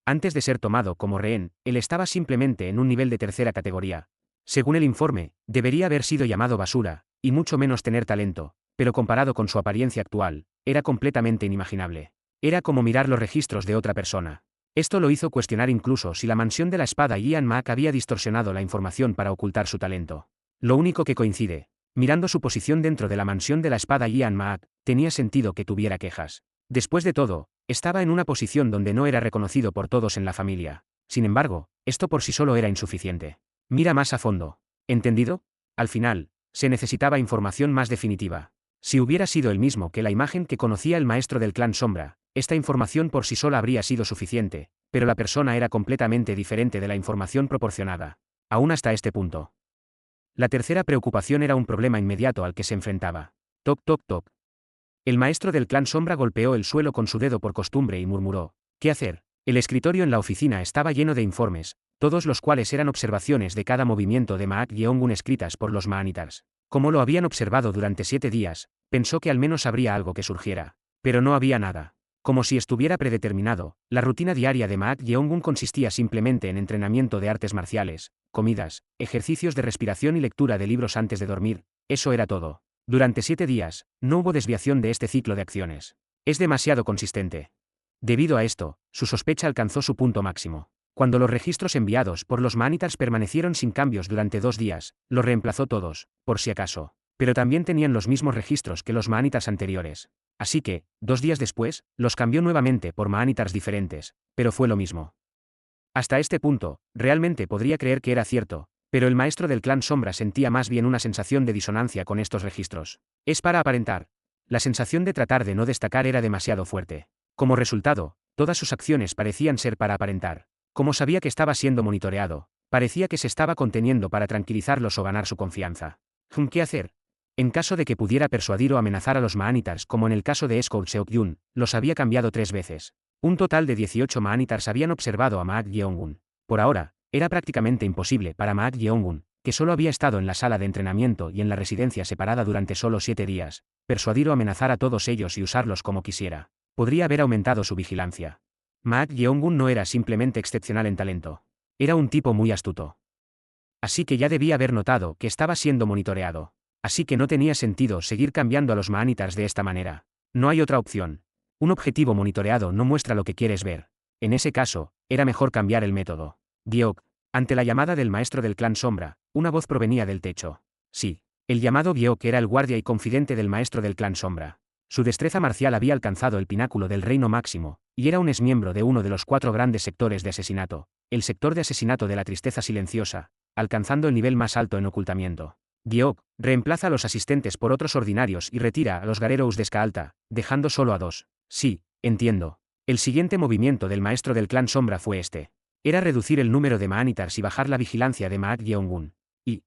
Antes de ser tomado como rehén, él estaba simplemente en un nivel de tercera categoría. Según el informe, debería haber sido llamado basura, y mucho menos tener talento, pero comparado con su apariencia actual, era completamente inimaginable. Era como mirar los registros de otra persona. Esto lo hizo cuestionar incluso si la mansión de la espada Yan Maak había distorsionado la información para ocultar su talento. Lo único que coincide. Mirando su posición dentro de la mansión de la espada Yan Maak, tenía sentido que tuviera quejas. Después de todo, estaba en una posición donde no era reconocido por todos en la familia. Sin embargo, esto por sí solo era insuficiente. Mira más a fondo. ¿Entendido? Al final, se necesitaba información más definitiva. Si hubiera sido el mismo que la imagen que conocía el maestro del clan Sombra, esta información por sí sola habría sido suficiente, pero la persona era completamente diferente de la información proporcionada. Aún hasta este punto. La tercera preocupación era un problema inmediato al que se enfrentaba. Toc, toc, toc. El maestro del clan Sombra golpeó el suelo con su dedo por costumbre y murmuró: ¿qué hacer? El escritorio en la oficina estaba lleno de informes, todos los cuales eran observaciones de cada movimiento de Maak Yeongun escritas por los Maanitars. Como lo habían observado durante 7 días, pensó que al menos habría algo que surgiera. Pero no había nada. Como si estuviera predeterminado, la rutina diaria de Maak Yeongun consistía simplemente en entrenamiento de artes marciales, comidas, ejercicios de respiración y lectura de libros antes de dormir. Eso era todo. Durante 7 días, no hubo desviación de este ciclo de acciones. Es demasiado consistente. Debido a esto, su sospecha alcanzó su punto máximo. Cuando los registros enviados por los Maanitars permanecieron sin cambios durante 2 días, los reemplazó todos, por si acaso. Pero también tenían los mismos registros que los Maanitars anteriores. Así que, 2 días después, los cambió nuevamente por Maanitars diferentes, pero fue lo mismo. Hasta este punto, realmente podría creer que era cierto, pero el maestro del clan Sombra sentía más bien una sensación de disonancia con estos registros. Es para aparentar. La sensación de tratar de no destacar era demasiado fuerte. Como resultado, todas sus acciones parecían ser para aparentar. Como sabía que estaba siendo monitoreado, parecía que se estaba conteniendo para tranquilizarlos o ganar su confianza. ¿Qué hacer? En caso de que pudiera persuadir o amenazar a los Maanitars, como en el caso de Scout Seok-yun, los había cambiado 3 veces. Un total de 18 Maanitars habían observado a Maak Yeongun. Por ahora, era prácticamente imposible para Maak Yeongun, que solo había estado en la sala de entrenamiento y en la residencia separada durante solo 7 días, persuadir o amenazar a todos ellos y usarlos como quisiera. Podría haber aumentado su vigilancia. Maak Yeongun no era simplemente excepcional en talento. Era un tipo muy astuto. Así que ya debía haber notado que estaba siendo monitoreado. Así que no tenía sentido seguir cambiando a los Maanitars de esta manera. No hay otra opción. Un objetivo monitoreado no muestra lo que quieres ver. En ese caso, era mejor cambiar el método. Biok. Ante la llamada del maestro del clan Sombra, una voz provenía del techo. Sí. El llamado Biok era el guardia y confidente del maestro del clan Sombra. Su destreza marcial había alcanzado el pináculo del reino máximo, y era un exmiembro de uno de los 4 grandes sectores de asesinato, el sector de asesinato de la tristeza silenciosa, alcanzando el nivel más alto en ocultamiento. Biok reemplaza a los asistentes por otros ordinarios y retira a los Garerous de Skaalta, dejando solo a 2. Sí, entiendo. El siguiente movimiento del maestro del clan Sombra fue este. Era reducir el número de Maanitars y bajar la vigilancia de Maak Yeongun. Y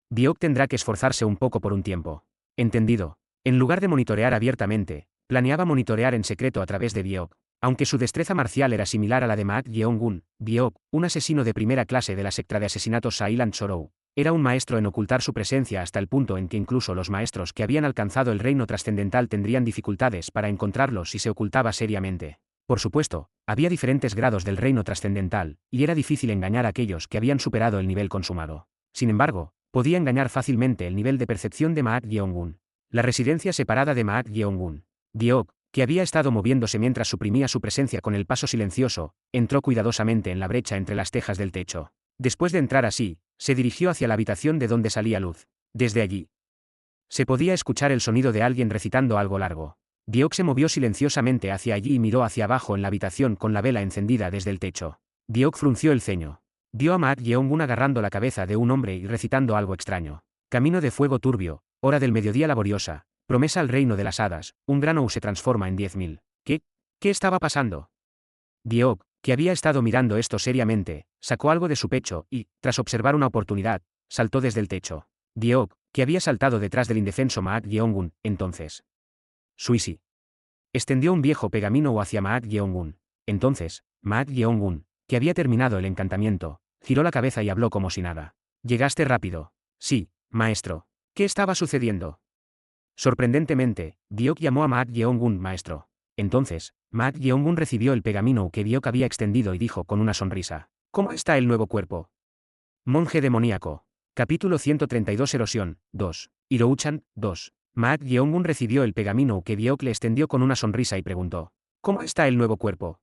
Biok tendrá que esforzarse un poco por un tiempo. Entendido. En lugar de monitorear abiertamente, planeaba monitorear en secreto a través de Biok. Aunque su destreza marcial era similar a la de Maak Yeongun, Biok, un asesino de primera clase de la secta de asesinatos Sailand Sorou, era un maestro en ocultar su presencia hasta el punto en que incluso los maestros que habían alcanzado el reino trascendental tendrían dificultades para encontrarlos si se ocultaba seriamente. Por supuesto, había diferentes grados del reino trascendental, y era difícil engañar a aquellos que habían superado el nivel consumado. Sin embargo, podía engañar fácilmente el nivel de percepción de Maak Yeongun. La residencia separada de Maak Yeongun. Biok, que había estado moviéndose mientras suprimía su presencia con el paso silencioso, entró cuidadosamente en la brecha entre las tejas del techo. Después de entrar así, se dirigió hacia la habitación de donde salía luz. Desde allí, se podía escuchar el sonido de alguien recitando algo largo. Biok se movió silenciosamente hacia allí y miró hacia abajo en la habitación con la vela encendida desde el techo. Biok frunció el ceño. Vio a Maak Yeongun agarrando la cabeza de un hombre y recitando algo extraño. Camino de fuego turbio, hora del mediodía laboriosa, promesa al reino de las hadas, un grano se transforma en 10.000. ¿Qué estaba pasando? Biok, que había estado mirando esto seriamente, sacó algo de su pecho y, tras observar una oportunidad, saltó desde el techo. Biok, que había saltado detrás del indefenso Maak Yeongun, entonces. Suisi. Extendió un viejo pergamino hacia Maak Yeongun. Entonces, Maak Yeongun, que había terminado el encantamiento, giró la cabeza y habló como si nada. Llegaste rápido. Sí, maestro. ¿Qué estaba sucediendo? Sorprendentemente, Biok llamó a Maak Yeongun maestro. Entonces, Maak Yeongun recibió el pergamino que Biok había extendido y dijo con una sonrisa: ¿Cómo está el nuevo cuerpo? Monje demoníaco. Capítulo 132 Erosión, 2. Hirouchan, 2. Maak Yeongun recibió el pergamino que Biok le extendió con una sonrisa y preguntó: ¿Cómo está el nuevo cuerpo?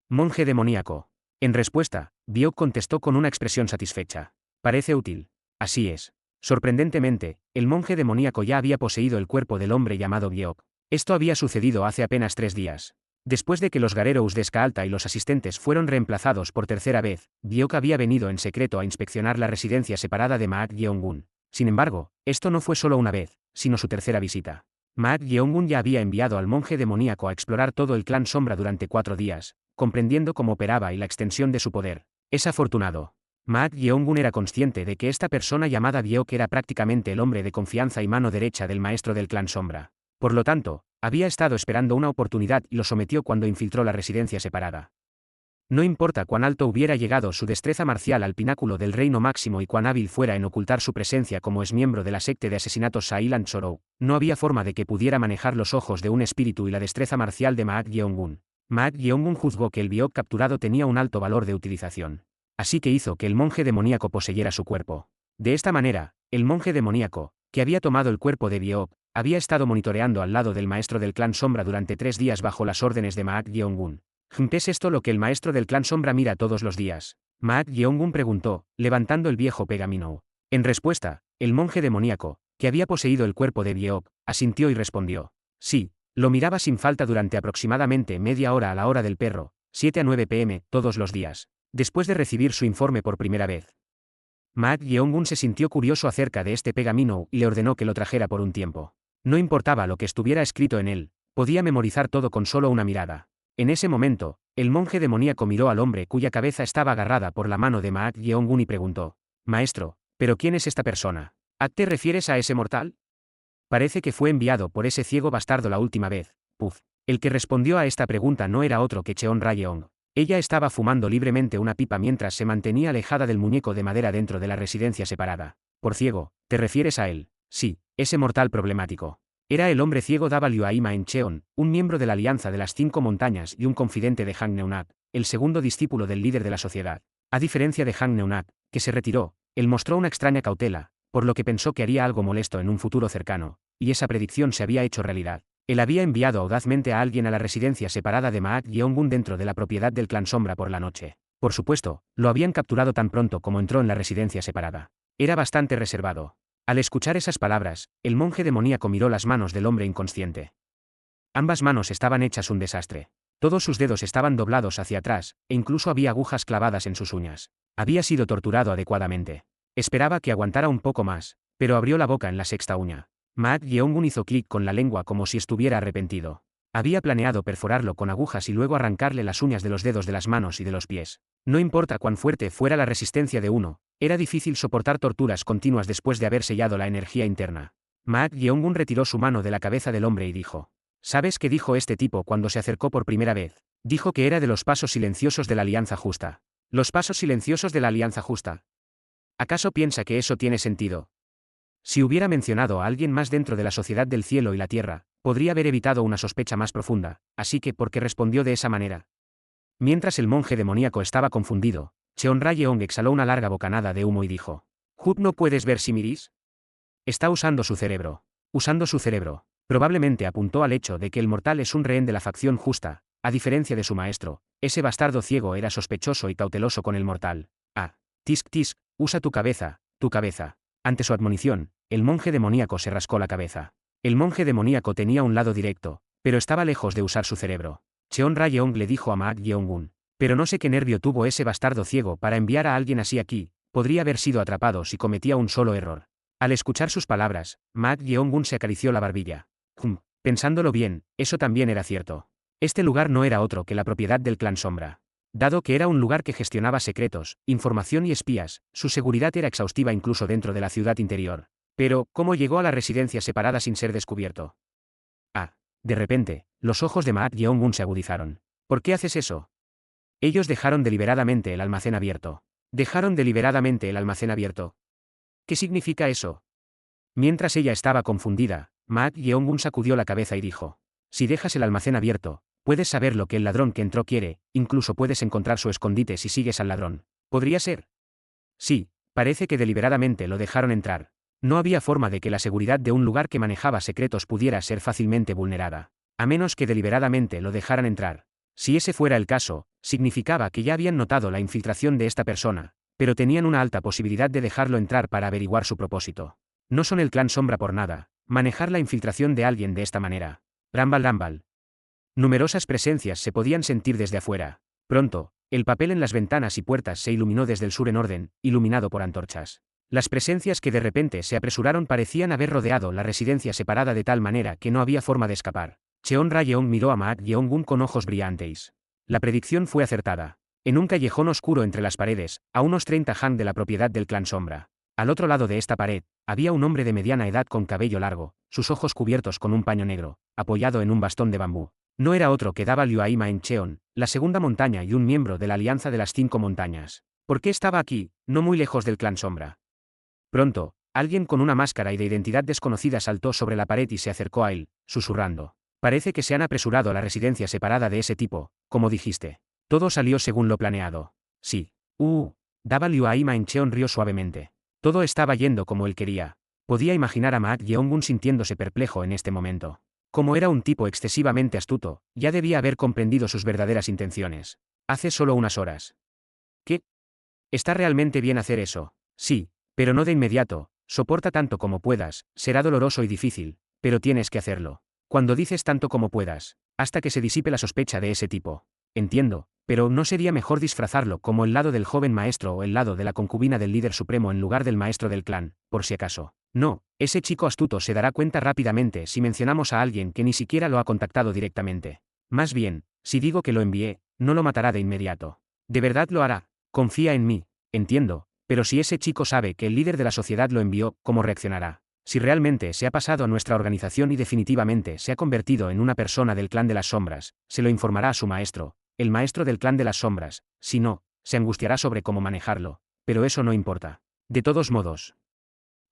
Monje demoníaco. En respuesta, Biok contestó con una expresión satisfecha. Parece útil. Así es. Sorprendentemente, el monje demoníaco ya había poseído el cuerpo del hombre llamado Biok. Esto había sucedido hace apenas 3 días. Después de que los Garerous de Skaalta y los asistentes fueron reemplazados por tercera vez, Biok había venido en secreto a inspeccionar la residencia separada de Maak Yeongun. Sin embargo, esto no fue solo una vez, sino su tercera visita. Maak Yeongun ya había enviado al monje demoníaco a explorar todo el clan Sombra durante 4 días, comprendiendo cómo operaba y la extensión de su poder. Es afortunado. Maat Yeongun era consciente de que esta persona llamada Biok era prácticamente el hombre de confianza y mano derecha del maestro del clan Sombra. Por lo tanto, había estado esperando una oportunidad y lo sometió cuando infiltró la residencia separada. No importa cuán alto hubiera llegado su destreza marcial al pináculo del reino máximo y cuán hábil fuera en ocultar su presencia como exmiembro de la secta de asesinatos Silent Sorrow, no había forma de que pudiera manejar los ojos de un espíritu y la destreza marcial de Maat Yeongun. Maat Yeongun juzgó que el Biok capturado tenía un alto valor de utilización. Así que hizo que el monje demoníaco poseyera su cuerpo. De esta manera, el monje demoníaco, que había tomado el cuerpo de Biok, había estado monitoreando al lado del maestro del clan Sombra durante 3 días bajo las órdenes de Maat Yeongun. ¿Es esto lo que el maestro del clan Sombra mira todos los días? Maat Yeongun preguntó, levantando el viejo pergamino. En respuesta, el monje demoníaco, que había poseído el cuerpo de Biok, asintió y respondió. Sí, lo miraba sin falta durante aproximadamente media hora a la hora del perro, 7 a 9 p.m., todos los días. Después de recibir su informe por primera vez, Maat Yeongun se sintió curioso acerca de este pergamino y le ordenó que lo trajera por un tiempo. No importaba lo que estuviera escrito en él, podía memorizar todo con solo una mirada. En ese momento, el monje demoníaco miró al hombre cuya cabeza estaba agarrada por la mano de Maat Yeongun y preguntó: Maestro, ¿pero quién es esta persona? ¿Te refieres a ese mortal? Parece que fue enviado por ese ciego bastardo la última vez. Puf. El que respondió a esta pregunta no era otro que Cheon Rayeong. Ella estaba fumando libremente una pipa mientras se mantenía alejada del muñeco de madera dentro de la residencia separada. Por ciego, ¿te refieres a él? Sí, ese mortal problemático. Era el hombre ciego Waima en Cheon, un miembro de la Alianza de las 5 Montañas y un confidente de Han Neunat, el segundo discípulo del líder de la sociedad. A diferencia de Han Neunat, que se retiró, él mostró una extraña cautela, por lo que pensó que haría algo molesto en un futuro cercano, y esa predicción se había hecho realidad. Él había enviado audazmente a alguien a la residencia separada de Maat Yeongun dentro de la propiedad del clan Sombra por la noche. Por supuesto, lo habían capturado tan pronto como entró en la residencia separada. Era bastante reservado. Al escuchar esas palabras, el monje demoníaco miró las manos del hombre inconsciente. Ambas manos estaban hechas un desastre. Todos sus dedos estaban doblados hacia atrás, e incluso había agujas clavadas en sus uñas. Había sido torturado adecuadamente. Esperaba que aguantara un poco más, pero abrió la boca en la 6ª uña. Maat Yeongun hizo clic con la lengua como si estuviera arrepentido. Había planeado perforarlo con agujas y luego arrancarle las uñas de los dedos de las manos y de los pies. No importa cuán fuerte fuera la resistencia de uno, era difícil soportar torturas continuas después de haber sellado la energía interna. Maat Yeongun retiró su mano de la cabeza del hombre y dijo: ¿Sabes qué dijo este tipo cuando se acercó por primera vez? Dijo que era de los pasos silenciosos de la Alianza Justa. ¿Los pasos silenciosos de la Alianza Justa? ¿Acaso piensa que eso tiene sentido? Si hubiera mencionado a alguien más dentro de la sociedad del cielo y la tierra, podría haber evitado una sospecha más profunda, así que ¿por qué respondió de esa manera? Mientras el monje demoníaco estaba confundido, Cheon Rayeong exhaló una larga bocanada de humo y dijo: ¿Hub no puedes ver Simiris? Está usando su cerebro. Usando su cerebro. Probablemente apuntó al hecho de que el mortal es un rehén de la facción justa, a diferencia de su maestro. Ese bastardo ciego era sospechoso y cauteloso con el mortal. Tisk tisk, usa tu cabeza, tu cabeza. Ante su admonición, el monje demoníaco se rascó la cabeza. El monje demoníaco tenía un lado directo, pero estaba lejos de usar su cerebro. Cheon Rayeong le dijo a Maat Yeongun: pero no sé qué nervio tuvo ese bastardo ciego para enviar a alguien así aquí, podría haber sido atrapado si cometía un solo error. Al escuchar sus palabras, Maat Yeongun se acarició la barbilla. Pensándolo bien, eso también era cierto. Este lugar no era otro que la propiedad del clan Sombra. Dado que era un lugar que gestionaba secretos, información y espías, su seguridad era exhaustiva incluso dentro de la ciudad interior. Pero, ¿cómo llegó a la residencia separada sin ser descubierto? De repente, los ojos de Maat Yeongun se agudizaron. ¿Por qué haces eso? Ellos dejaron deliberadamente el almacén abierto. ¿Dejaron deliberadamente el almacén abierto? ¿Qué significa eso? Mientras ella estaba confundida, Maat Yeongun sacudió la cabeza y dijo: si dejas el almacén abierto, puedes saber lo que el ladrón que entró quiere, incluso puedes encontrar su escondite si sigues al ladrón. ¿Podría ser? Sí, parece que deliberadamente lo dejaron entrar. No había forma de que la seguridad de un lugar que manejaba secretos pudiera ser fácilmente vulnerada, a menos que deliberadamente lo dejaran entrar. Si ese fuera el caso, significaba que ya habían notado la infiltración de esta persona, pero tenían una alta posibilidad de dejarlo entrar para averiguar su propósito. No son el clan Sombra por nada. Manejar la infiltración de alguien de esta manera. Rambal Rambal. Numerosas presencias se podían sentir desde afuera. Pronto, el papel en las ventanas y puertas se iluminó desde el sur en orden, iluminado por antorchas. Las presencias que de repente se apresuraron parecían haber rodeado la residencia separada de tal manera que no había forma de escapar. Cheon Rayeong miró a Maat Yeongun con ojos brillantes. La predicción fue acertada. En un callejón oscuro entre las paredes, a unos 30 han de la propiedad del clan Sombra. Al otro lado de esta pared, había un hombre de mediana edad con cabello largo, sus ojos cubiertos con un paño negro, apoyado en un bastón de bambú. No era otro que Wai Cheon, la segunda montaña y un miembro de la Alianza de las 5 Montañas. ¿Por qué estaba aquí, no muy lejos del clan Sombra? Pronto, alguien con una máscara y de identidad desconocida saltó sobre la pared y se acercó a él, susurrando. Parece que se han apresurado a la residencia separada de ese tipo, como dijiste. Todo salió según lo planeado. Sí. Wai Cheon rió suavemente. Todo estaba yendo como él quería. Podía imaginar a Maak Yeongun sintiéndose perplejo en este momento. Como era un tipo excesivamente astuto, ya debía haber comprendido sus verdaderas intenciones. Hace solo unas horas. ¿Qué? ¿Está realmente bien hacer eso? Sí, pero no de inmediato. Soporta tanto como puedas, será doloroso y difícil, pero tienes que hacerlo. Cuando dices tanto como puedas, hasta que se disipe la sospecha de ese tipo. Entiendo, pero ¿no sería mejor disfrazarlo como el lado del joven maestro o el lado de la concubina del líder supremo en lugar del maestro del clan, por si acaso? No, ese chico astuto se dará cuenta rápidamente si mencionamos a alguien que ni siquiera lo ha contactado directamente. Más bien, si digo que lo envié, no lo matará de inmediato. De verdad lo hará. Confía en mí. Entiendo, pero si ese chico sabe que el líder de la sociedad lo envió, ¿cómo reaccionará? Si realmente se ha pasado a nuestra organización y definitivamente se ha convertido en una persona del clan de las sombras, se lo informará a su maestro, el maestro del clan de las sombras. Si no, se angustiará sobre cómo manejarlo. Pero eso no importa. De todos modos,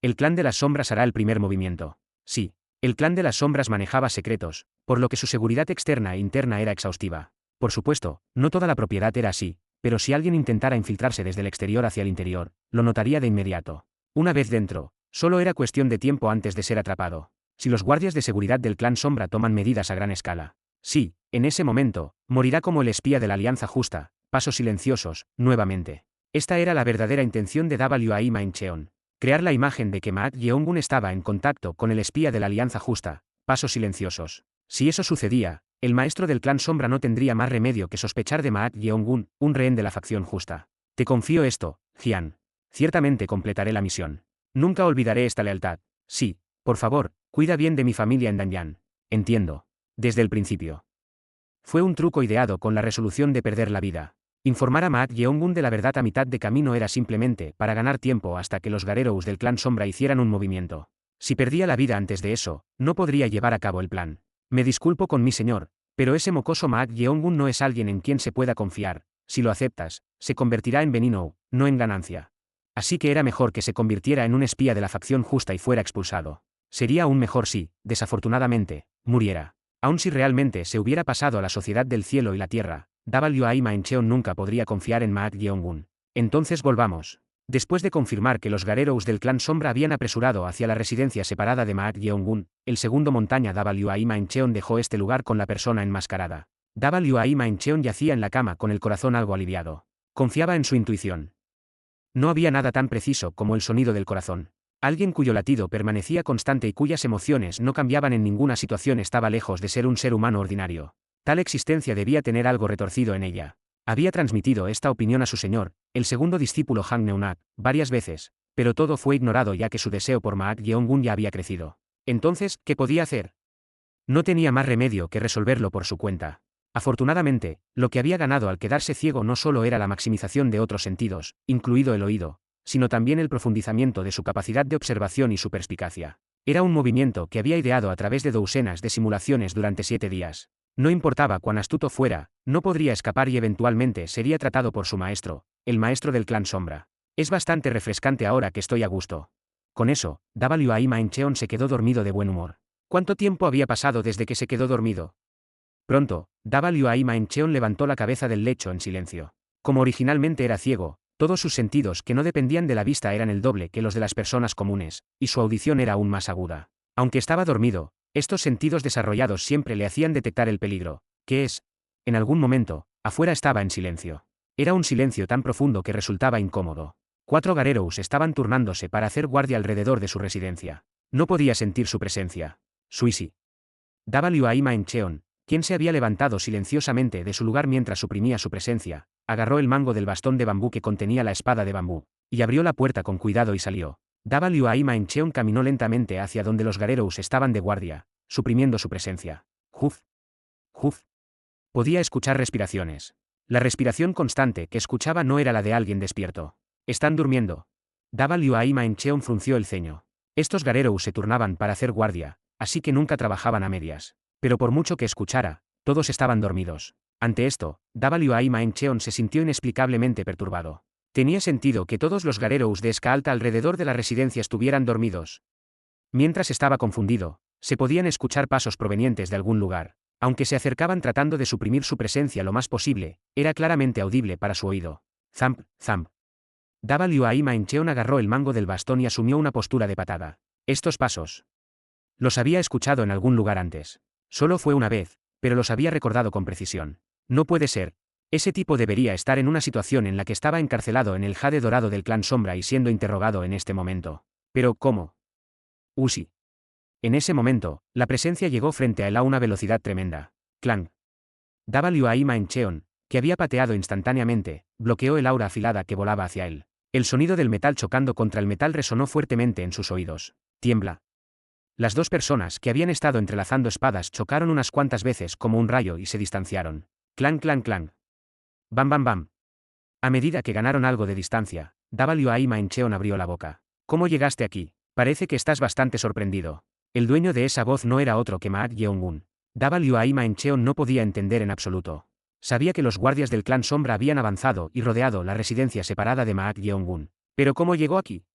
el clan de las sombras hará el primer movimiento. Sí, el clan de las sombras manejaba secretos, por lo que su seguridad externa e interna era exhaustiva. Por supuesto, no toda la propiedad era así, pero si alguien intentara infiltrarse desde el exterior hacia el interior, lo notaría de inmediato. Una vez dentro, solo era cuestión de tiempo antes de ser atrapado. Si los guardias de seguridad del clan Sombra toman medidas a gran escala. Sí, en ese momento, morirá como el espía de la Alianza Justa, pasos silenciosos, nuevamente. Esta era la verdadera intención de Wai Cheon. Crear la imagen de que Maak Yeongun estaba en contacto con el espía de la Alianza Justa, pasos silenciosos. Si eso sucedía, el maestro del clan Sombra no tendría más remedio que sospechar de Maak Yeongun, un rehén de la facción justa. Te confío esto, Jian. Ciertamente completaré la misión. Nunca olvidaré esta lealtad. Sí, por favor, cuida bien de mi familia en Danyan. Entiendo. Desde el principio. Fue un truco ideado con la resolución de perder la vida. Informar a Maak Yeongun de la verdad a mitad de camino era simplemente para ganar tiempo hasta que los Garerous del clan Sombra hicieran un movimiento. Si perdía la vida antes de eso, no podría llevar a cabo el plan. Me disculpo con mi señor, pero ese mocoso Maak Yeongun no es alguien en quien se pueda confiar. Si lo aceptas, se convertirá en veneno, no en ganancia. Así que era mejor que se convirtiera en un espía de la facción justa y fuera expulsado. Sería aún mejor si, desafortunadamente, muriera. Aun si realmente se hubiera pasado a la sociedad del cielo y la tierra, Wai Cheon nunca podría confiar en Maak Yeongun. Entonces volvamos. Después de confirmar que los Garerous del clan Sombra habían apresurado hacia la residencia separada de Maak Yeongun, el segundo montaña Wai Cheon dejó este lugar con la persona enmascarada. Wai Cheon yacía en la cama con el corazón algo aliviado. Confiaba en su intuición. No había nada tan preciso como el sonido del corazón. Alguien cuyo latido permanecía constante y cuyas emociones no cambiaban en ninguna situación estaba lejos de ser un ser humano ordinario. Tal existencia debía tener algo retorcido en ella. Había transmitido esta opinión a su señor, el segundo discípulo Han Neunat, varias veces, pero todo fue ignorado ya que su deseo por Maak Yeongun ya había crecido. Entonces, ¿qué podía hacer? No tenía más remedio que resolverlo por su cuenta. Afortunadamente, lo que había ganado al quedarse ciego no solo era la maximización de otros sentidos, incluido el oído, sino también el profundizamiento de su capacidad de observación y su perspicacia. Era un movimiento que había ideado a través de docenas de simulaciones durante 7 días. No importaba cuán astuto fuera, no podría escapar y eventualmente sería tratado por su maestro, el maestro del clan Sombra. Es bastante refrescante ahora que estoy a gusto. Con eso, Wai Cheon se quedó dormido de buen humor. ¿Cuánto tiempo había pasado desde que se quedó dormido? Pronto, Wai Cheon levantó la cabeza del lecho en silencio. Como originalmente era ciego, todos sus sentidos que no dependían de la vista eran el doble que los de las personas comunes, y su audición era aún más aguda. Aunque estaba dormido, estos sentidos desarrollados siempre le hacían detectar el peligro, que es, en algún momento, afuera estaba en silencio. Era un silencio tan profundo que resultaba incómodo. 4 Garerous estaban turnándose para hacer guardia alrededor de su residencia. No podía sentir su presencia. Suisi. Wai Cheon, quien se había levantado silenciosamente de su lugar mientras suprimía su presencia, agarró el mango del bastón de bambú que contenía la espada de bambú, y abrió la puerta con cuidado y salió. Wai Cheon caminó lentamente hacia donde los Garerous estaban de guardia, suprimiendo su presencia. Juf. Juf. Podía escuchar respiraciones. La respiración constante que escuchaba no era la de alguien despierto. Están durmiendo. W.A. Mancheon frunció el ceño. Estos Garerous se turnaban para hacer guardia, así que nunca trabajaban a medias. Pero por mucho que escuchara, todos estaban dormidos. Ante esto, W.A. Mancheon se sintió inexplicablemente perturbado. Tenía sentido que todos los Garerous de escala alta alrededor de la residencia estuvieran dormidos. Mientras estaba confundido, se podían escuchar pasos provenientes de algún lugar. Aunque se acercaban tratando de suprimir su presencia lo más posible, era claramente audible para su oído. Zamp, zamp. W.A. Mancheon agarró el mango del bastón y asumió una postura de patada. Estos pasos. Los había escuchado en algún lugar antes. Solo fue una vez, pero los había recordado con precisión. No puede ser. Ese tipo debería estar en una situación en la que estaba encarcelado en el jade dorado del clan Sombra y siendo interrogado en este momento. Pero, ¿cómo? Sí. En ese momento, la presencia llegó frente a él a una velocidad tremenda. Clang. W.A. Mancheon, que había pateado instantáneamente, bloqueó el aura afilada que volaba hacia él. El sonido del metal chocando contra el metal resonó fuertemente en sus oídos. Tiembla. Las dos personas que habían estado entrelazando espadas chocaron unas cuantas veces como un rayo y se distanciaron. Clang, clang, clang. Bam, bam, bam. A medida que ganaron algo de distancia, W.A. Mancheon abrió la boca. ¿Cómo llegaste aquí? Parece que estás bastante sorprendido. El dueño de esa voz no era otro que Maak Yeong-un. W.A. Mancheon no podía entender en absoluto. Sabía que los guardias del clan Sombra habían avanzado y rodeado la residencia separada de Maak Yeong-un. ¿Pero cómo llegó aquí?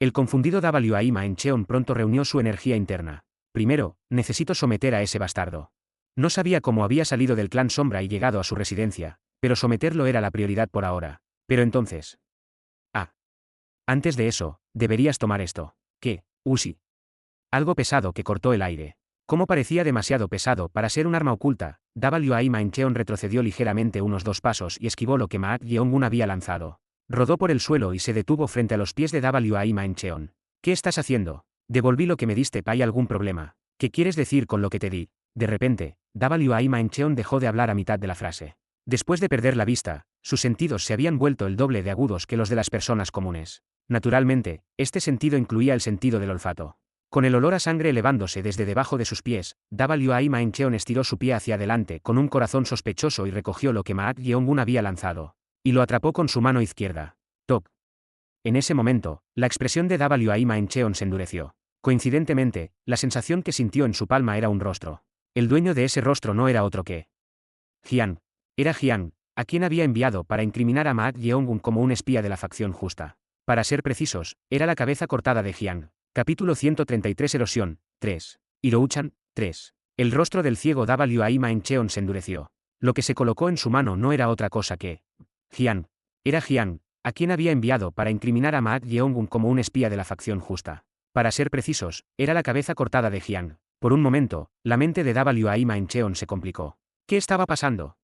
El confundido W.A. Mancheon pronto reunió su energía interna. Primero, necesito someter a ese bastardo. No sabía cómo había salido del clan Sombra y llegado a su residencia, pero someterlo era la prioridad por ahora. Pero entonces... Antes de eso, deberías tomar esto. ¿Qué? Sí. Algo pesado que cortó el aire. Como parecía demasiado pesado para ser un arma oculta, W.A. Mancheon retrocedió ligeramente unos 2 pasos y esquivó lo que Maak Yeong-un había lanzado. Rodó por el suelo y se detuvo frente a los pies de W.A. Mancheon. ¿Qué estás haciendo? Devolví lo que me diste. ¿Hay algún problema? ¿Qué quieres decir con lo que te di? De repente, W.A. Mancheon dejó de hablar a mitad de la frase. Después de perder la vista, sus sentidos se habían vuelto el doble de agudos que los de las personas comunes. Naturalmente, este sentido incluía el sentido del olfato. Con el olor a sangre elevándose desde debajo de sus pies, W.A. Mancheon estiró su pie hacia adelante con un corazón sospechoso y recogió lo que Maak Yeong-un había lanzado. Y lo atrapó con su mano izquierda. Toc. En ese momento, la expresión de W.A. Mancheon se endureció. Coincidentemente, la sensación que sintió en su palma era un rostro. El dueño de ese rostro no era otro que Jiang. Era Jiang, a quien había enviado para incriminar a Maak Yeong-un como un espía de la facción justa. Para ser precisos, era la cabeza cortada de Jiang. Capítulo 133 Erosión, 3. Hirouchan, 3. El rostro del ciego W.A. Mancheon se endureció. Lo que se colocó en su mano no era otra cosa que Jiang. Era Jiang, a quien había enviado para incriminar a Maak Yeong-un como un espía de la facción justa. Para ser precisos, era la cabeza cortada de Jiang. Por un momento, la mente de W.A. Mancheon se complicó. ¿Qué estaba pasando?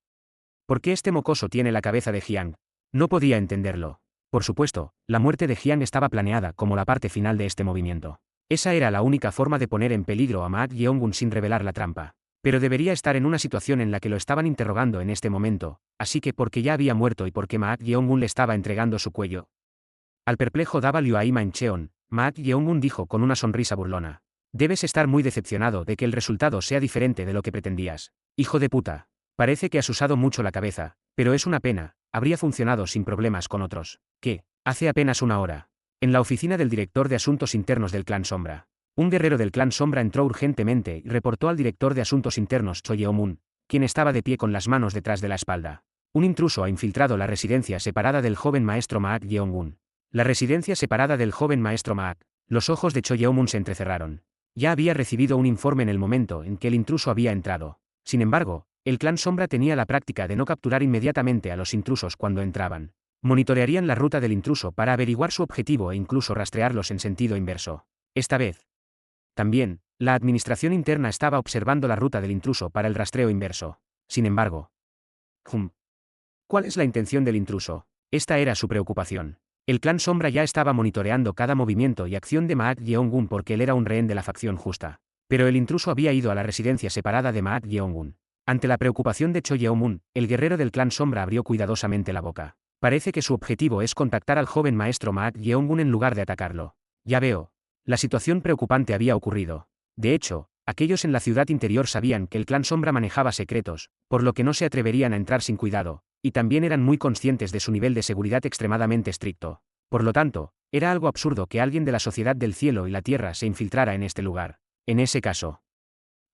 ¿Por qué este mocoso tiene la cabeza de Jiang? No podía entenderlo. Por supuesto, la muerte de Jiang estaba planeada como la parte final de este movimiento. Esa era la única forma de poner en peligro a Maak Yeong-un sin revelar la trampa. Pero debería estar en una situación en la que lo estaban interrogando en este momento, así que porque ya había muerto y porque Maak Yeong-un le estaba entregando su cuello. Al perplejo W.A. Mancheon, Maak Yeong-un dijo con una sonrisa burlona. Debes estar muy decepcionado de que el resultado sea diferente de lo que pretendías. Hijo de puta. Parece que has usado mucho la cabeza, pero es una pena, habría funcionado sin problemas con otros. ¿Qué? Hace apenas una hora. En la oficina del director de Asuntos Internos del Clan Sombra. Un guerrero del Clan Sombra entró urgentemente y reportó al director de Asuntos Internos Choi Yeong-un, quien estaba de pie con las manos detrás de la espalda. Un intruso ha infiltrado la residencia separada del joven maestro Maak Yeong-un. La residencia separada del joven maestro Maak. Los ojos de Choi Yeong-un se entrecerraron. Ya había recibido un informe en el momento en que el intruso había entrado. Sin embargo, el Clan Sombra tenía la práctica de no capturar inmediatamente a los intrusos cuando entraban. Monitorearían la ruta del intruso para averiguar su objetivo e incluso rastrearlos en sentido inverso. Esta vez. También, la administración interna estaba observando la ruta del intruso para el rastreo inverso. Sin embargo. ¿Cuál es la intención del intruso? Esta era su preocupación. El Clan Sombra ya estaba monitoreando cada movimiento y acción de Maak Yeong-un porque él era un rehén de la facción justa. Pero el intruso había ido a la residencia separada de Maak Yeong-un. Ante la preocupación de Choi Yeong-un, el guerrero del Clan Sombra abrió cuidadosamente la boca. Parece que su objetivo es contactar al joven maestro Maak Yeong-un en lugar de atacarlo. Ya veo. La situación preocupante había ocurrido. De hecho, Aquellos en la ciudad interior sabían que el clan Sombra manejaba secretos, por lo que no se atreverían a entrar sin cuidado, y también eran muy conscientes de su nivel de seguridad extremadamente estricto. Por lo tanto, era algo absurdo que alguien de la Sociedad del Cielo y la Tierra se infiltrara en este lugar. En ese caso,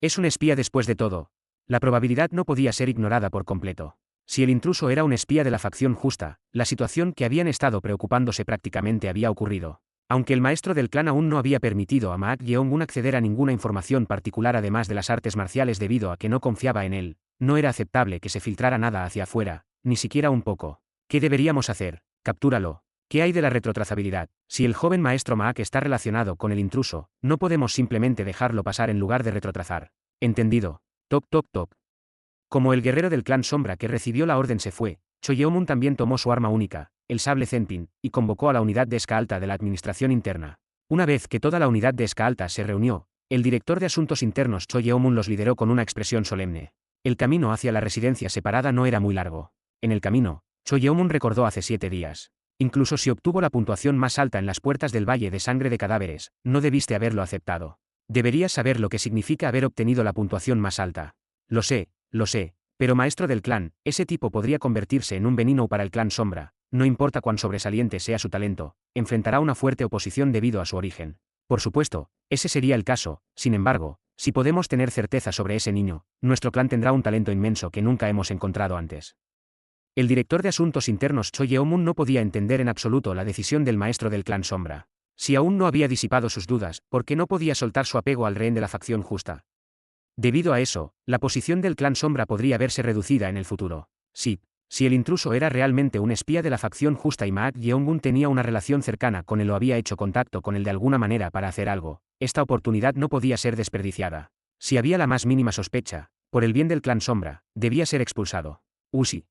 es un espía después de todo. La probabilidad no podía ser ignorada por completo. Si el intruso era un espía de la facción justa, la situación que habían estado preocupándose prácticamente había ocurrido. Aunque el maestro del clan aún no había permitido a Maak Yeong-un acceder a ninguna información particular además de las artes marciales debido a que no confiaba en él, no era aceptable que se filtrara nada hacia afuera, ni siquiera un poco. ¿Qué deberíamos hacer? Captúralo. ¿Qué hay de la retrotrazabilidad? Si el joven maestro Maak está relacionado con el intruso, no podemos simplemente dejarlo pasar en lugar de retrotrazar. Entendido. Toc toc toc. Como el guerrero del clan Sombra que recibió la orden se fue, Cho Yeomun también tomó su arma única, el sable Zenpin, y convocó a la unidad de esca alta de la administración interna. Una vez que toda la unidad de esca alta se reunió, el director de asuntos internos Cho Yeomun los lideró con una expresión solemne. El camino hacia la residencia separada no era muy largo. En el camino, Cho Yeomun recordó hace 7 días. Incluso si obtuvo la puntuación más alta en las puertas del Valle de Sangre de Cadáveres, no debiste haberlo aceptado. Deberías saber lo que significa haber obtenido la puntuación más alta. Lo sé, pero maestro del clan, ese tipo podría convertirse en un veneno para el clan Sombra, no importa cuán sobresaliente sea su talento, enfrentará una fuerte oposición debido a su origen. Por supuesto, ese sería el caso, sin embargo, si podemos tener certeza sobre ese niño, nuestro clan tendrá un talento inmenso que nunca hemos encontrado antes. El director de asuntos internos Cho Yeomun no podía entender en absoluto la decisión del maestro del clan Sombra. Si aún no había disipado sus dudas, ¿por qué no podía soltar su apego al rehén de la facción justa? Debido a eso, la posición del clan Sombra podría verse reducida en el futuro. Sí, si el intruso era realmente un espía de la facción justa y Maak Yeong-un tenía una relación cercana con él o había hecho contacto con él de alguna manera para hacer algo, esta oportunidad no podía ser desperdiciada. Si había la más mínima sospecha, por el bien del clan Sombra, debía ser expulsado. Sí.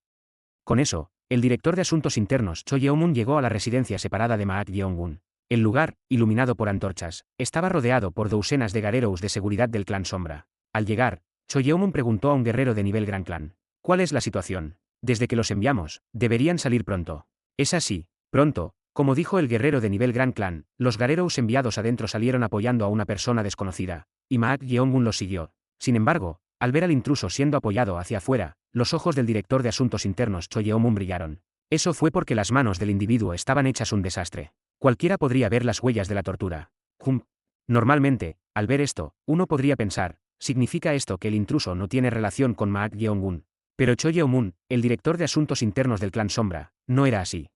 Con eso, el director de asuntos internos Cho Yeomun llegó a la residencia separada de Maak Yeong-un. El lugar, iluminado por antorchas, estaba rodeado por docenas de guerreros de seguridad del clan Sombra. Al llegar, Cho Yeomun preguntó a un guerrero de nivel Gran Clan. ¿Cuál es la situación? Desde que los enviamos, deberían salir pronto. Es así, pronto, como dijo el guerrero de nivel Gran Clan, los guerreros enviados adentro salieron apoyando a una persona desconocida, y Maak Yeong-un los siguió. Sin embargo, al ver al intruso siendo apoyado hacia afuera, los ojos del director de asuntos internos Cho Yeomun brillaron. Eso fue porque las manos del individuo estaban hechas un desastre. Cualquiera podría ver las huellas de la tortura. Normalmente, al ver esto, uno podría pensar, ¿significa esto que el intruso no tiene relación con Maak Yeong-un? Pero Cho Yeomun, el director de asuntos internos del clan Sombra, no era así.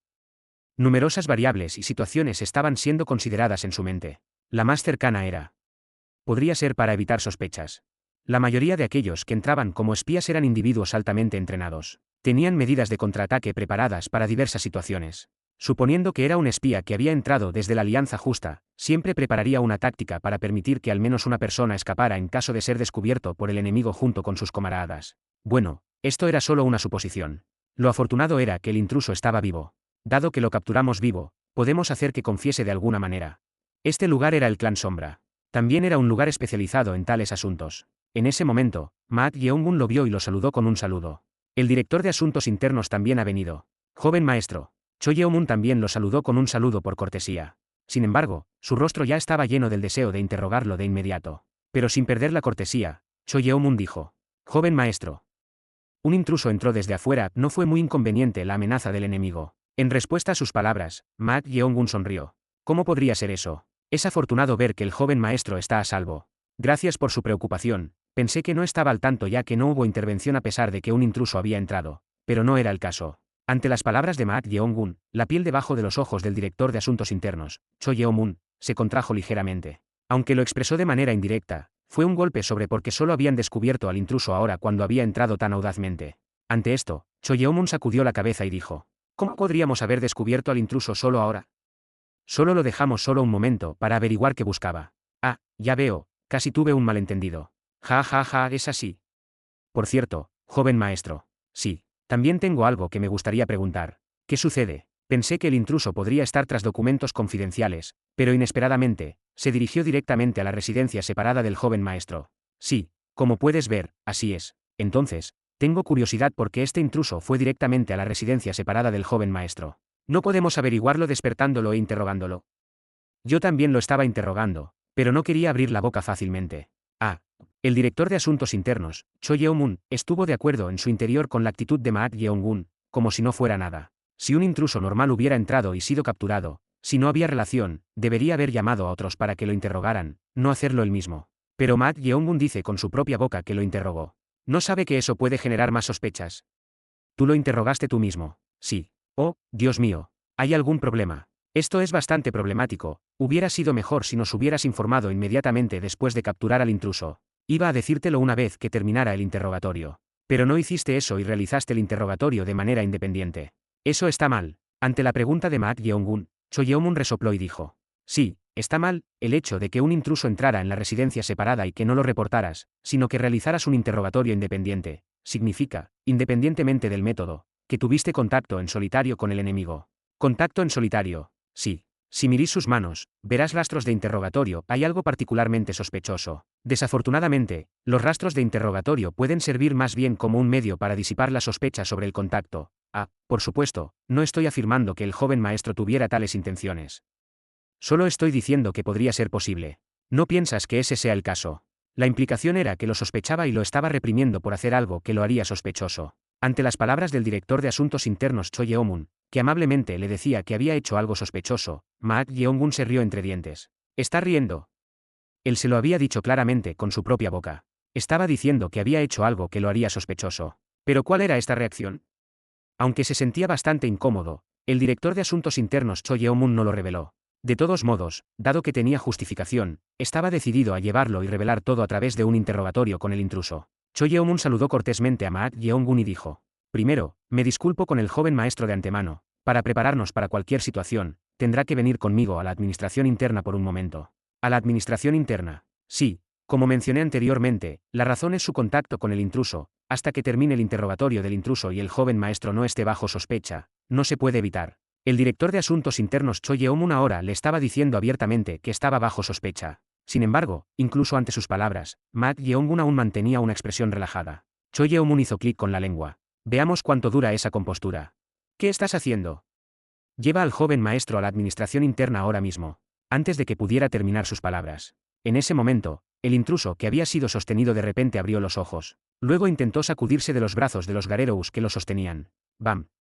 Numerosas variables y situaciones estaban siendo consideradas en su mente. La más cercana era. Podría ser para evitar sospechas. La mayoría de aquellos que entraban como espías eran individuos altamente entrenados. Tenían medidas de contraataque preparadas para diversas situaciones. Suponiendo que era un espía que había entrado desde la Alianza Justa, siempre prepararía una táctica para permitir que al menos una persona escapara en caso de ser descubierto por el enemigo junto con sus camaradas. Bueno, esto era solo una suposición. Lo afortunado era que el intruso estaba vivo. Dado que lo capturamos vivo, podemos hacer que confiese de alguna manera. Este lugar era el clan Sombra. También era un lugar especializado en tales asuntos. En ese momento, Maak Yeong-un lo vio y lo saludó con un saludo. El director de asuntos internos también ha venido. Joven maestro. Cho Yeomun también lo saludó con un saludo por cortesía. Sin embargo, su rostro ya estaba lleno del deseo de interrogarlo de inmediato. Pero sin perder la cortesía, Cho Yeomun dijo. Joven maestro. Un intruso entró desde afuera, no fue muy inconveniente la amenaza del enemigo. En respuesta a sus palabras, Maak Yeong-un sonrió. ¿Cómo podría ser eso? Es afortunado ver que el joven maestro está a salvo. Gracias por su preocupación. Pensé que no estaba al tanto ya que no hubo intervención a pesar de que un intruso había entrado. Pero no era el caso. Ante las palabras de Maak Yeong-un, la piel debajo de los ojos del director de asuntos internos, Cho Yeomun, se contrajo ligeramente. Aunque lo expresó de manera indirecta, fue un golpe sobre porque solo habían descubierto al intruso ahora cuando había entrado tan audazmente. Ante esto, Cho Yeomun sacudió la cabeza y dijo. ¿Cómo podríamos haber descubierto al intruso solo ahora? Solo lo dejamos solo un momento para averiguar qué buscaba. Ah, ya veo, casi tuve un malentendido. Ja, es así. Por cierto, joven maestro. Sí. También tengo algo que me gustaría preguntar. ¿Qué sucede? Pensé que el intruso podría estar tras documentos confidenciales, pero inesperadamente, se dirigió directamente a la residencia separada del joven maestro. Sí, como puedes ver, así es. Entonces, tengo curiosidad porque este intruso fue directamente a la residencia separada del joven maestro. No podemos averiguarlo despertándolo e interrogándolo. Yo también lo estaba interrogando, pero no quería abrir la boca fácilmente. Ah, El director de Asuntos Internos, Cho Yeong-mun, estuvo de acuerdo en su interior con la actitud de Ma Yeong-gun, como si no fuera nada. Si un intruso normal hubiera entrado y sido capturado, si no había relación, debería haber llamado a otros para que lo interrogaran, no hacerlo él mismo. Pero Ma Yeong-gun dice con su propia boca que lo interrogó. ¿No sabe que eso puede generar más sospechas? Tú lo interrogaste tú mismo. Sí. Oh, Dios mío. ¿Hay algún problema? Esto es bastante problemático. Hubiera sido mejor si nos hubieras informado inmediatamente después de capturar al intruso. Iba a decírtelo una vez que terminara el interrogatorio. Pero no hiciste eso y realizaste el interrogatorio de manera independiente. Eso está mal. Ante la pregunta de Ma Yeong-gun, Cho Yeong-mun resopló y dijo. Sí, está mal, el hecho de que un intruso entrara en la residencia separada y que no lo reportaras, sino que realizaras un interrogatorio independiente, significa, independientemente del método, que tuviste contacto en solitario con el enemigo. Contacto en solitario, sí. Si mirís sus manos, verás rastros de interrogatorio, hay algo particularmente sospechoso. Desafortunadamente, los rastros de interrogatorio pueden servir más bien como un medio para disipar la sospecha sobre el contacto. Ah, por supuesto, no estoy afirmando que el joven maestro tuviera tales intenciones. Solo estoy diciendo que podría ser posible. ¿No piensas que ese sea el caso? La implicación era que lo sospechaba y lo estaba reprimiendo por hacer algo que lo haría sospechoso. Ante las palabras del director de Asuntos Internos Cho Yeong-mun, que amablemente le decía que había hecho algo sospechoso, Ma Yeong-gun se rió entre dientes. ¿Está riendo? Él se lo había dicho claramente con su propia boca. Estaba diciendo que había hecho algo que lo haría sospechoso. ¿Pero cuál era esta reacción? Aunque se sentía bastante incómodo, el director de Asuntos Internos Cho Yeong-mun no lo reveló. De todos modos, dado que tenía justificación, estaba decidido a llevarlo y revelar todo a través de un interrogatorio con el intruso. Cho Yeong-mun saludó cortésmente a Ma Yeong-gun y dijo. Primero, me disculpo con el joven maestro de antemano. Para prepararnos para cualquier situación, tendrá que venir conmigo a la administración interna por un momento. ¿A la administración interna? Sí. Como mencioné anteriormente, la razón es su contacto con el intruso. Hasta que termine el interrogatorio del intruso y el joven maestro no esté bajo sospecha, no se puede evitar. El director de Asuntos Internos Cho Yeong-mun ahora le estaba diciendo abiertamente que estaba bajo sospecha. Sin embargo, incluso ante sus palabras, Ma Yeong-gun aún mantenía una expresión relajada. Cho Yeong-mun hizo clic con la lengua. Veamos cuánto dura esa compostura. ¿Qué estás haciendo? Lleva al joven maestro a la administración interna ahora mismo. Antes de que pudiera terminar sus palabras. En ese momento, el intruso que había sido sostenido de repente abrió los ojos. Luego intentó sacudirse de los brazos de los Garerous que lo sostenían. ¡Bam!